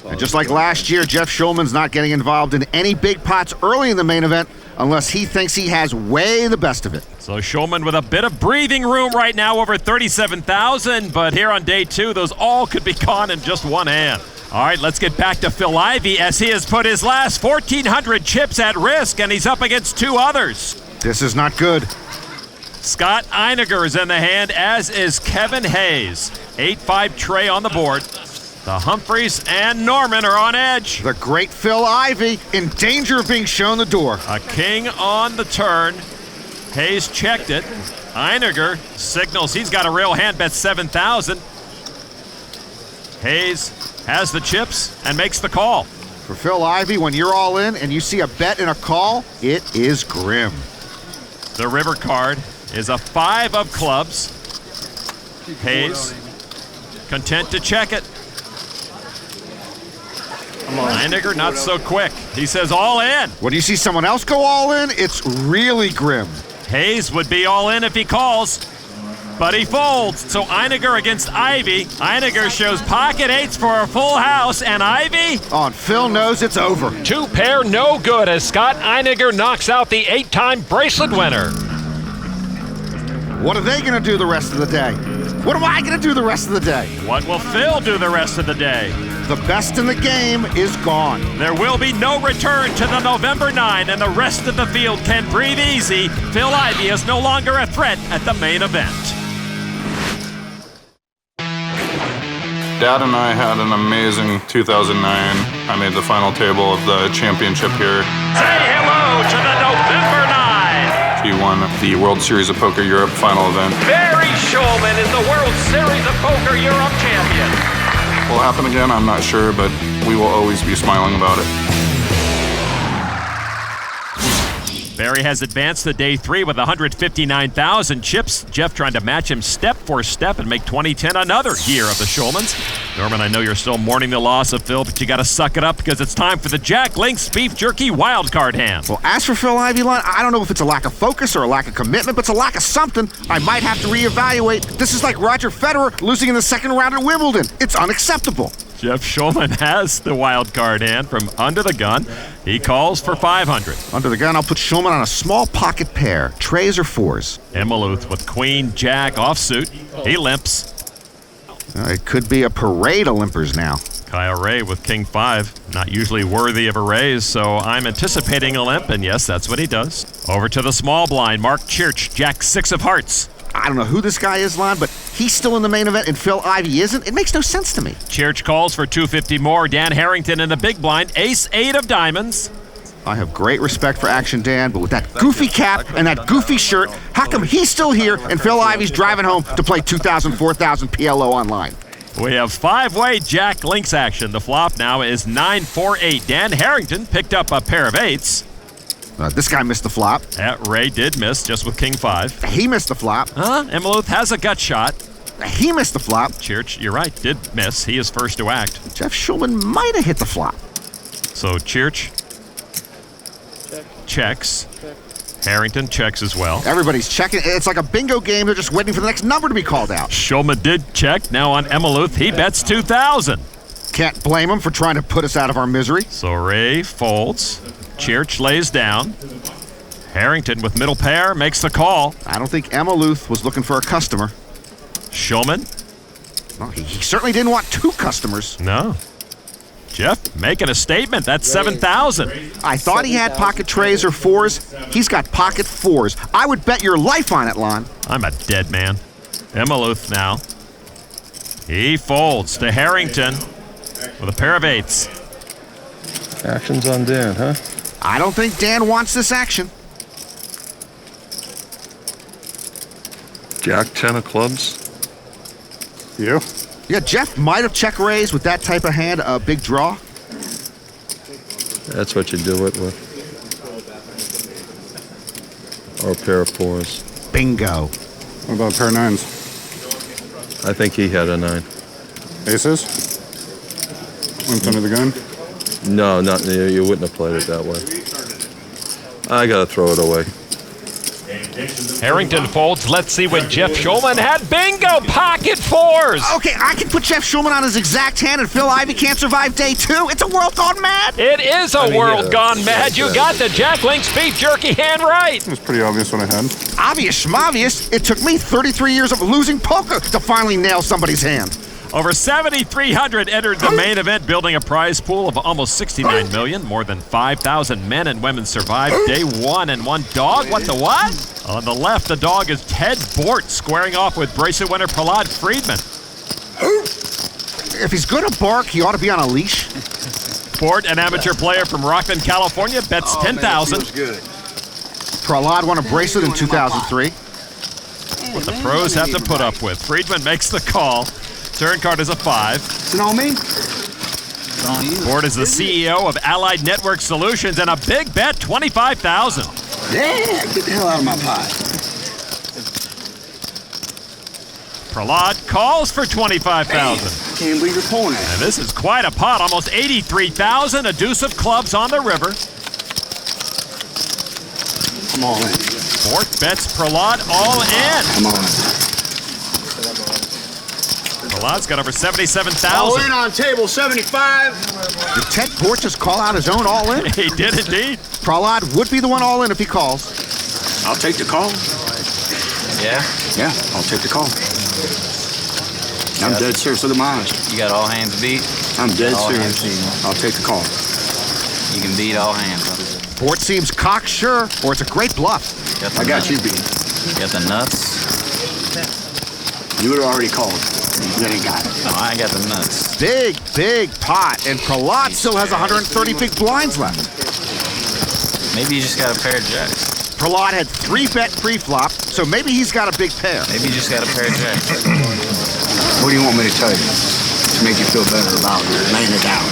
And just like last year, Jeff Shulman's not getting involved in any big pots early in the main event unless he thinks he has way the best of it. So Shulman with a bit of breathing room right now, over 37,000, but here on day 2, those all could be gone in just one hand. All right, let's get back to Phil Ivey as he has put his last 1,400 chips at risk, and he's up against 2 others. This is not good. Scott Einiger is in the hand, as is Kevin Hayes. 8-5 tray on the board. The Humphreys and Norman are on edge. The great Phil Ivey in danger of being shown the door. A king on the turn. Hayes checked it. Einiger signals he's got a real hand, bet 7,000. Hayes has the chips and makes the call. For Phil Ivey, when you're all in and you see a bet and a call, it is grim. The river card is a 5 of clubs. Hayes, content to check it. Einiger not so quick. He says all in. When you see someone else go all in, it's really grim. Hayes would be all in if he calls, but he folds. So Einiger against Ivy. Einiger shows pocket eights for a full house, and Ivy? On Phil knows it's over. 2 pair no good as Scott Einiger knocks out the 8-time bracelet winner. What are they going to do the rest of the day? What am I going to do the rest of the day? What will Phil do the rest of the day? The best in the game is gone. There will be no return to the November 9, and the rest of the field can breathe easy. Phil Ivey is no longer a threat at the main event. Dad and I had an amazing 2009. I made the final table of the championship here. Say hello to the November 9. He won the World Series of Poker Europe final event. Barry Shulman is the World Series of Poker Europe champion. Will it happen again? I'm not sure, but we will always be smiling about it. Barry has advanced to day 3 with 159,000 chips. Jeff trying to match him step for step and make 2010 another year of the Shulmans. Norman, I know you're still mourning the loss of Phil, but you got to suck it up because it's time for the Jack Link's Beef Jerky wildcard hand. Well, as for Phil Ivey, I don't know if it's a lack of focus or a lack of commitment, but it's a lack of something. I might have to reevaluate. This is like Roger Federer losing in the second round at Wimbledon. It's unacceptable. Jeff Shulman has the wild card hand from under the gun. He calls for 500. Under the gun, I'll put Shulman on a small pocket pair, trays or fours. Emmeluth with queen, jack, offsuit. He limps. It could be a parade of limpers now. Kyle Ray with king 5. Not usually worthy of a raise, so I'm anticipating a limp, and yes, that's what he does. Over to the small blind, Mark Church, jack 6 of hearts. I don't know who this guy is, Lon, but he's still in the main event and Phil Ivey isn't. It makes no sense to me. Church calls for 250 more. Dan Harrington in the big blind, ace 8 of diamonds. I have great respect for Action Dan, but with that goofy cap and that goofy shirt, how come he's still here and Phil Ivey's driving home to play 2,000, 4,000 PLO online? We have 5-way Jack Links action. The flop now is 9-4-8. Dan Harrington picked up a pair of 8s. This guy missed the flop. Ray did miss, just with king 5. He missed the flop. Emmeluth has a gut shot. He missed the flop. Church, you're right, did miss. He is first to act. Jeff Shulman might have hit the flop. So Church checks. Harrington checks as well. Everybody's checking. It's like a bingo game. They're just waiting for the next number to be called out. Shulman did check. Now on Emmeluth, he bets 2,000. Can't blame him for trying to put us out of our misery. So Ray folds. Church lays down. Harrington with middle pair makes the call. I don't think Emmeluth was looking for a customer. Shulman? Well, he certainly didn't want 2 customers. No. Jeff making a statement. That's 7,000. I thought he had pocket trays or 4s. He's got pocket 4s. I would bet your life on it, Lon. I'm a dead man. Emmeluth now. He folds to Harrington with a pair of 8s. Action's on Dan, huh? I don't think Dan wants this action. Jack 10 of clubs. You? Yeah, Jeff might have check raised with that type of hand, a big draw. That's what you do it with. Or a pair of 4s. Bingo. What about a pair of 9s? I think he had a 9. Aces? Limped under the gun? No, not you wouldn't have played it that way. I gotta throw it away. Harrington folds. Let's see what Jeff Shulman had. Bingo! Pocket 4s! Okay, I can put Jeff Shulman on his exact hand and Phil Ivey can't survive day 2. It's a world gone mad. It is a world gone mad. You got the Jack Link's Beef Jerky hand right. It was pretty obvious what I had. Obvious schmobvious. It took me 33 years of losing poker to finally nail somebody's hand. Over 7,300 entered the main event, building a prize pool of almost 69 million. More than 5,000 men and women survived day 1 and 1 dog. What the what? On the left, the dog is Ted Bort, squaring off with bracelet winner Prahlad Friedman. If he's gonna bark, he ought to be on a leash. Bort, an amateur player from Rockland, California, bets 10,000. Prahlad won a bracelet in 2003. What the pros have to put up with. Friedman makes the call. Turn card is a 5. It's on me. Bort is the CEO of Allied Network Solutions and a big bet, 25,000. Yeah, get the hell out of my pie. Prahlad calls for 25,000. Can't believe you're pulling it. And this is quite a pot, almost 83,000. A deuce of clubs on the river. I'm all in. Bort bets Prahlad all in. I'm all in. Prahlad's got over 77,000. All in on table 75. Did Ted Bort just call out his own all in? He did indeed. Prahlad would be the one all in if he calls. I'll take the call. Yeah? Yeah, I'll take the call. I'm dead serious. Look at my eyes. You got all hands beat? I'm dead All serious. hands. I'll take the call. You can beat all hands. Huh? Bort seems cocksure, or it's a great bluff. I got you beat. Got the nuts? You would have already called. You ain't got it. No, I got the nuts. Big pot, and Prahlad still has 130 big blinds left. Maybe you just got a pair of jacks. Prahlad had 3-bet pre-flop, so maybe he's got a big pair. Maybe you just got a pair of jacks. What do you want me to tell you to make you feel better about laying it down?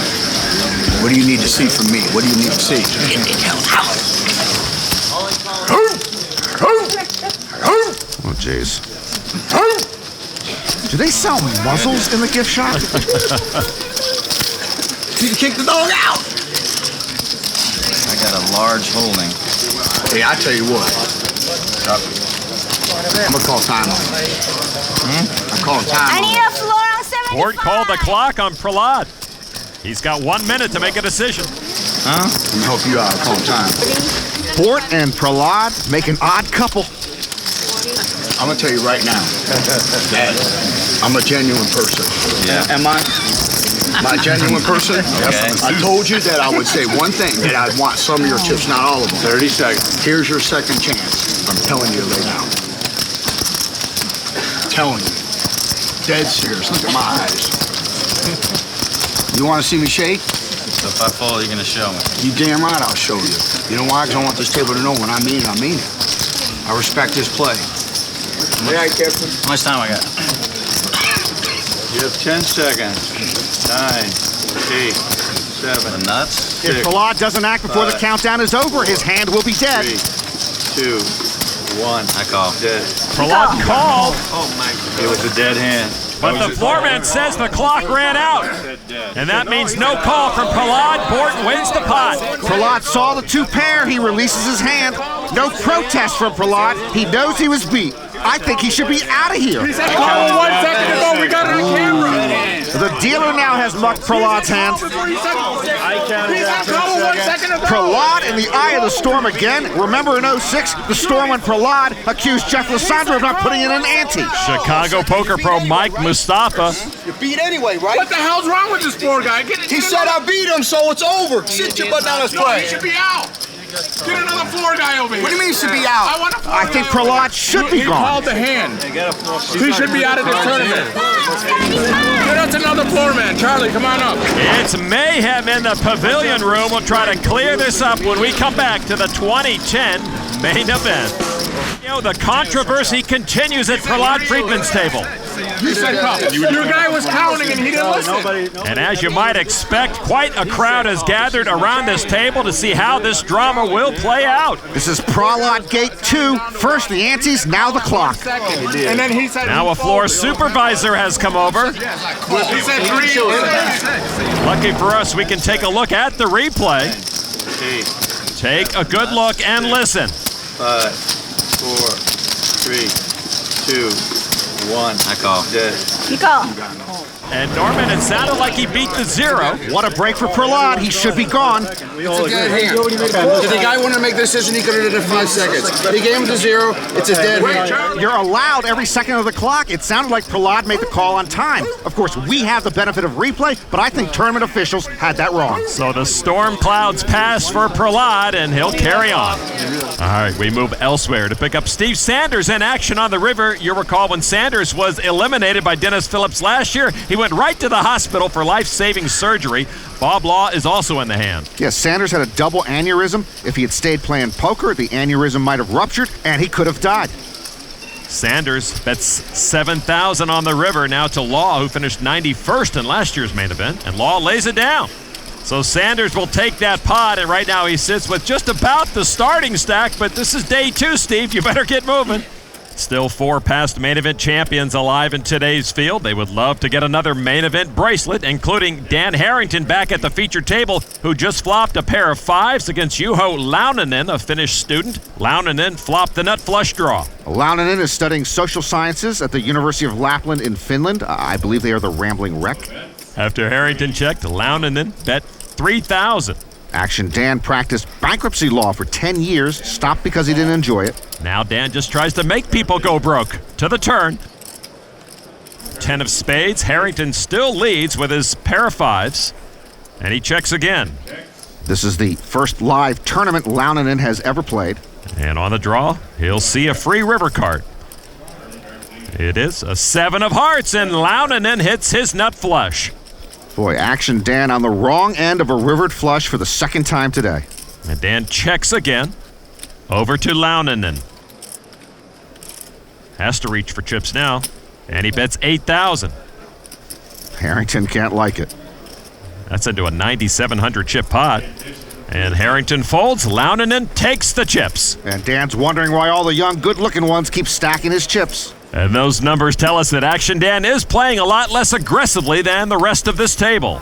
What do you need to see from me? What do you need to see? Get the hell out. Oh, jeez. Do they sell muzzles in the gift shop? You can kick the dog out. I got a large holding. Hey, I tell you what. I'm gonna call time on it. I'm calling time I on need it. a floor on 75. Bort called the clock on Prahlad. He's got 1 minute to make a decision. Huh? Let me help you out. I'll call time. Bort and Prahlad make an odd couple. I'm gonna tell you right now that I'm a genuine person. Yeah. Am I? Am I a genuine person? Okay. I told you that I would say one thing, that I'd want some of your chips, not all of them. 30 seconds. Here's your second chance. I'm telling you to lay down. I'm telling you. Dead serious. Look at my eyes. You want to see me shake? So if I fall, you're going to show me. You damn right I'll show you. You know why? Because I want this table to know when I mean it, I mean it. I respect this play. How much time I got? You have 10 seconds. 9, 8, 7. The nuts? If Prahlad doesn't act before the countdown is over, his hand will be dead. 3, 2, 1. I call. Dead. Prahlad called. Oh my God. It was a dead hand. But the floorman says the clock ran out. And that means no call from Prahlad. Bort wins the pot. Prahlad saw the 2-pair. He releases his hand. No protest from Prahlad. He knows he was beat. I think he should be out of here. He said call 1 second ago. We got it on camera. The dealer now has mucked Prahlad's hand. Prahlad in the eye of the storm again. Remember in 06, the storm when Prahlad accused Jeff Lissandro of not putting in an ante. Chicago poker pro Mike Mustafa. You beat anyway, right? What the hell's wrong with this poor guy? He said I beat him, so it's over. Sit your butt down, let's play. He should be out. Get another floor guy over here. What do you mean should be out? I want a floor I think Prahlad should be He gone. called the hand. He should be out of this tournament. Get us another floor man. Charlie, come on up. It's mayhem in the pavilion room. We'll try to clear this up when we come back to the 2010 main event. You know, the controversy continues at Prahlad Friedman's table. You said call. Your guy was counting and he didn't listen. And as you might expect, quite a crowd has gathered around this table to see how this drama will play out. This is Prahlad Gate 2. First the antes, now the clock. And then he said Now a floor supervisor has come over. He said 3. Lucky for us, we can take a look at the replay. Take a good look and listen. 5, 4, 3, 2, 1. I call. Dead. You call. And Norman, it sounded like he beat the 0. What a break for Prahlad. He should be gone. It's a dead hand. If the guy wanted to make the decision, he could have did it in 5 seconds. He gave him the 0. It's a dead hand. You're allowed every second of the clock. It sounded like Prahlad made the call on time. Of course, we have the benefit of replay, but I think tournament officials had that wrong. So the storm clouds pass for Prahlad, and he'll carry on. All right, we move elsewhere to pick up Steve Sanders in action on the river. You'll recall when Sanders was eliminated by Dennis Phillips last year, he went right to the hospital for life-saving surgery. Bob Law is also in the hand. Yes, Sanders had a double aneurysm. If he had stayed playing poker, the aneurysm might have ruptured, and he could have died. Sanders bets 7,000 on the river now to Law, who finished 91st in last year's main event, and Law lays it down. So Sanders will take that pot, and right now he sits with just about the starting stack, but this is day 2, Steve. You better get moving. Still 4 past main event champions alive in today's field. They would love to get another main event bracelet, including Dan Harrington back at the feature table, who just flopped a pair of 5s against Juho Launinen, a Finnish student. Launinen flopped the nut flush draw. Launinen is studying social sciences at the University of Lapland in Finland. I believe they are the Rambling Wreck. After Harrington checked, Launinen bet 3,000. Action Dan practiced bankruptcy law for 10 years, stopped because he didn't enjoy it. Now Dan just tries to make people go broke. To the turn. 10 of spades. Harrington still leads with his pair of 5s. And he checks again. This is the first live tournament Launinen has ever played. And on the draw, he'll see a free river card. It is a 7 of hearts, and Launinen hits his nut flush. Boy, Action Dan on the wrong end of a rivered flush for the second time today. And Dan checks again. Over to Launinen. Has to reach for chips now. And he bets 8,000. Harrington can't like it. That's into a 9,700 chip pot. And Harrington folds. Launinen takes the chips. And Dan's wondering why all the young, good-looking ones keep stacking his chips. And those numbers tell us that Action Dan is playing a lot less aggressively than the rest of this table.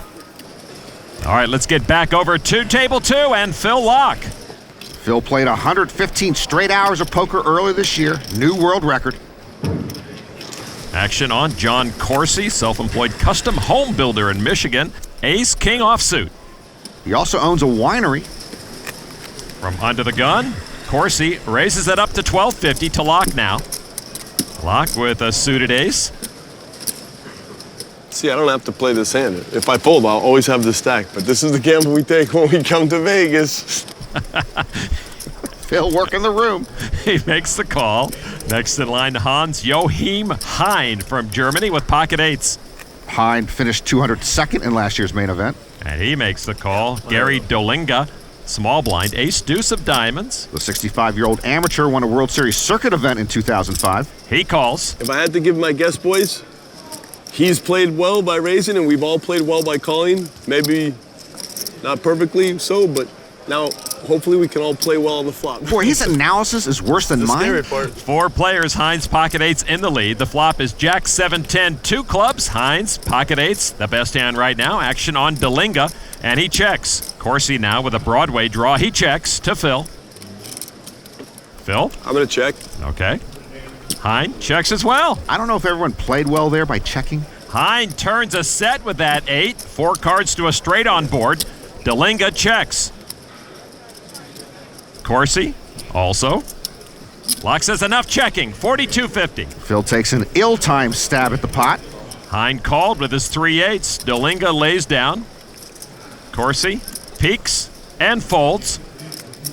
All right, let's get back over to table 2 and Phil Locke. Phil played 115 straight hours of poker earlier this year. New world record. Action on John Corsi, self-employed custom home builder in Michigan. Ace-king offsuit. He also owns a winery. From under the gun, Corsi raises it up to $12.50 to Locke now. Locke with a suited ace. See, I don't have to play this hand. If I fold, I'll always have the stack. But this is the gamble we take when we come to Vegas. Phil working the room. He makes the call. Next in line, Hans-Joachim Hein from Germany with pocket 8s. Hein finished 202nd in last year's main event. And he makes the call. Gary Dolinga, small blind, ace deuce of diamonds. The 65-year-old amateur won a World Series circuit event in 2005. He calls. If I had to give my guess, boys, he's played well by raising, and we've all played well by calling. Maybe not perfectly so, but now hopefully we can all play well on the flop. Boy, his analysis is worse than mine. Scary part. 4 players, Hines pocket 8s in the lead. The flop is Jack 7-10, 2 clubs. Hines pocket 8s, the best hand right now. Action on Dolinga, and he checks. Corsi now with a Broadway draw. He checks to Phil. Phil? I'm going to check. Okay. Hein checks as well. I don't know if everyone played well there by checking. Hein turns a set with that 8. 4 cards to a straight on board. Dolinga checks. Corsi also. Locke says enough checking. 42.50. Phil takes an ill-timed stab at the pot. Hein called with his 3/8. Dolinga lays down. Corsi peeks and folds.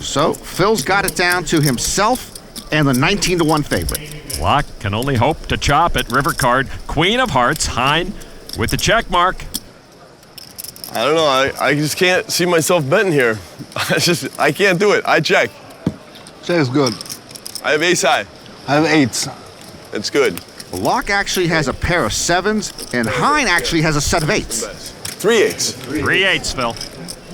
So Phil's got it down to himself and the 19-1 favorite. Locke can only hope to chop at river card. Queen of hearts. Hein with the check mark. I don't know. I just can't see myself betting here. I can't do it. I check. Check's good. I have ace high. I have 8s. It's good. Locke actually has a pair of 7s, and Hein actually has a set of 8s. 3 8s. 3 8s, Phil.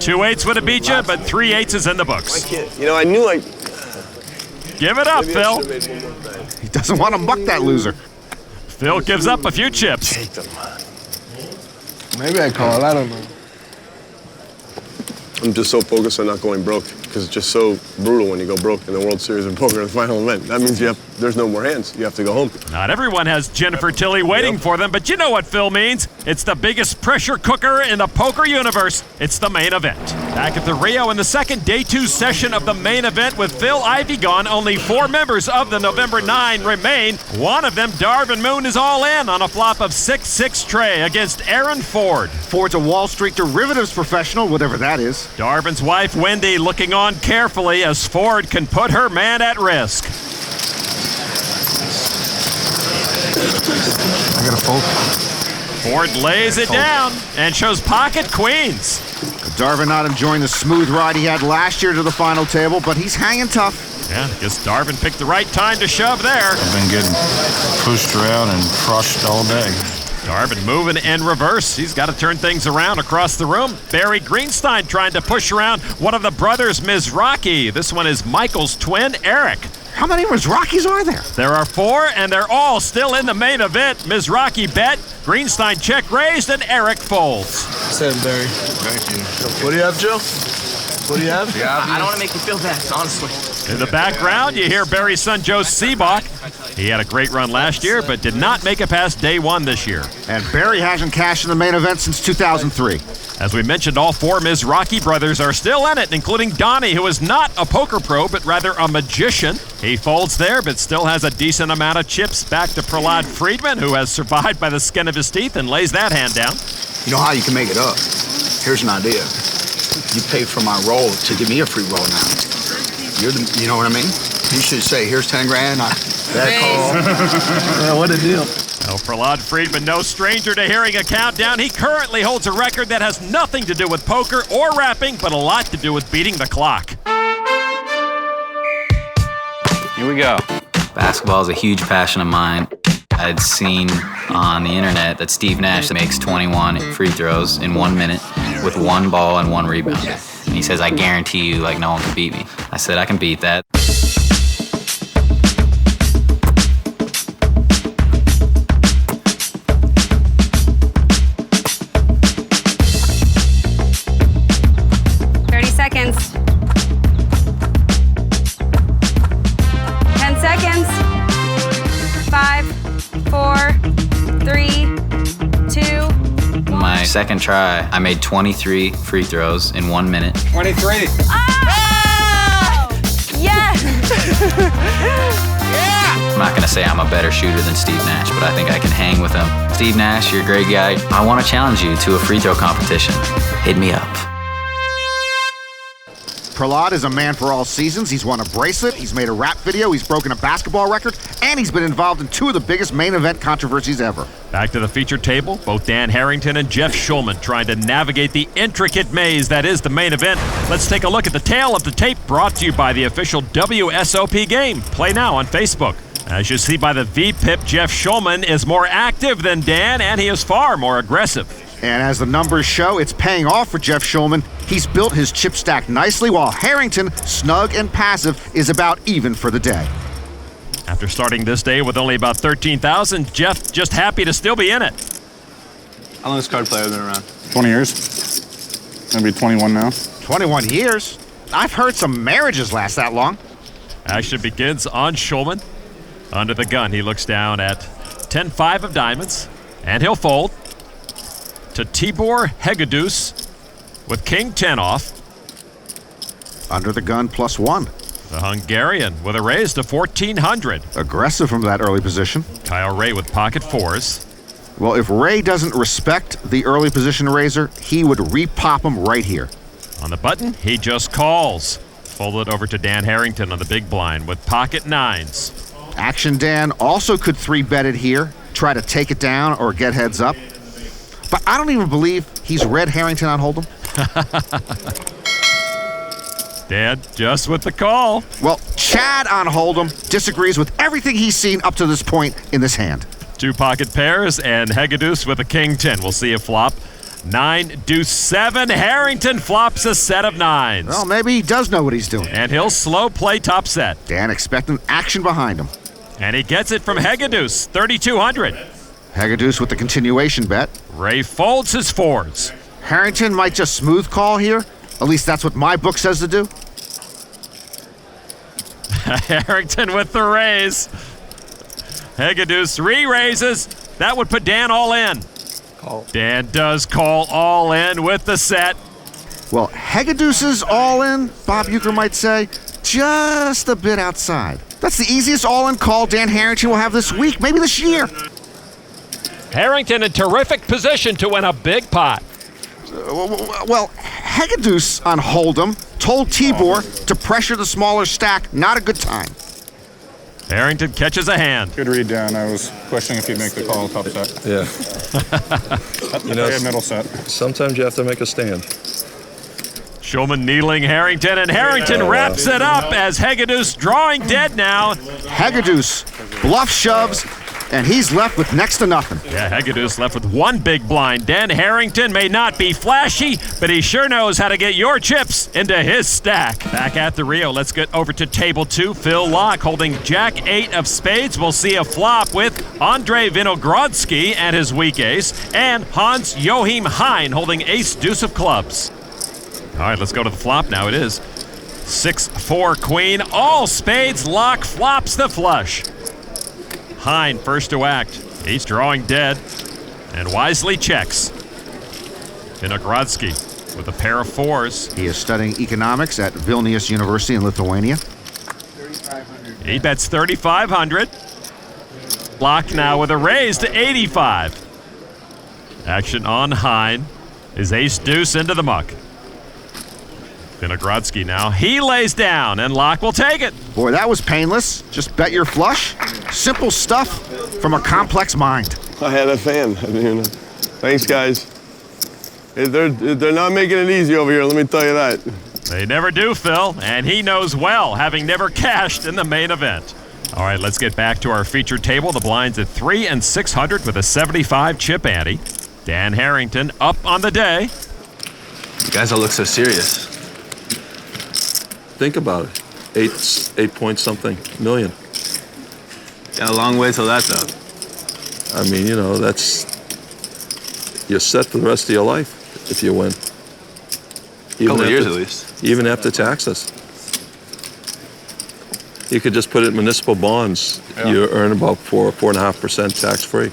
2 8s would have beat you, but 3 8s is in the books. I can't. You know, I knew I... Give it up, Maybe Phil. He doesn't want to buck that loser. Phil gives up a few chips. Take them. Maybe I call it. I don't know. I'm just so focused on not going broke because it's just so brutal when you go broke in the World Series of Poker in the final event. That means there's no more hands. You have to go home. Not everyone has Jennifer Tilly waiting for them, but you know what Phil means. It's the biggest pressure cooker in the poker universe. It's the main event. Back at the Rio in the second day 2 session of the main event with Phil Ivey gone, only 4 members of the November 9 remain. One of them, Darvin Moon, is all in on a flop of 6-6 tray against Aaron Ford. Ford's a Wall Street derivatives professional, whatever that is. Darvin's wife, Wendy, looking on carefully as Ford can put her man at risk. I got a fold. Ford lays it down and shows pocket queens. Darvin not enjoying the smooth ride he had last year to the final table, but he's hanging tough. Yeah, guess Darvin picked the right time to shove there. I've been getting pushed around and crushed all day. Darvin moving in reverse. He's got to turn things around across the room. Barry Greenstein trying to push around one of the brothers, Mizraki. This one is Michael's twin, Eric. How many Mizrakis are there? There are 4, and they're all still in the main event. Mizraki bet, Greenstein check raised, and Eric folds. 7, Barry. Thank you. What do you have, Joe? What do you have? I don't want to make you feel bad, honestly. In the background, you hear Barry's son Joe Seabach. He had a great run last year, but did not make it past day 1 this year. And Barry hasn't cashed in the main event since 2003. As we mentioned, all 4 Mizraki brothers are still in it, including Donnie, who is not a poker pro, but rather a magician. He folds there, but still has a decent amount of chips back to Prahlad Friedman, who has survived by the skin of his teeth and lays that hand down. You know how you can make it up? Here's an idea. You pay for my roll to give me a free roll now. You know what I mean? You should say, here's 10 grand. That call. What a deal. Oh, Prahlad Friedman, no stranger to hearing a countdown. He currently holds a record that has nothing to do with poker or rapping, but a lot to do with beating the clock. Here we go. Basketball is a huge passion of mine. I'd seen on the internet that Steve Nash makes 21 free throws in 1 minute with 1 ball and 1 rebound. And he says, I guarantee you, like, no one can beat me. I said, I can beat that. Seconds. 10 seconds. 5, 4, 3, 2. My second try, I made 23 free throws in 1 minute. 23. Oh! Yes! I'm not gonna say I'm a better shooter than Steve Nash, but I think I can hang with him. Steve Nash, you're a great guy. I wanna challenge you to a free throw competition. Hit me up. Prahlad is a man for all seasons. He's won a bracelet, he's made a rap video, he's broken a basketball record, and he's been involved in 2 of the biggest main event controversies ever. Back to the featured table, both Dan Harrington and Jeff Schulman trying to navigate the intricate maze that is the main event. Let's take a look at the tail of the tape brought to you by the official WSOP game. Play now on Facebook. As you see by the VPIP, Jeff Schulman is more active than Dan, and he is far more aggressive. And as the numbers show, it's paying off for Jeff Schulman. He's built his chip stack nicely, while Harrington, snug and passive, is about even for the day. After starting this day with only about 13,000, Jeff just happy to still be in it. How long has card player been around? 20 years. Maybe 21 now. 21 years? I've heard some marriages last that long. Action begins on Schulman. Under the gun, he looks down at 10-5 of diamonds, and he'll fold to Tibor Hegedus with King 10 off. Under the gun +1. The Hungarian with a raise to 1,400. Aggressive from that early position. Kyle Ray with pocket 4s. Well, if Ray doesn't respect the early position raiser, he would re-pop him right here. On the button, he just calls. Fold it over to Dan Harrington on the big blind with pocket 9s. Action Dan also could 3-bet it here, try to take it down or get heads up. But I don't even believe he's read Harrington on Hold'em. Dan just with the call. Well, Chad on Hold'em disagrees with everything he's seen up to this point in this hand. 2 pocket pairs and Hegedus with a King 10. We'll see a flop. 9, deuce 7. Harrington flops a set of 9s. Well, maybe he does know what he's doing. And he'll slow play top set. Dan expecting action behind him. And he gets it from Hegedus, 3,200. Hegedus with the continuation bet. Ray folds his 4s. Harrington might just smooth call here. At least that's what my book says to do. Harrington with the raise. Hegedus re-raises. That would put Dan all in. Call. Dan does call all in with the set. Well, Hegedus's all in, Bob Uecker might say, just a bit outside. That's the easiest all-in call Dan Harrington will have this week, maybe this year. Harrington in terrific position to win a big pot. Well, Hegedus on Hold'em told Tibor to pressure the smaller stack, not a good time. Harrington catches a hand. Good read, Dan. I was questioning if you'd make the call top set. Yeah. Middle set. Sometimes you have to make a stand. Schulman kneeling Harrington, and Harrington wraps it up as Hegedus drawing dead now. Hegedus bluff shoves, And he's left with next to nothing. Yeah, Hegedus left with one big blind. Dan Harrington may not be flashy, but he sure knows how to get your chips into his stack. Back at the Rio, let's get over to table 2. Phil Locke holding Jack 8 of spades. We'll see a flop with Andrei Vinogradsky and his weak ace, and Hans Joachim Hein holding ace deuce of clubs. All right, let's go to the flop now. It is 6-4 queen, all spades. Locke flops the flush. Hein first to act. He's drawing dead and wisely checks. Vinogradsky with a pair of 4s. He is studying economics at Vilnius University in Lithuania. He bets 3,500. Locke now with a raise to 85. Action on Hein. His ace deuce into the muck. Vinogradsky now. He lays down, and Locke will take it. Boy, that was painless. Just bet your flush. Simple stuff from a complex mind. I had a fan. Thanks, guys. They're not making it easy over here, let me tell you that. They never do, Phil, and he knows well, having never cashed in the main event. All right, let's get back to our featured table. The blinds at 3 and 600 with a 75 chip ante. Dan Harrington up on the day. You guys all look so serious. Think about it. 8 point something million. Got a long way till that, though. I mean, you're set for the rest of your life if you win. Couple of years at least. Even after taxes. You could just put it in municipal bonds. Yeah. You earn about 4.5% tax free.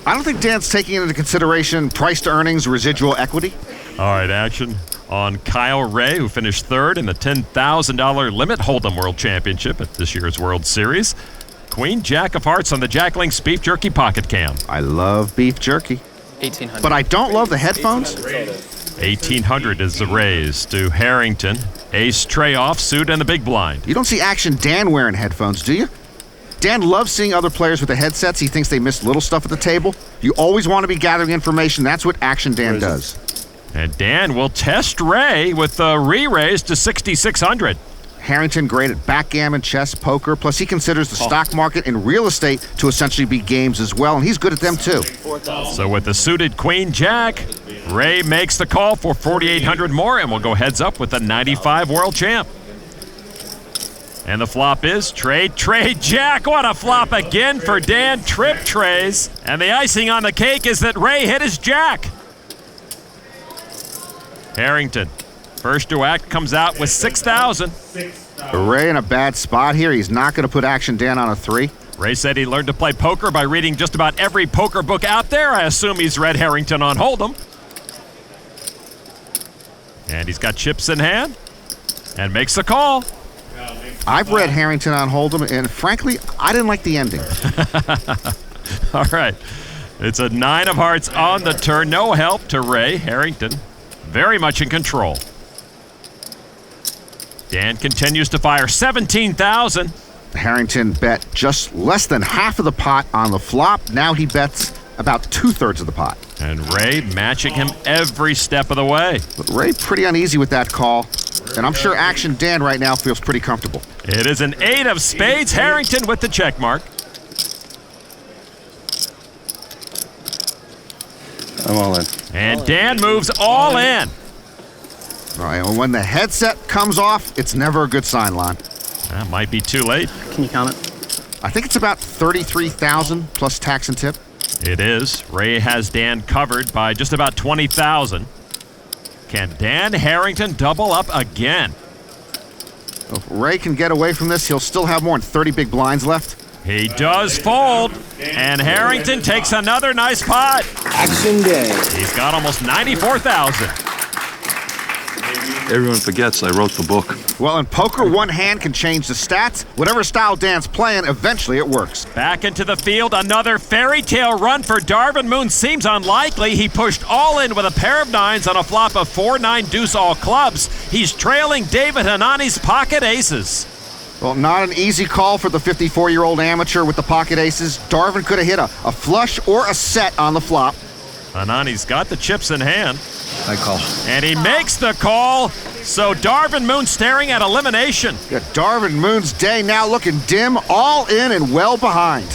I don't think Dan's taking into consideration price to earnings, residual equity. All right, action on Kyle Ray, who finished 3rd in the $10,000 Limit Hold'em World Championship at this year's World Series. Queen Jack of Hearts on the Jack Link's Beef Jerky Pocket Cam. I love beef jerky. 1,800. But I don't love the headphones. 1,800 is the raise to Harrington. Ace tray offsuit and the big blind. You don't see Action Dan wearing headphones, do you? Dan loves seeing other players with the headsets. He thinks they miss little stuff at the table. You always want to be gathering information. That's what Action Dan does. And Dan will test Ray with a re-raise to 6,600. Harrington great at backgammon, chess, poker, plus he considers the stock market and real estate to essentially be games as well, and he's good at them too. So with the suited Queen Jack, Ray makes the call for 4,800 more, and we'll go heads up with the 95 world champ. And the flop is trade Jack. What a flop again for Dan. Trip trays. And the icing on the cake is that Ray hit his Jack. Harrington, first to act, comes out with 6,000. Ray in a bad spot here. He's not going to put Action Dan on a 3. Ray said he learned to play poker by reading just about every poker book out there. I assume he's read Harrington on Hold'em. And he's got chips in hand and makes the call. I've read Harrington on Hold'em, and frankly, I didn't like the ending. All right. It's a 9 of hearts on the turn. No help to Ray. Harrington very much in control. Dan continues to fire 17,000. Harrington bet just less than half of the pot on the flop. Now he bets about 2/3 of the pot. And Ray matching him every step of the way. But Ray pretty uneasy with that call. And I'm sure Action Dan right now feels pretty comfortable. It is an 8 of spades. Harrington with the check mark. I'm all in. And Dan moves all in. All right, well, when the headset comes off, it's never a good sign, Lon. That might be too late. Can you count it? I think it's about 33,000 plus tax and tip. It is. Ray has Dan covered by just about 20,000. Can Dan Harrington double up again? If Ray can get away from this, he'll still have more than 30 big blinds left. He does fold, and Harrington takes another nice pot. Action day. He's got almost 94,000. Everyone forgets I wrote the book. Well, in poker, one hand can change the stats. Whatever style Dan's playing, eventually it works. Back into the field, another fairy tale run for Darvin Moon seems unlikely. He pushed all in with a pair of 9s on a flop of 4-9 deuce all clubs. He's trailing David Hanani's pocket aces. Well, not an easy call for the 54-year-old amateur with the pocket aces. Darvin could have hit a flush or a set on the flop. Hanani's got the chips in hand. I call. And he makes the call. So Darvin Moon staring at elimination. Yeah, Darvin Moon's day now looking dim, all in and well behind.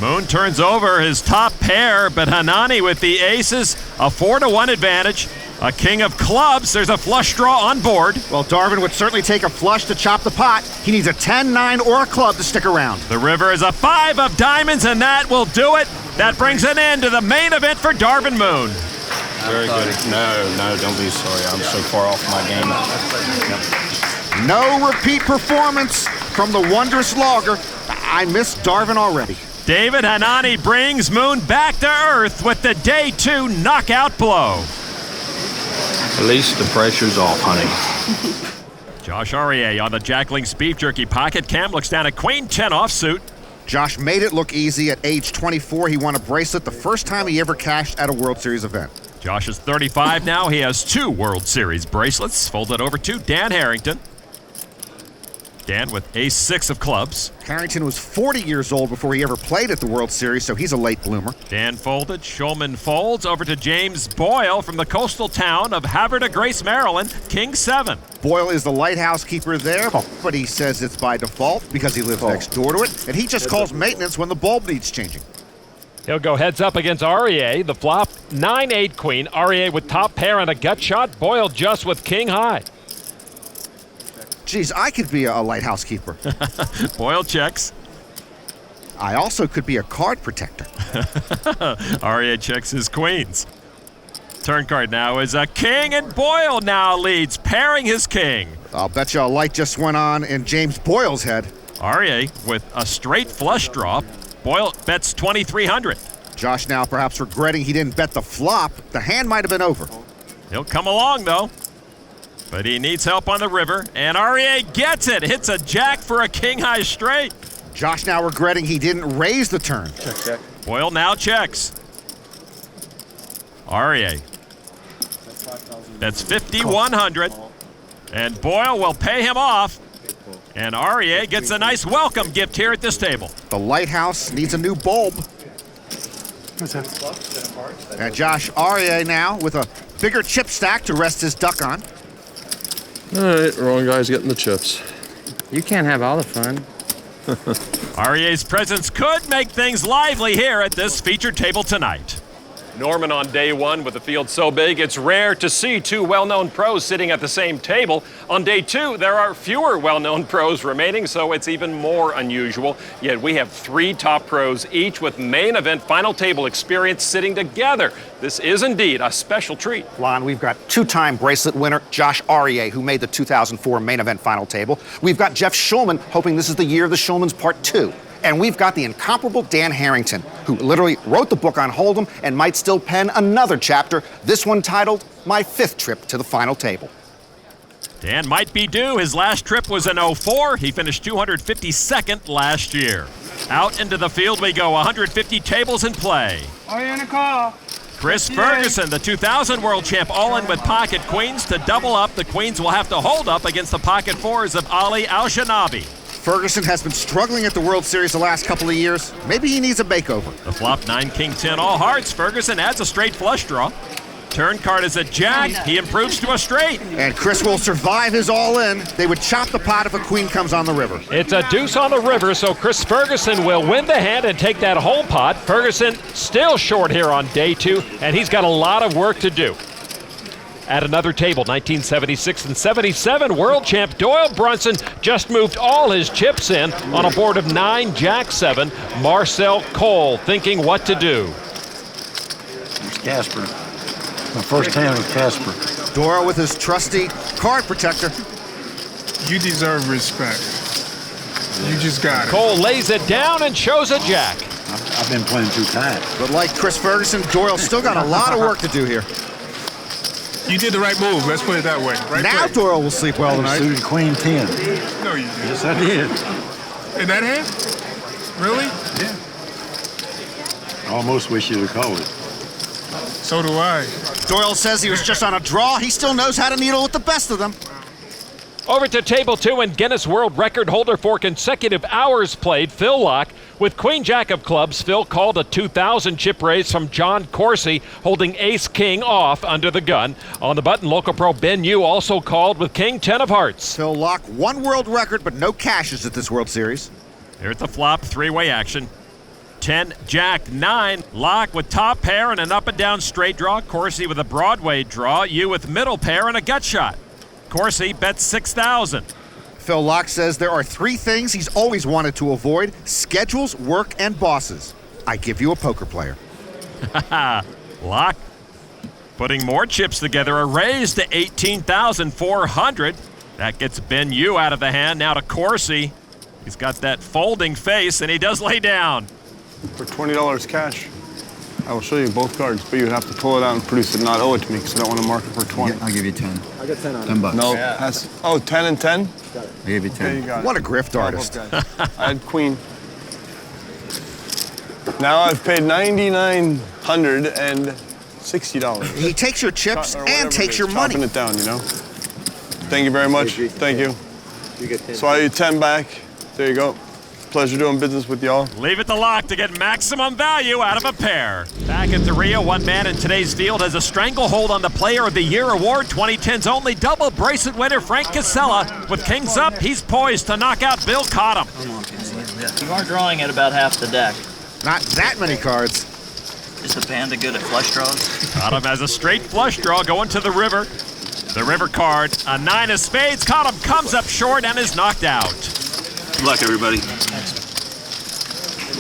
Moon turns over his top pair, but Hanani with the aces, a 4-1 advantage. A king of clubs, there's a flush draw on board. Well, Darvin would certainly take a flush to chop the pot. He needs a 10-9 or a club to stick around. The river is a 5 of diamonds, and that will do it. That brings an end to the main event for Darvin Moon. Very good. No, don't be sorry. I'm so far off my game. No repeat performance from the wondrous logger. I miss Darvin already. David Hanani brings Moon back to earth with the day 2 knockout blow. At least the pressure's off, honey. Josh Aurier on the Jack Link's beef jerky pocket. Cam looks down at Queen 10 offsuit. Josh made it look easy. At age 24, he won a bracelet the first time he ever cashed at a World Series event. Josh is 35 now. He has 2 World Series bracelets. Folded over to Dan Harrington. Dan with ace-6 of clubs. Harrington was 40 years old before he ever played at the World Series, so he's a late bloomer. Dan folded. Schulman folds over to James Boyle from the coastal town of Havre de Grace, Maryland. King 7. Boyle is the lighthouse keeper there, but he says it's by default because he lives next door to it, and he just calls maintenance when the bulb needs changing. He'll go heads up against Aurier. The flop, 9-8 queen. Aurier with top pair and a gut shot. Boyle just with king high. Geez, I could be a lighthouse keeper. Boyle checks. I also could be a card protector. Aurier checks his queens. Turn card now is a king, and Boyle now leads, pairing his king. I'll bet you a light just went on in James Boyle's head. Aurier with a straight flush draw. Boyle bets 2,300. Josh now perhaps regretting he didn't bet the flop. The hand might have been over. He'll come along, though. But he needs help on the river, and Aurier gets it. Hits a jack for a king-high straight. Josh now regretting he didn't raise the turn. Check. Boyle now checks. Aurier. That's 5,100. And Boyle will pay him off. And Aurier gets a nice welcome gift here at this table. The lighthouse needs a new bulb. What's that? And Josh Aurier now with a bigger chip stack to rest his duck on. All right, wrong guy's getting the chips. You can't have all the fun. Aurier's presence could make things lively here at this featured table tonight. Norman on day 1 with the field so big, it's rare to see 2 well-known pros sitting at the same table. On day 2, there are fewer well-known pros remaining, so it's even more unusual. Yet we have 3 top pros, each with main event final table experience sitting together. This is indeed a special treat. Lon, we've got 2-time bracelet winner Josh Aurier, who made the 2004 main event final table. We've got Jeff Schulman, hoping this is the year of the Schulmans Part 2. And we've got the incomparable Dan Harrington, who literally wrote the book on Hold'em and might still pen another chapter, this one titled My 5th Trip to the Final Table. Dan might be due. His last trip was in 04. He finished 252nd last year. Out into the field we go, 150 tables in play. Are you in a call? Chris Ferguson, the 2000 world champ, all in with pocket queens to double up. The queens will have to hold up against the pocket 4s of Ali Al-Shanabi. Ferguson has been struggling at the World Series the last couple of years. Maybe he needs a makeover. The flop 9 king 10 all hearts. Ferguson adds a straight flush draw. Turn card is a jack. He improves to a straight. And Chris will survive his all-in. They would chop the pot if a queen comes on the river. It's a deuce on the river, so Chris Ferguson will win the hand and take that whole pot. Ferguson still short here on day 2, and he's got a lot of work to do. At another table, 1976 and 77 world champ Doyle Brunson just moved all his chips in on a board of 9 jack 7. Marcel Cole thinking what to do. It's Casper. My first hand with Casper. Doyle with his trusty card protector. You deserve respect. You just got it. Cole lays it down and shows a jack. I've been playing too tight. But like Chris Ferguson, Doyle's still got a lot of work to do here. You did the right move, let's put it that way. Right now play. Doyle will sleep well tonight. Suited Queen 10. No, you didn't. Yes, I did. In that hand? Really? Yeah. I almost wish you'd have called it. So do I. Doyle says he was just on a draw. He still knows how to needle with the best of them. Over to table 2 and Guinness World Record holder for consecutive hours played, Phil Locke. With Queen Jack of clubs, Phil called a 2,000 chip raise from John Corsi, holding Ace King off under the gun. On the button, local pro Ben Yu also called with King 10 of hearts. Phil Locke, 1 world record, but no cashes at this World Series. Here at the flop, 3-way action. 10, Jack 9. Lock with top pair and an up and down straight draw. Corsi with a Broadway draw. You with middle pair and a gut shot. Corsi bets 6,000. Phil Locke says there are 3 things he's always wanted to avoid: schedules, work, and bosses. I give you a poker player. Locke putting more chips together. A raise to 18,400. That gets Ben Yu out of the hand. Now to Corsi. He's got that folding face, and he does lay down. For $20 cash, I will show you both cards, but you have to pull it out and produce it, not owe it to me, because I don't want to mark it for 20. I'll give you 10. I got 10 on it. 10 bucks. No, Yeah. 10 and 10? Got it. I'll give you 10. Okay, you got What it. a grift artist. I had queen. Now I've paid $9,960. He takes your chips Or and whatever takes it your is, money. chopping it down, you know? Thank you very much. Thank you. You get 10. So I owe you 10 back. There you go. Pleasure doing business with y'all. Leave it to Locke to get maximum value out of a pair. Back at the Rio, one man in today's field has a stranglehold on the Player of the Year award. 2010's only double bracelet winner Frank Casella. With kings up, he's poised to knock out Bill Cottam. You are drawing at about half the deck. Not that many cards. Is the panda good at flush draws? Cottam has a straight flush draw going to the river. The river card, a 9 of spades. Cottam comes up short and is knocked out. Good luck, everybody.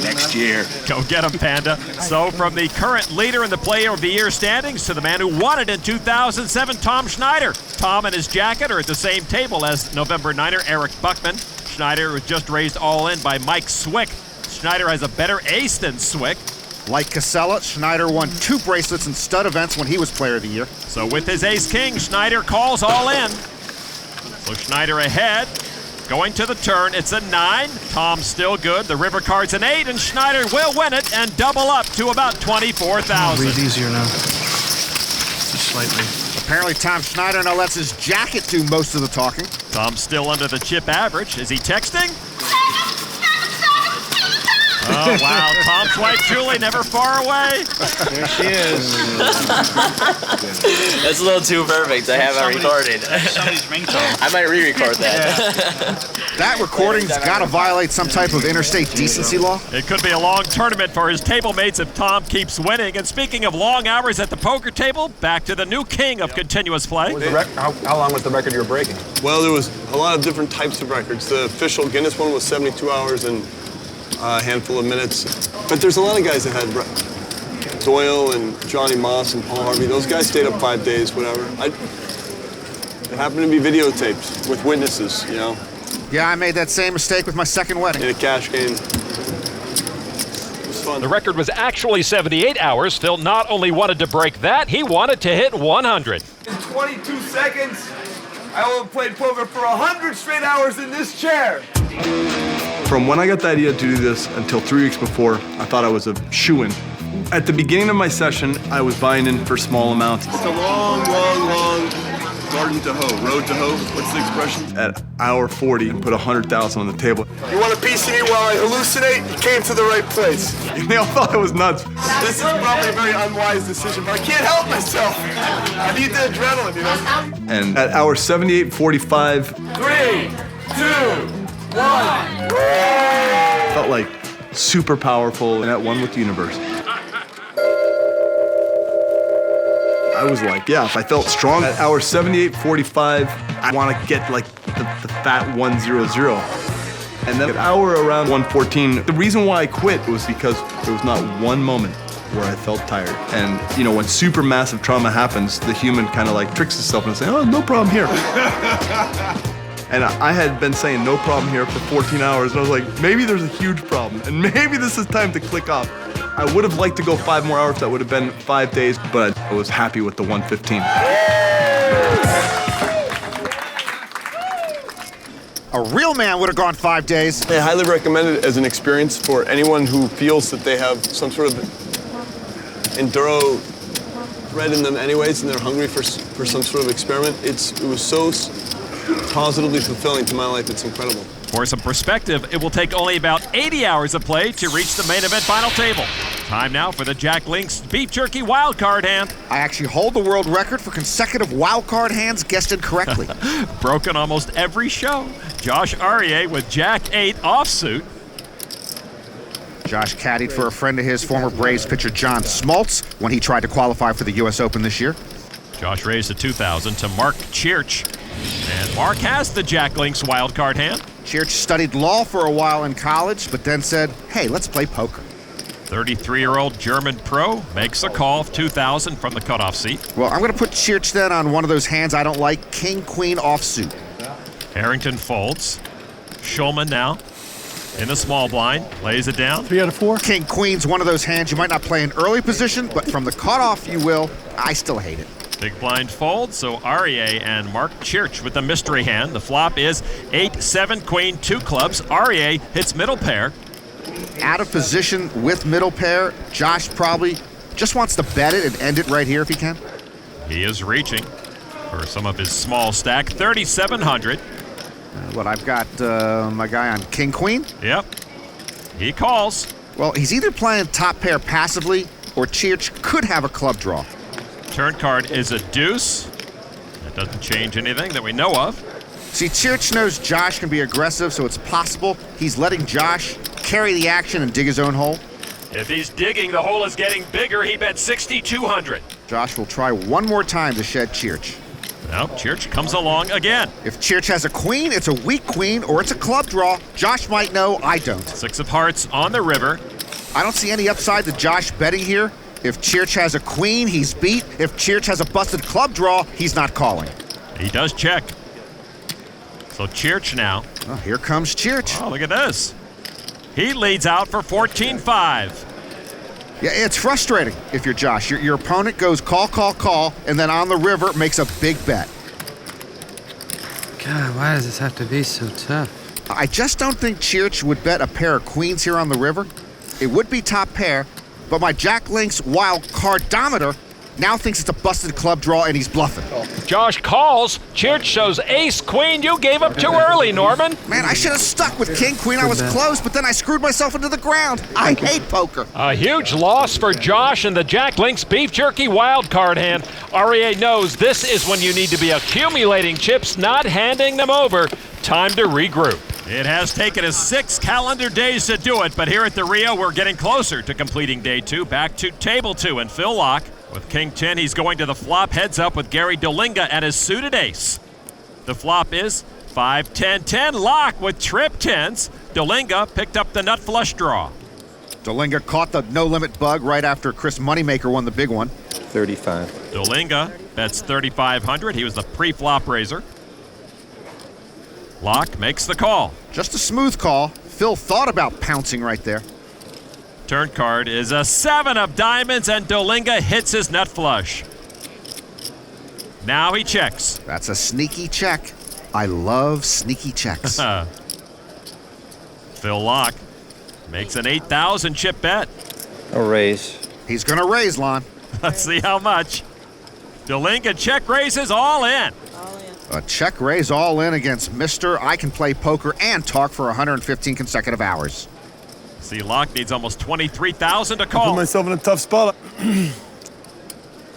Next year. Go get him, Panda. So from the current leader in the Player of the Year standings to the man who won it in 2007, Tom Schneider. Tom and his jacket are at the same table as November 9er Eric Buckman. Schneider was just raised all in by Mike Swick. Schneider has a better ace than Swick. Like Casella, Schneider won 2 bracelets in stud events when he was Player of the Year. So with his ace-king, Schneider calls all in. So Schneider ahead. Going to the turn, it's a 9. Tom's still good. The river card's an 8, and Schneider will win it and double up to about 24,000. Breathe easier now. Just slightly. Apparently Tom Schneider now lets his jacket do most of the talking. Tom's still under the chip average. Is he texting? Oh, wow. Tom's wife, Julie, never far away. There she is. That's a little too perfect. I have it recorded. Somebody's ringtone. I might re-record that. That recording's got to violate some type of interstate decency law. It could be a long tournament for his table mates if Tom keeps winning. And speaking of long hours at the poker table, back to the new king of continuous play. How long was the record you were breaking? Well, there was a lot of different types of records. The official Guinness one was 72 hours and a handful of minutes. But there's a lot of guys that had Doyle and Johnny Moss and Paul Harvey. Those guys stayed up 5 days, whatever. It happened to be videotaped with witnesses, you know. Yeah, I made that same mistake with my second wedding. In a cash game. It was fun. The record was actually 78 hours. Phil not only wanted to break that, he wanted to hit 100. In 22 seconds, I will have played poker for 100 straight hours in this chair. From when I got the idea to do this until 3 weeks before, I thought I was a shoo-in. At the beginning of my session, I was buying in for small amounts. It's a long garden to hoe, road to hoe. What's the expression? At hour 40, and put 100,000 on the table. You want a piece of me while I hallucinate? You came to the right place. They all thought I was nuts. This is probably a very unwise decision, but I can't help myself. I need the adrenaline, you know? And at hour 78:45, 3, 2, 1. felt like super powerful and at one with the universe. I was like, yeah, if I felt strong at hour 78:45, I want to get like the fat 100. And then at hour around 1:14, the reason why I quit was because there was not one moment where I felt tired. And you know, when supermassive trauma happens, the human kind of like tricks itself and saying, oh, no problem here. And I had been saying no problem here for 14 hours, and I was like, maybe there's a huge problem, and maybe this is time to click off. I would have liked to go 5 more hours, that would have been 5 days, but I was happy with the 115. A real man would have gone 5 days. I highly recommend it as an experience for anyone who feels that they have some sort of enduro thread in them anyways, and they're hungry for some sort of experiment. It was so positively fulfilling to my life. It's incredible. For some perspective, it will take only about 80 hours of play to reach the main event final table. Time now for the Jack Link's Beef Jerky Wildcard hand. I actually hold the world record for consecutive wildcard hands guessed incorrectly. Broken almost every show. Josh Aryeh with Jack 8 offsuit. Josh caddied for a friend of his, former Braves pitcher John Smoltz, when he tried to qualify for the U.S. Open this year. Josh raised a 2,000 to Mark Church. And Mark has the Jack Links wildcard hand. Church studied law for a while in college, but then said, hey, let's play poker. 33-year-old German pro makes a call of 2,000 from the cutoff seat. Well, I'm going to put Church then on one of those hands I don't like, king-queen offsuit. Harrington folds. Schulman now in the small blind, lays it down. 3 out of 4. King-queen's one of those hands you might not play in early position, but from the cutoff you will. I still hate it. Big blind fold, so REA and Mark Church with the mystery hand. The flop is 8-7 queen, 2 clubs. REA hits middle pair. Out of position with middle pair. Josh probably just wants to bet it and end it right here if he can. He is reaching for some of his small stack, 3,700. I've got my guy on king-queen. Yep. He calls. Well, he's either playing top pair passively or Church could have a club draw. Turn card is a deuce. That doesn't change anything that we know of. See, Church knows Josh can be aggressive, so it's possible he's letting Josh carry the action and dig his own hole. If he's digging, the hole is getting bigger. He bet 6,200. Josh will try one more time to shed Church. Now, Church comes along again. If Church has a queen, it's a weak queen or it's a club draw. Josh might know, I don't. 6 of hearts on the river. I don't see any upside to Josh betting here. If Church has a queen, he's beat. If Church has a busted club draw, he's not calling. He does check. So Church now. Oh, here comes Church. Oh, look at this. He leads out for 14-5. Yeah, it's frustrating if you're Josh. Your opponent goes call, call, call, and then on the river makes a big bet. God, why does this have to be so tough? I just don't think Church would bet a pair of queens here on the river. It would be top pair, but my Jack Links wild cardometer now thinks it's a busted club draw and he's bluffing. Josh calls. Church shows ace queen. You gave up too early, Norman. Man, I should have stuck with king queen. I was close, but then I screwed myself into the ground. I hate poker. A huge loss for Josh and the Jack Links beef jerky wild card hand. REA knows this is when you need to be accumulating chips, not handing them over. Time to regroup. It has taken us 6 calendar days to do it, but here at the Rio, we're getting closer to completing day 2. Back to table 2 and Phil Locke. With king 10, he's going to the flop, heads up with Gary Dolinga and his suited ace. The flop is 5-10-10. Locke with trip 10s. Dolinga picked up the nut flush draw. Dolinga caught the no-limit bug right after Chris Moneymaker won the big one. 35. Dolinga bets 3,500. He was the pre-flop raiser. Locke makes the call. Just a smooth call. Phil thought about pouncing right there. Turn card is a 7 of diamonds, and Dolinga hits his nut flush. Now he checks. That's a sneaky check. I love sneaky checks. Phil Locke makes an 8,000 chip bet. A raise. He's going to raise, Lon. Let's see how much. Dolinga check raises all in. A check raise all in against Mr. I can play poker and talk for 115 consecutive hours. See, Locke needs almost 23,000 to I call. put myself in a tough spot.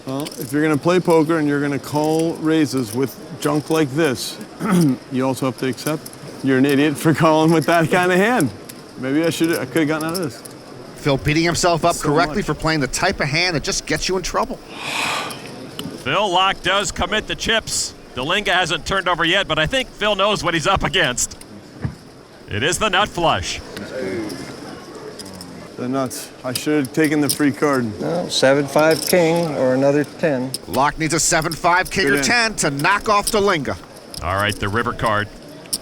Well, if you're going to play poker and you're going to call raises with junk like this, you also have to accept you're an idiot for calling with that kind of hand. Maybe I could have gotten out of this. Phil beating himself up correctly for playing the type of hand that just gets you in trouble. Phil Locke does commit the chips. Dolinga hasn't turned over yet, but I think Phil knows what he's up against. It is the nut flush. The nuts. I should have taken the free card. No, 7-5 king or another 10. Locke needs a 7-5 king or 10 to knock off Dolinga. All right, the river card.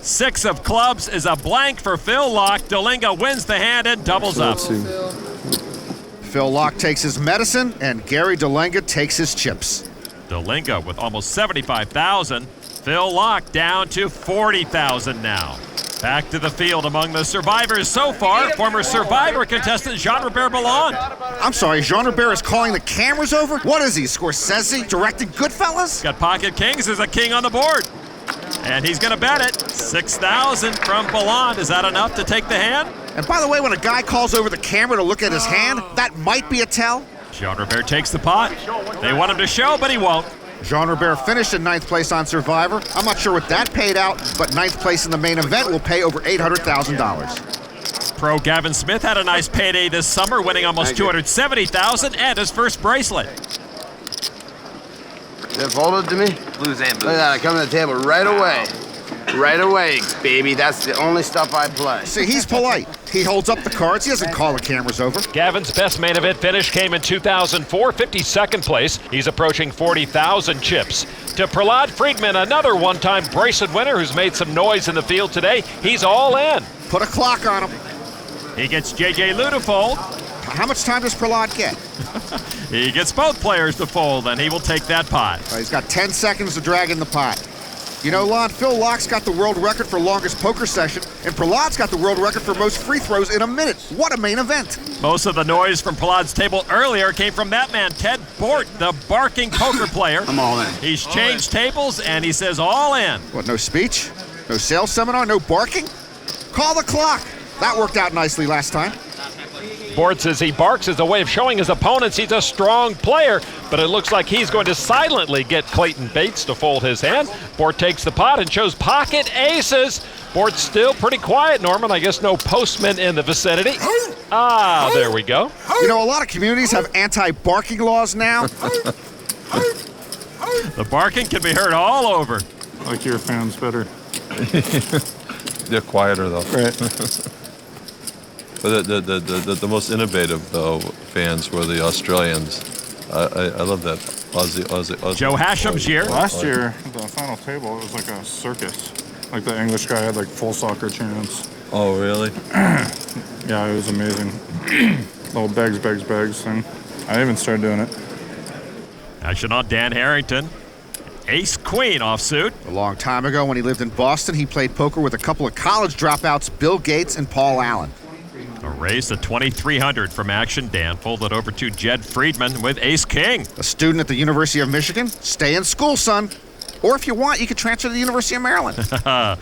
6 of clubs is a blank for Phil Locke. Dolinga wins the hand and doubles up. Phil Locke takes his medicine, and Gary Dolinga takes his chips. Dolinga with almost 75,000. Phil Locke down to 40,000 now. Back to the field among the survivors so far, former Survivor contestant Jean-Robert Ballon. I'm sorry, Jean-Robert is calling the cameras over? What is he, Scorsese, directing Goodfellas? Got pocket kings, there's a king on the board. And he's gonna bet it. 6,000 from Ballon. Is that enough to take the hand? And by the way, when a guy calls over the camera to look at his hand, that might be a tell. Jean-Robert takes the pot. They want him to show, but he won't. Jean-Robert finished in 9th place on Survivor. I'm not sure what that paid out, but 9th place in the main event will pay over $800,000. Pro Gavin Smith had a nice payday this summer, winning almost $270,000 and his first bracelet. They folded to me? Blues and Look at that, I come to the table right away. Right away, baby. That's the only stuff I play. See, he's polite. He holds up the cards. He doesn't call the cameras over. Gavin's best main event finish came in 2004, 52nd place. He's approaching 40,000 chips. To Prahlad Friedman, another one-time bracelet winner who's made some noise in the field today. He's all in. Put a clock on him. He gets JJ Liu to fold. How much time does Prahlad get? He gets both players to fold, and he will take that pot. He's got 10 seconds to drag in the pot. You know, Lon, Phil Locke's got the world record for longest poker session, and Prahlad's got the world record for most free throws in a minute. What a main event. Most of the noise from Prahlad's table earlier came from that man, Ted Bort, the barking poker player. I'm all in. He's changed tables, and he says all in. What, no speech? No sales seminar? No barking? Call the clock. That worked out nicely last time. Bort says he barks as a way of showing his opponents he's a strong player, but it looks like he's going to silently get Clayton Bates to fold his hand. Bort takes the pot and shows pocket aces. Bort's still pretty quiet, Norman. I guess no postman in the vicinity. Ah, there we go. You know, a lot of communities have anti-barking laws now. The barking can be heard all over. I like your fans better. They're quieter, though. Right. But the most innovative, though, fans were the Australians. I love that Aussie. Joe Hasham's year. Last year, the final table, it was like a circus. Like the English guy had like full soccer chants. Oh, really? Yeah, it was amazing. Little begs thing. I even started doing it. Action on Dan Harrington. Ace-Queen offsuit. A long time ago when he lived in Boston, he played poker with a couple of college dropouts, Bill Gates and Paul Allen. A raise to 2,300 from action. Dan folded over to Jed Friedman with Ace-King. A student at the University of Michigan? Stay in school, son. Or if you want, you could transfer to the University of Maryland. A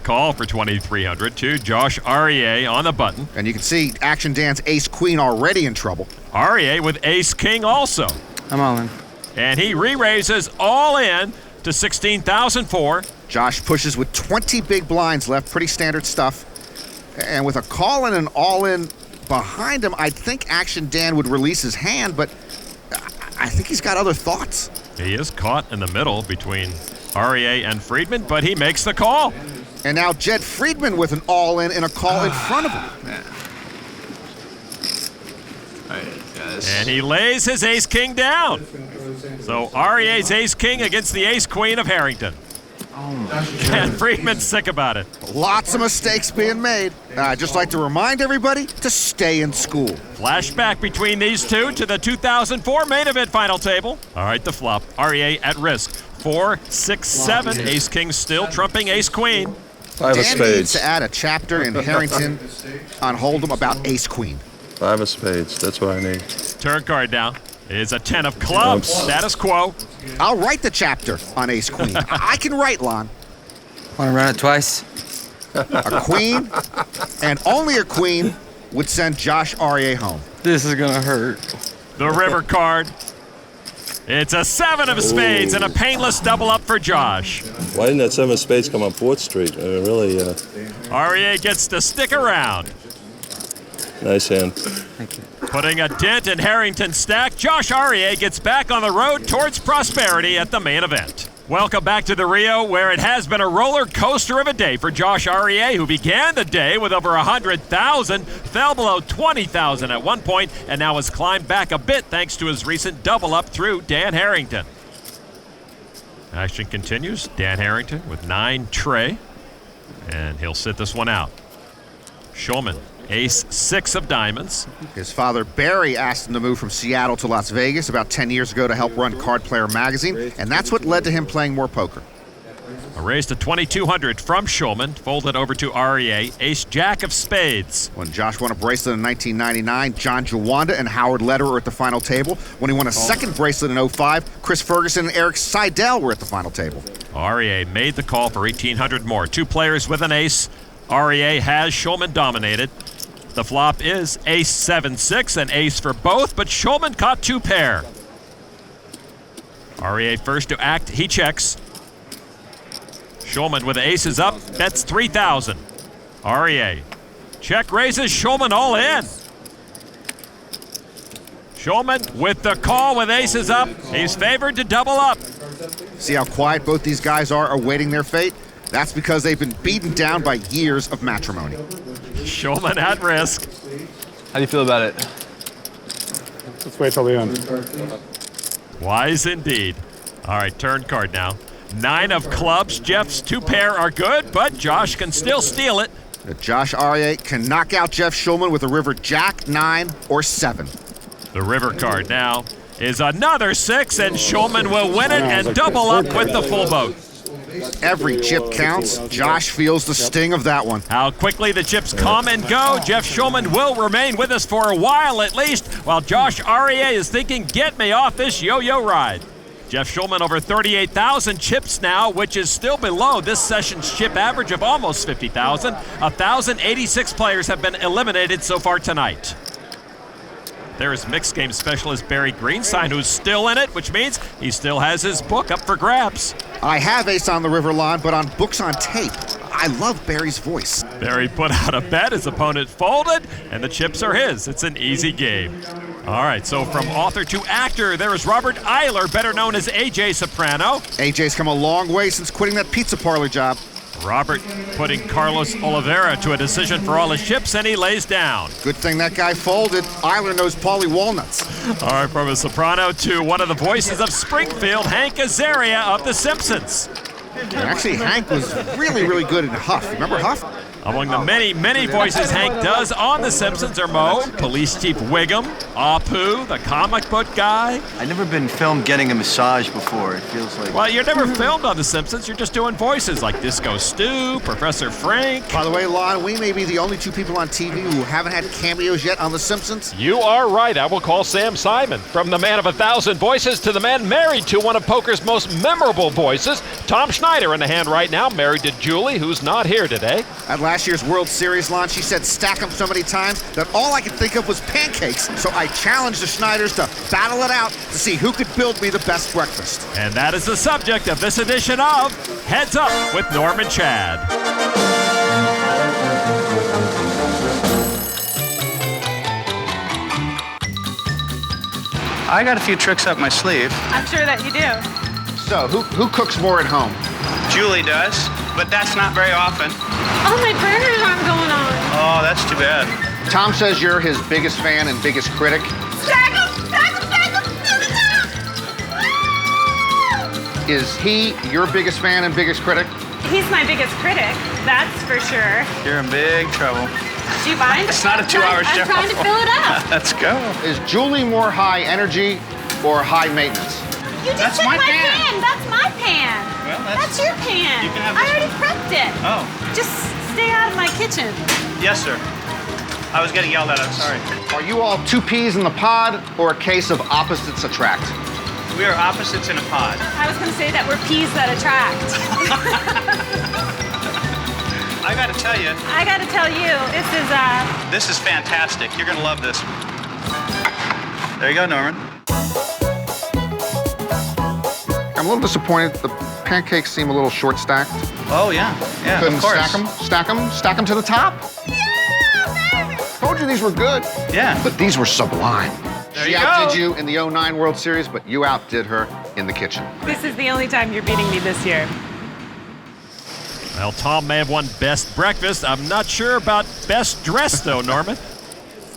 call for 2,300 to Josh Aryeh on the button. And you can see Action Dan's Ace-Queen already in trouble. Aryeh with Ace-King also. I'm all in. And he re-raises all in to 16,004. Josh pushes with 20 big blinds left. Pretty standard stuff. And with a call in and all in behind him, I think Action Dan would release his hand, but I think he's got other thoughts. He is caught in the middle between Aryeh and Friedman, but he makes the call. And now Jed Friedman with an all in and a call in front of him. Man. And he lays his Ace-King down. So Aryeh's Ace-King against the Ace-Queen of Harrington. And Friedman's sick about it. Lots of mistakes being made. I'd just like to remind everybody to stay in school. Flashback between these two to the 2004 main event final table. All right, the flop. Aryeh at risk. 4, 6, 7. Ace-King still trumping Ace-Queen. Five of Dan spades. needs to add a chapter in Harrington on Hold'em about Ace-Queen. 5 of spades. That's what I need. Turn card now is a 10 of clubs. Status quo. I'll write the chapter on Ace-Queen. I can write, Lon. Want to run it twice? A queen, and only a queen, would send Josh Aryeh home. This is going to hurt. The river card. It's a 7 of spades and a painless double up for Josh. Why didn't that 7 of spades come on 4th Street? Really, Aryeh gets to stick around. nice hand. Thank you. Putting a dent in Harrington's stack, Josh Aryeh gets back on the road towards prosperity at the main event. Welcome back to the Rio, where it has been a roller coaster of a day for Josh Aryeh, who began the day with over 100,000, fell below 20,000 at one point, and now has climbed back a bit thanks to his recent double up through Dan Harrington. Action continues. Dan Harrington with 9 tray, and he'll sit this one out. Shulman, ace 6 of diamonds. His father, Barry, asked him to move from Seattle to Las Vegas about 10 years ago to help run Card Player magazine, and that's what led to him playing more poker. A raise to 2,200 from Shulman, folded over to Aryeh, ace-jack of spades. When Josh won a bracelet in 1999, John Jawanda and Howard Lederer were at the final table. When he won a second bracelet in 05, Chris Ferguson and Eric Seidel were at the final table. Aryeh made the call for 1,800 more. 2 players with an ace. Aryeh has Shulman dominated. The flop is ace 7-6, an ace for both, but Shulman caught 2 pair. Aryeh first to act, he checks. Shulman with aces up, bets 3,000. Aryeh Check raises, Schulman all in. Schulman with the call with aces up. He's favored to double up. See how quiet both these guys are awaiting their fate? That's because they've been beaten down by years of matrimony. Schulman at risk. How do you feel about it? Let's wait till the end. Wise indeed. All right, turn card now. 9 of clubs. Jeff's 2 pair are good, but Josh can still steal it. Josh Arieh can knock out Jeff Schulman with a river jack, 9, or 7. The river card now is another 6, and Schulman will win it and double up with the full boat. Every chip counts. Josh feels the sting of that one. How quickly the chips come and go. Jeff Schulman will remain with us for a while at least, while Josh Arieh is thinking, get me off this yo-yo ride. Jeff Schulman over 38,000 chips now, which is still below this session's chip average of almost 50,000. 1,086 players have been eliminated so far tonight. There is mixed game specialist Barry Greenstein, who's still in it, which means he still has his book up for grabs. I have ace on the river line, but on books on tape. I love Barry's voice. Barry put out a bet, his opponent folded, and the chips are his. It's an easy game. All right, so from author to actor, there is Robert Eiler, better known as AJ Soprano. AJ's come a long way since quitting that pizza parlor job. Robert putting Carlos Oliveira to a decision for all his chips, and he lays down. Good thing that guy folded. Eiler knows Paulie Walnuts. All right, from a soprano to one of the voices of Springfield, Hank Azaria of The Simpsons. Actually, Hank was really, really good in Huff. Remember Huff? Among the many, many voices Hank does on The Simpsons are Moe, Police Chief Wiggum, Apu, the comic book guy. I've never been filmed getting a massage before. It feels like... Well, you're never filmed on The Simpsons. You're just doing voices like Disco Stu, Professor Frank. By the way, Lon, we may be the only 2 people on TV who haven't had cameos yet on The Simpsons. You are right. I will call Sam Simon. From the man of 1,000 voices to the man married to one of poker's most memorable voices, Tom Schneider in the hand right now, married to Julie, who's not here today. At last year's World Series launch, she said stack 'em so many times that all I could think of was pancakes. So I challenged the Schneiders to battle it out to see who could build me the best breakfast. And that is the subject of this edition of Heads Up with Norm and Chad. I got a few tricks up my sleeve. I'm sure that you do. So, who cooks more at home? Julie does, but that's not very often. Oh, my burgers aren't going on. Oh, that's too bad. Tom says you're his biggest fan and biggest critic. Stack 'em, stack 'em, stack 'em, stack 'em. Is he your biggest fan and biggest critic? He's my biggest critic, that's for sure. You're in big trouble. Do you mind? It's not a 2-hour show. I'm trying to fill it up. Let's go. Is Julie more high energy or high maintenance? You just took my pan. That's my pan. Well, that's your pan. You can have I this already prepped it. Oh. Just stay out of my kitchen. Yes, sir. I was getting yelled at. I'm sorry. Are you all 2 peas in the pod or a case of opposites attract? We are opposites in a pod. I was going to say that we're peas that attract. I got to tell you. I got to tell you, This is fantastic. You're going to love this. There you go, Norman. I'm a little disappointed. The pancakes seem a little short stacked. Oh, yeah. Yeah, Couldn't of course. stack them to the top. Yeah, Told you these were good. Yeah. But these were sublime. There She you outdid go. you in the 09 World Series, but you outdid her in the kitchen. This is the only time you're beating me this year. Well, Tom may have won best breakfast. I'm not sure about best dress, though, Norman.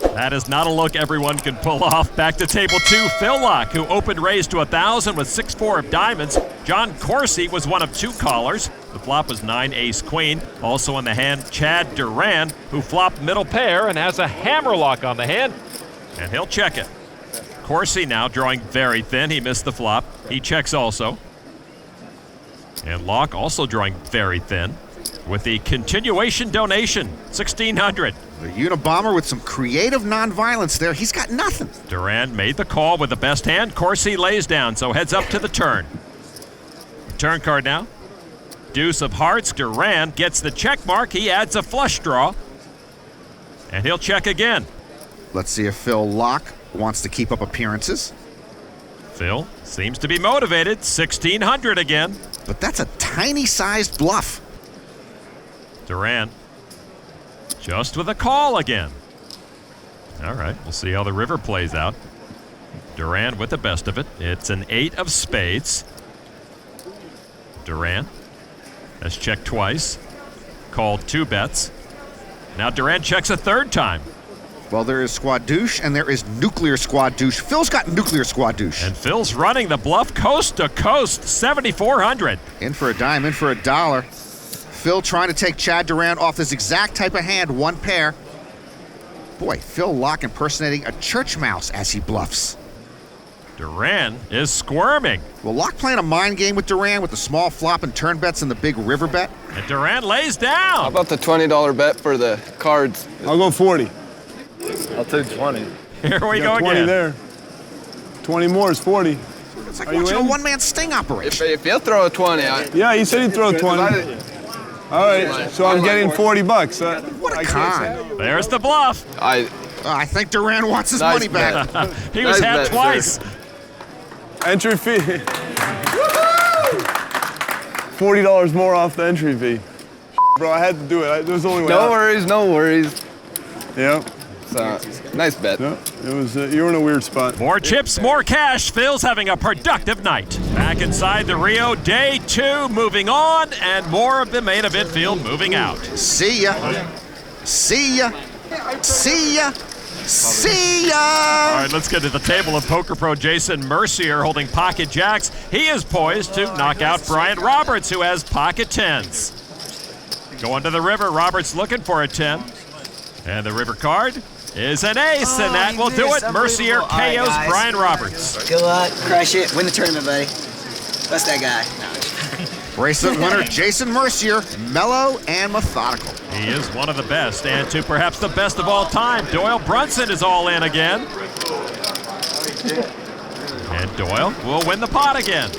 That is not a look everyone can pull off. Back to table 2, Phil Locke, who opened raised to 1,000 with 6-4 of diamonds. John Corsi was one of 2 callers. The flop was 9 ace-queen. Also in the hand, Chad Duran, who flopped middle pair and has a hammerlock on the hand, and he'll check it. Corsi now drawing very thin. He missed the flop. He checks also. And Locke also drawing very thin with the continuation donation, 1,600. The Unabomber with some creative nonviolence there. He's got nothing. Duran made the call with the best hand. Corsi lays down, so heads up to the turn. Turn card now. Deuce of hearts. Duran gets the check mark. He adds a flush draw. And he'll check again. Let's see if Phil Locke wants to keep up appearances. Phil seems to be motivated. 1,600 again. But that's a tiny-sized bluff. Duran Just with a call again. All right, we'll see how the river plays out. Duran with the best of it. It's an 8 of spades. Duran has checked twice, called 2 bets. Now Duran checks a 3rd time. Well, there is squad douche and there is nuclear squad douche. Phil's got nuclear squad douche. And Phil's running the bluff coast to coast, 7,400. In for a dime, in for a dollar. Phil trying to take Chad Duran off this exact type of hand, 1 pair. Boy, Phil Locke impersonating a church mouse as he bluffs. Duran is squirming. Well, Locke playing a mind game with Duran with the small flop and turn bets and the big river bet. And Duran lays down. How about the $20 bet for the cards? I'll go 40. I'll take 20. Here we go 20 again. there. 20 more is 40. It's like watching a one-man sting operation. If he'll throw a 20, Yeah, he said he'd throw 20. All right, so I'm getting $40. What a con. There's the bluff. I think Duran wants his money back. He was had twice. Entry fee. $40 more off the entry fee. Bro, I had to do it. There was only way No out. worries, no worries. Yep. Nice bet. Yep. It was. You were in a weird spot. More chips, more cash. Phil's having a productive night. Back inside the Rio, day 2, moving on, and more of the main event field moving out. See ya. See ya. See ya. See ya! All right, let's get to the table of poker pro Jason Mercier holding pocket jacks. He is poised to knock out Brian Roberts, who has pocket 10s. Going to the river, Roberts looking for a 10. And the river card is an ace, and that will do it. Mercier KOs right, Brian Roberts. Good luck, crush it, win the tournament, buddy. Bust that guy. Bracelet winner Jason Mercier, mellow and methodical. He is one of the best, and to perhaps the best of all time, Doyle Brunson is all in again. And Doyle will win the pot again.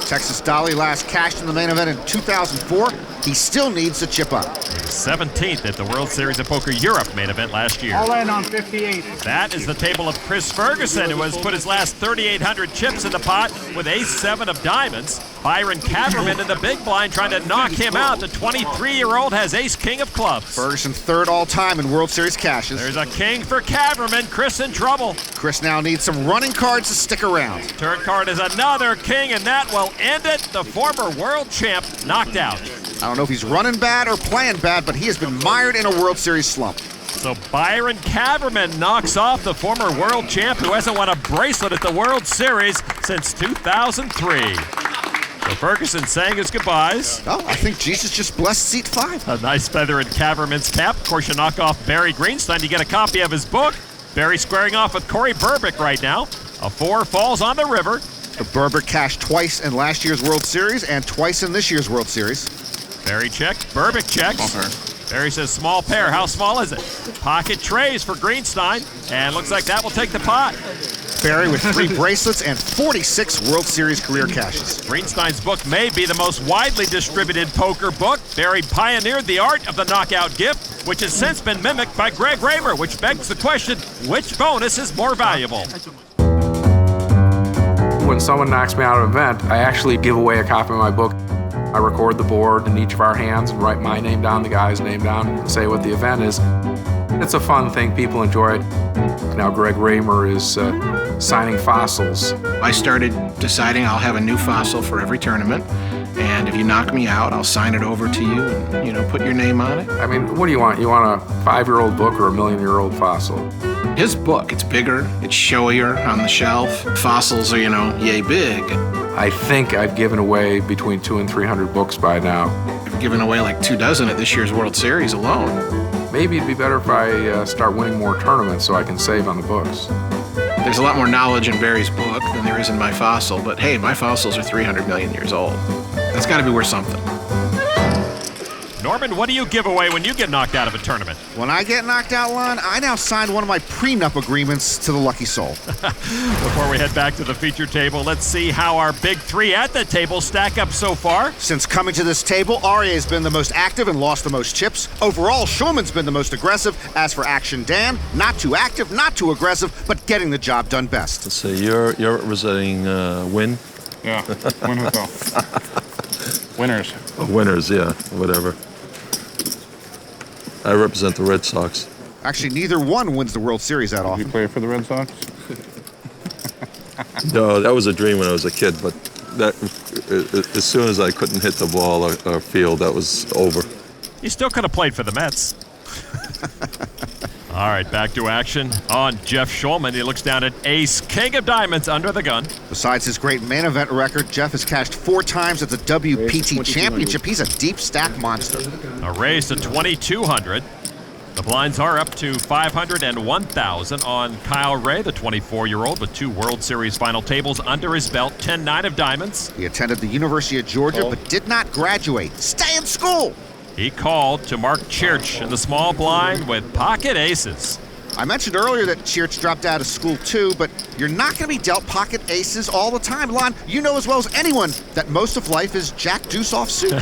Texas Dolly last cashed in the main event in 2004. He still needs to chip up. 17th at the World Series of Poker Europe main event last year. All in on 58. That is the table of Chris Ferguson, who has put his last 3,800 chips in the pot with ace-7 of diamonds. Byron Kaverman in the big blind trying to knock him out. The 23-year-old has ace-king of clubs. Ferguson 3rd all-time in World Series cashes. There's a king for Kaverman. Chris in trouble. Chris now needs some running cards to stick around. Turn card is another king, and that will end it. The former world champ knocked out. I don't know if he's running bad or playing bad, but he has been mired in a World Series slump. So Byron Kaverman knocks off the former world champ who hasn't won a bracelet at the World Series since 2003. So Ferguson saying his goodbyes. Oh, I think Jesus just blessed seat 5. A nice feather in Kaverman's cap. Of course, you knock off Barry Greenstein. You get a copy of his book. Barry squaring off with Corey Burbick right now. A 4 falls on the river. The Burbick cashed twice in last year's World Series and twice in this year's World Series. Barry checked. Burbick checks. Barry says small pair. How small is it? Pocket trays for Greenstein. And looks like that will take the pot. Barry with 3 bracelets and 46 World Series career cashes. Greenstein's book may be the most widely distributed poker book. Barry pioneered the art of the knockout gift, which has since been mimicked by Greg Raymer, which begs the question, which bonus is more valuable? When someone knocks me out of an event, I actually give away a copy of my book. I record the board in each of our hands and write my name down, the guy's name down, and say what the event is. It's a fun thing. People enjoy it. Now Greg Raymer is signing fossils. I started deciding I'll have a new fossil for every tournament, and if you knock me out, I'll sign it over to you and, you know, put your name on it. I mean, what do you want? You want a 5-year-old book or a million-year-old fossil? His book, it's bigger, it's showier on the shelf. Fossils are, you know, yay big. I think I've given away between 200 and 300 books by now. I've given away like 24 at this year's World Series alone. Maybe it'd be better if I start winning more tournaments so I can save on the books. There's a lot more knowledge in Barry's book than there is in my fossil, but hey, my fossils are 300 million years old. That's gotta be worth something. Norman, what do you give away when you get knocked out of a tournament? When I get knocked out, Lon, I now signed one of my prenup agreements to the Lucky Soul. Before we head back to the feature table, let's see how our big 3 at the table stack up so far. Since coming to this table, Aria has been the most active and lost the most chips. Overall, Schulman's been the most aggressive. As for Action Dan, not too active, not too aggressive, but getting the job done best. Let's see, you're representing Win? Yeah, Win Hotel. Winners. Winners, yeah, whatever. I represent the Red Sox. Actually, neither one wins the World Series that often. You play for the Red Sox? No, that was a dream when I was a kid, but that as soon as I couldn't hit the ball or field, that was over. You still could have played for the Mets. All right, back to action on Jeff Shulman. He looks down at ace, king of diamonds under the gun. Besides his great main event record, Jeff has cashed 4 times at the WPT Championship. He's a deep stack monster. A raise to 2,200. The blinds are up to 500 and 1,000 on Kyle Ray, the 24-year-old with 2 World Series final tables under his belt, 10-9 of diamonds. He attended the University of Georgia, but did not graduate. Stay in school! He called to Mark Church in the small blind with pocket aces. I mentioned earlier that Church dropped out of school too, but you're not going to be dealt pocket aces all the time. Lon, you know as well as anyone that most of life is Jack Deuce offsuit.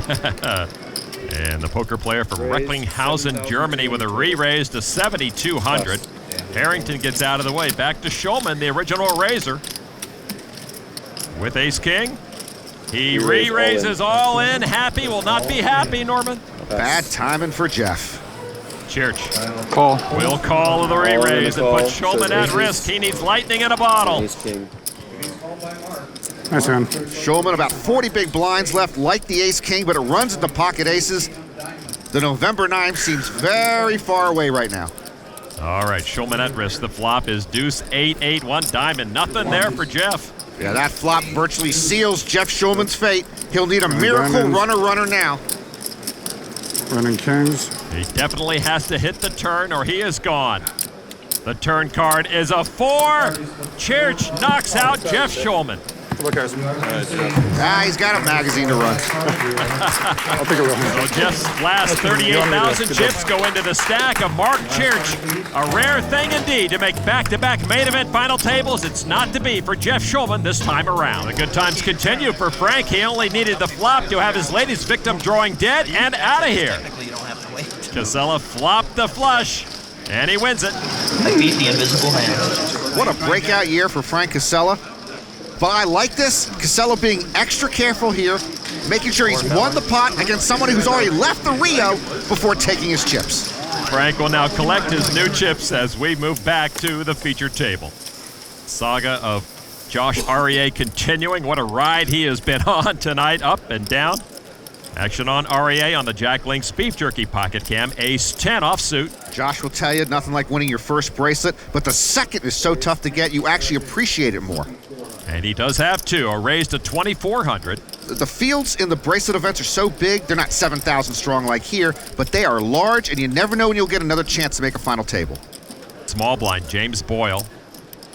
And the poker player from Recklinghausen, Germany with a re-raise to 7,200. Harrington gets out of the way. Back to Shulman, the original raiser. With ace-king. He re-raises all in. Happy will not be happy, Norman. Bad timing for Jeff. Church. Call. Will call the re-raise and put Shulman at risk. He needs lightning in a bottle. Nice hand. Shulman about 40 big blinds left, like the ace-king, but it runs into pocket aces. The November 9 seems very far away right now. All right, Shulman at risk. The flop is deuce, 8, 1 diamond. Nothing there for Jeff. Yeah, that flop virtually seals Jeff Shulman's fate. He'll need a miracle runner now. Running kings. He definitely has to hit the turn or he is gone. The turn card is a 4. Church knocks out Jeff Shulman. He's got a magazine to run. I'll take a run. So Jeff's last 38,000 chips go into the stack of Mark Church. A rare thing indeed to make back-to-back main event final tables. It's not to be for Jeff Shulman this time around. The good times continue for Frank. He only needed the flop to have his latest victim drawing dead and out of here. Casella flopped the flush, and he wins it. I beat the invisible hand. What a breakout year for Frank Casella. But I like this, Casella being extra careful here, making sure he's won the pot against someone who's already left the Rio before taking his chips. Frank will now collect his new chips as we move back to the feature table. Saga of Josh Aurier continuing. What a ride he has been on tonight, up and down. Action on Aurier on the Jack Link's Beef Jerky Pocket Cam, ace-10 offsuit. Josh will tell you, nothing like winning your first bracelet, but the second is so tough to get, you actually appreciate it more. And he does have 2, a raise to 2,400. The fields in the bracelet events are so big, they're not 7,000 strong like here, but they are large, and you never know when you'll get another chance to make a final table. Small blind, James Boyle.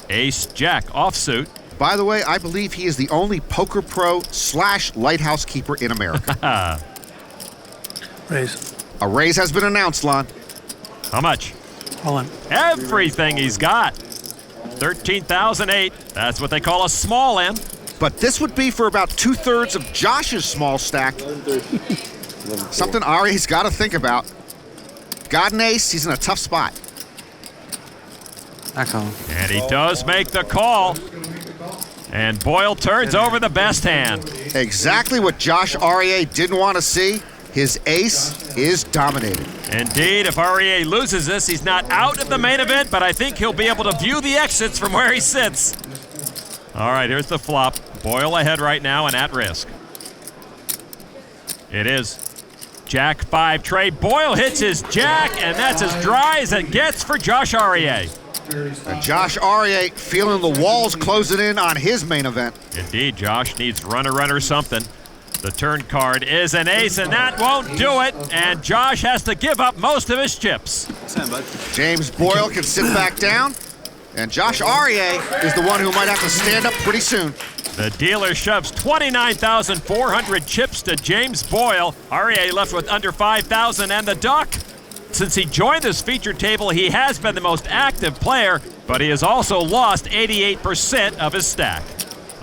Ace-Jack offsuit. By the way, I believe he is the only poker pro / lighthouse keeper in America. Raise. A raise has been announced, Lon. How much? All in. Everything he's got. 13,008. That's what they call a small end. But this would be for about 2/3 of Josh's small stack. Something Ari's got to think about. Got an ace, he's in a tough spot. I call. And he does make the call. And Boyle turns over the best hand. Exactly what Josh Aurier didn't want to see. His ace is dominated. Indeed, if Aurier loses this, he's not out of the main event, but I think he'll be able to view the exits from where he sits. All right, here's the flop. Boyle ahead right now and at risk. It is Jack 5 trade. Boyle hits his Jack, and that's as dry as it gets for Josh Aurier. And Josh Aurier feeling the walls closing in on his main event. Indeed, Josh needs runner something. The turn card is an ace, and that won't do it. And Josh has to give up most of his chips. James Boyle can sit back down, and Josh Aurier is the one who might have to stand up pretty soon. The dealer shoves 29,400 chips to James Boyle. Aurier left with under 5,000 and the duck. Since he joined this feature table, he has been the most active player, but he has also lost 88% of his stack.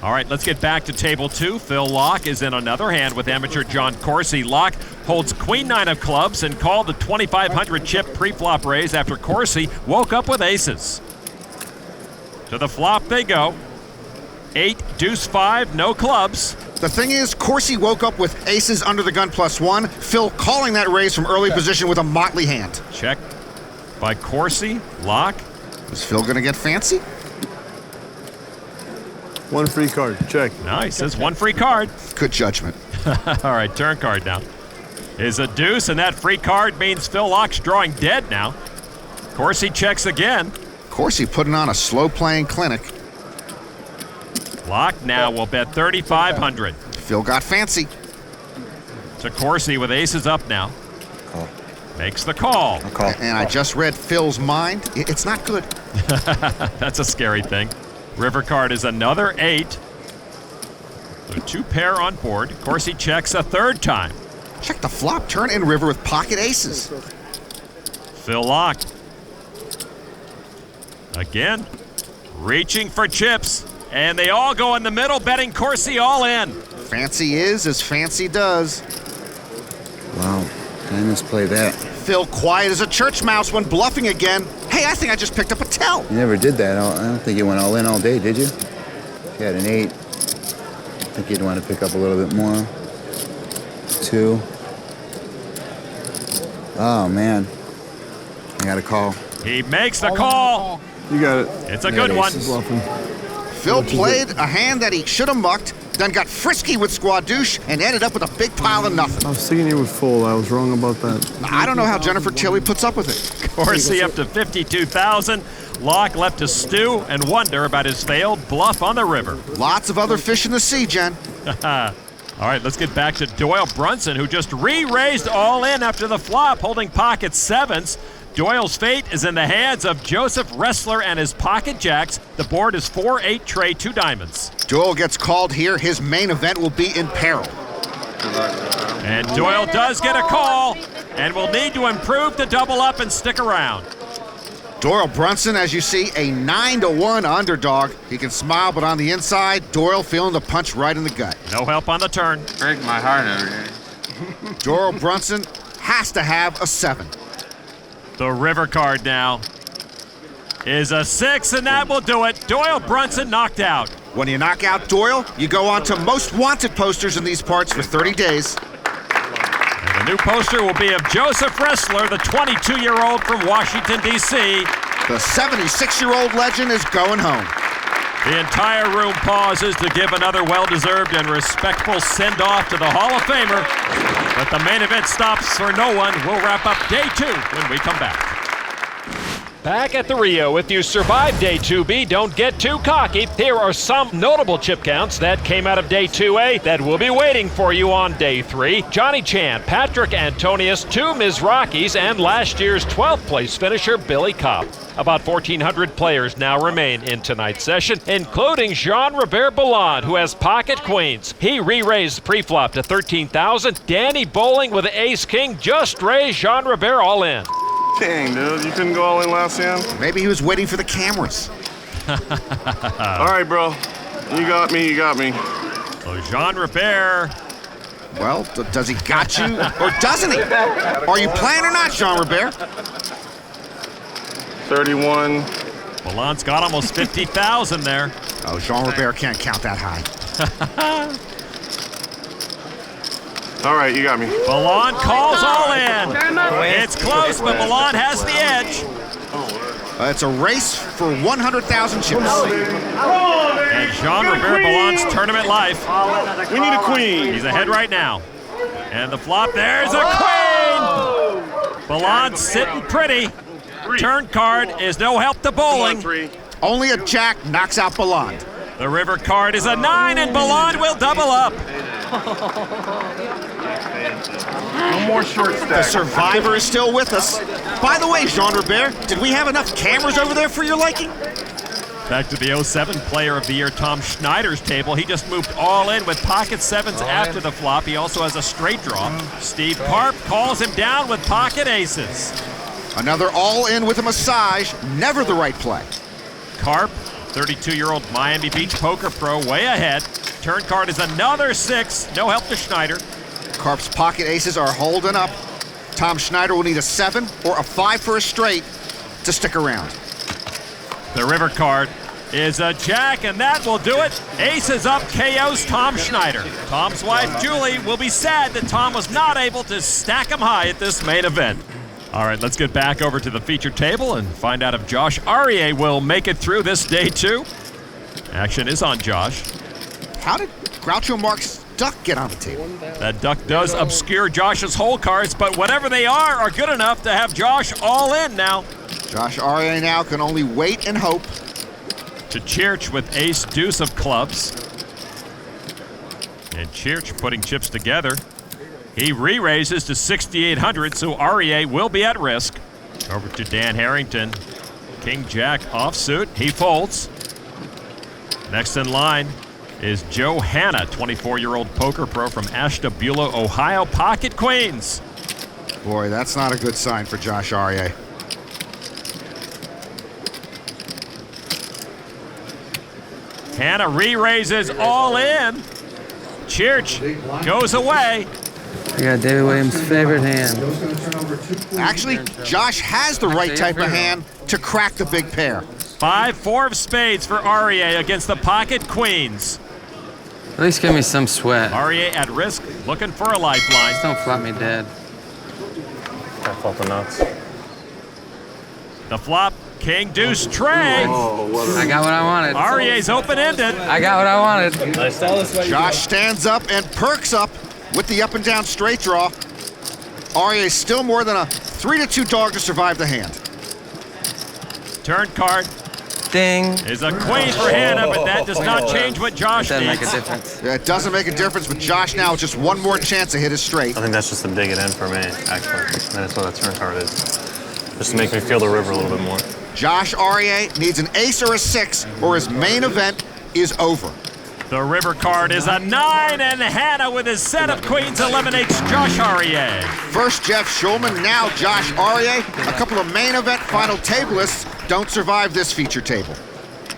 All right, let's get back to table 2. Phil Locke is in another hand with amateur John Corsi. Locke holds queen 9 of clubs and called the 2,500 chip pre-flop raise after Corsi woke up with aces. To the flop they go. 8, deuce 5, no clubs. The thing is, Corsi woke up with aces under the gun +1. Phil calling that raise from early position with a motley hand. Check by Corsi. Lock. Is Phil gonna get fancy? One free card. Check. Nice. Says one free card. Good judgment. All right, turn card now. Is a deuce, and that free card means Phil Lock's drawing dead now. Corsi checks again. Corsi putting on a slow-playing clinic. Lock now will bet 3,500. Phil got fancy. To Corsi with aces up now. Call. Makes the call. And I just read Phil's mind. It's not good. That's a scary thing. River card is another 8. So 2 pair on board. Corsi checks a third time. Check the flop, turn, and river with pocket aces. Phil Lock. Again. Reaching for chips. And they all go in the middle, betting Corsi all in. Fancy is as fancy does. Wow, I misplay that. Phil quiet as a church mouse when bluffing again. Hey, I think I just picked up a tell. You never did that. I don't think you went all in all day, did you? If you had an 8, I think you'd want to pick up a little bit more. 2. Oh, man. I got a call. He makes the call. You got it. It's a good one. Phil played a hand that he should have mucked, then got frisky with Squadouche and ended up with a big pile of nothing. I was thinking you were full. I was wrong about that. I don't know how Jennifer Tilly puts up with it. Corsi up to 52,000. Lock left to stew and wonder about his failed bluff on the river. Lots of other fish in the sea, Jen. All right, let's get back to Doyle Brunson, who just re-raised all in after the flop, holding pocket 7s. Doyle's fate is in the hands of Joseph Ressler and his pocket jacks. The board is 4-8 tray, 2 diamonds. Doyle gets called here. His main event will be in peril. And Doyle does get a call and will need to improve to double up and stick around. Doyle Brunson, as you see, a 9-1 underdog. He can smile, but on the inside, Doyle feeling the punch right in the gut. No help on the turn. Break my heart over here. Doyle Brunson has to have a 7. The river card now is a 6, and that will do it. Doyle Brunson knocked out. When you knock out Doyle, you go on to most wanted posters in these parts for 30 days. And the new poster will be of Joseph Ressler, the 22-year-old from Washington, D.C. The 76-year-old legend is going home. The entire room pauses to give another well-deserved and respectful send-off to the Hall of Famer. But the main event stops for no one. We'll wrap up day 2 when we come back. Back at the Rio, if you survive day 2B, don't get too cocky. Here are some notable chip counts that came out of day 2A that will be waiting for you on day 3. Johnny Chan, Patrik Antonius, 2 Mizrakis, and last year's 12th place finisher Billy Kopp. About 1,400 players now remain in tonight's session, including Jean-Robert Ballon, who has pocket queens. He re-raised pre-flop to 13,000. Danny Bowling with ace-king just raised Jean-Robert all in. Dang, dude. You couldn't go all in last hand? Maybe he was waiting for the cameras. All right, bro. You got me. You got me. So Jean-Robert. Well, does he got you or doesn't he? Are you playing or not, Jean-Robert? 31. Ballon's got almost 50,000 there. Oh, Jean-Robert can't count that high. All right, you got me. Ballon calls all in. It's close, but Ballon has the edge. It's a race for 100,000 chips. And Jean-Robert Ballon's tournament life. We need a queen. He's ahead right now. And the flop, there's a queen. Ballon's sitting pretty. Turn card is no help to bowling. Only a jack knocks out Ballon. The river card is a 9, and Ballon will double up. No more short stack. The survivor is still with us. By the way, Jean-Robert, did we have enough cameras over there for your liking? Back to the 07 Player of the Year, Tom Schneider's table. He just moved all in with pocket 7s after the flop. He also has a straight draw. Steve Karp calls him down with pocket aces. Another all-in with a massage, never the right play. Karp, 32-year-old Miami Beach poker pro, way ahead. Turn card is another 6, no help to Schneider. Karp's pocket aces are holding up. Tom Schneider will need a 7 or a 5 for a straight to stick around. The river card is a jack, and that will do it. Aces up KOs Tom Schneider. Tom's wife, Julie, will be sad that Tom was not able to stack him high at this main event. All right, let's get back over to the feature table and find out if Josh Aryeh will make it through this day 2. Action is on Josh. How did Groucho Marx's duck get on the table? That duck does obscure Josh's hole cards, but whatever they are good enough to have Josh all in now. Josh Aryeh now can only wait and hope. To Church with ace deuce of clubs. And Church putting chips together. He re-raises to 6,800, so Aryeh will be at risk. Over to Dan Harrington. King Jack offsuit. He folds. Next in line is Joe Hanna, 24-year-old poker pro from Ashtabula, Ohio. Pocket queens. Boy, that's not a good sign for Josh Aryeh. Hanna re-raises all in. Church goes away. I got David Williams' favorite hand. Actually, Josh has the right type of hand to crack the big pair. 5-4 of spades for Aryeh against the pocket queens. At least give me some sweat. Aryeh at risk, looking for a lifeline. Just don't flop me dead. I felt the nuts. The flop, king deuce trade. I got what I wanted. Aryeh's open-ended. I got what I wanted. Josh stands up and perks up with the up and down straight draw. Aryeh is still more than a 3-2 dog to survive the hand. Turn card. Ding. Is a queen for Hanna, but that does not change what Josh Doesn't needs. make a difference. Yeah, it doesn't make a difference, but Josh now with just one more chance to hit his straight. I think that's just to dig it in for me, actually. That's what that turn card is. Just to make me feel the river a little bit more. Josh Aryeh needs an ace or a 6, or his main event is over. The river card is a 9, and Hanna with his set of queens eliminates Josh Aryeh. First Jeff Schulman, now Josh Aryeh. A couple of main event final tablists don't survive this feature table.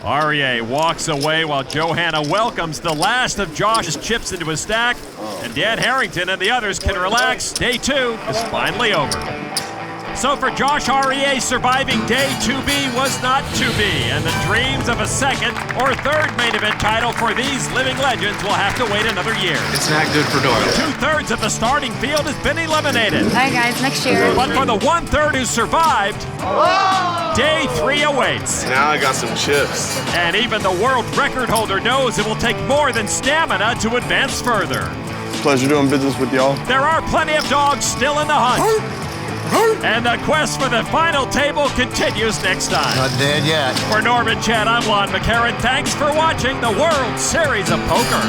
Aryeh walks away while Joe Hanna welcomes the last of Josh's chips into his stack, and Dan Harrington and the others can relax. Day 2 is finally over. So for Josh Aryeh, surviving day 2B was not to be, and the dreams of a second or third main event title for these living legends will have to wait another year. It's not good for Doyle. 2/3 of the starting field has been eliminated. All right, guys, next year. But for the 1/3 who survived, day 3 awaits. Now I got some chips. And even the world record holder knows it will take more than stamina to advance further. Pleasure doing business with y'all. There are plenty of dogs still in the hunt. And the quest for the final table continues next time. Not dead yet. For Norman Chad, I'm Lon McCarran. Thanks for watching the World Series of Poker.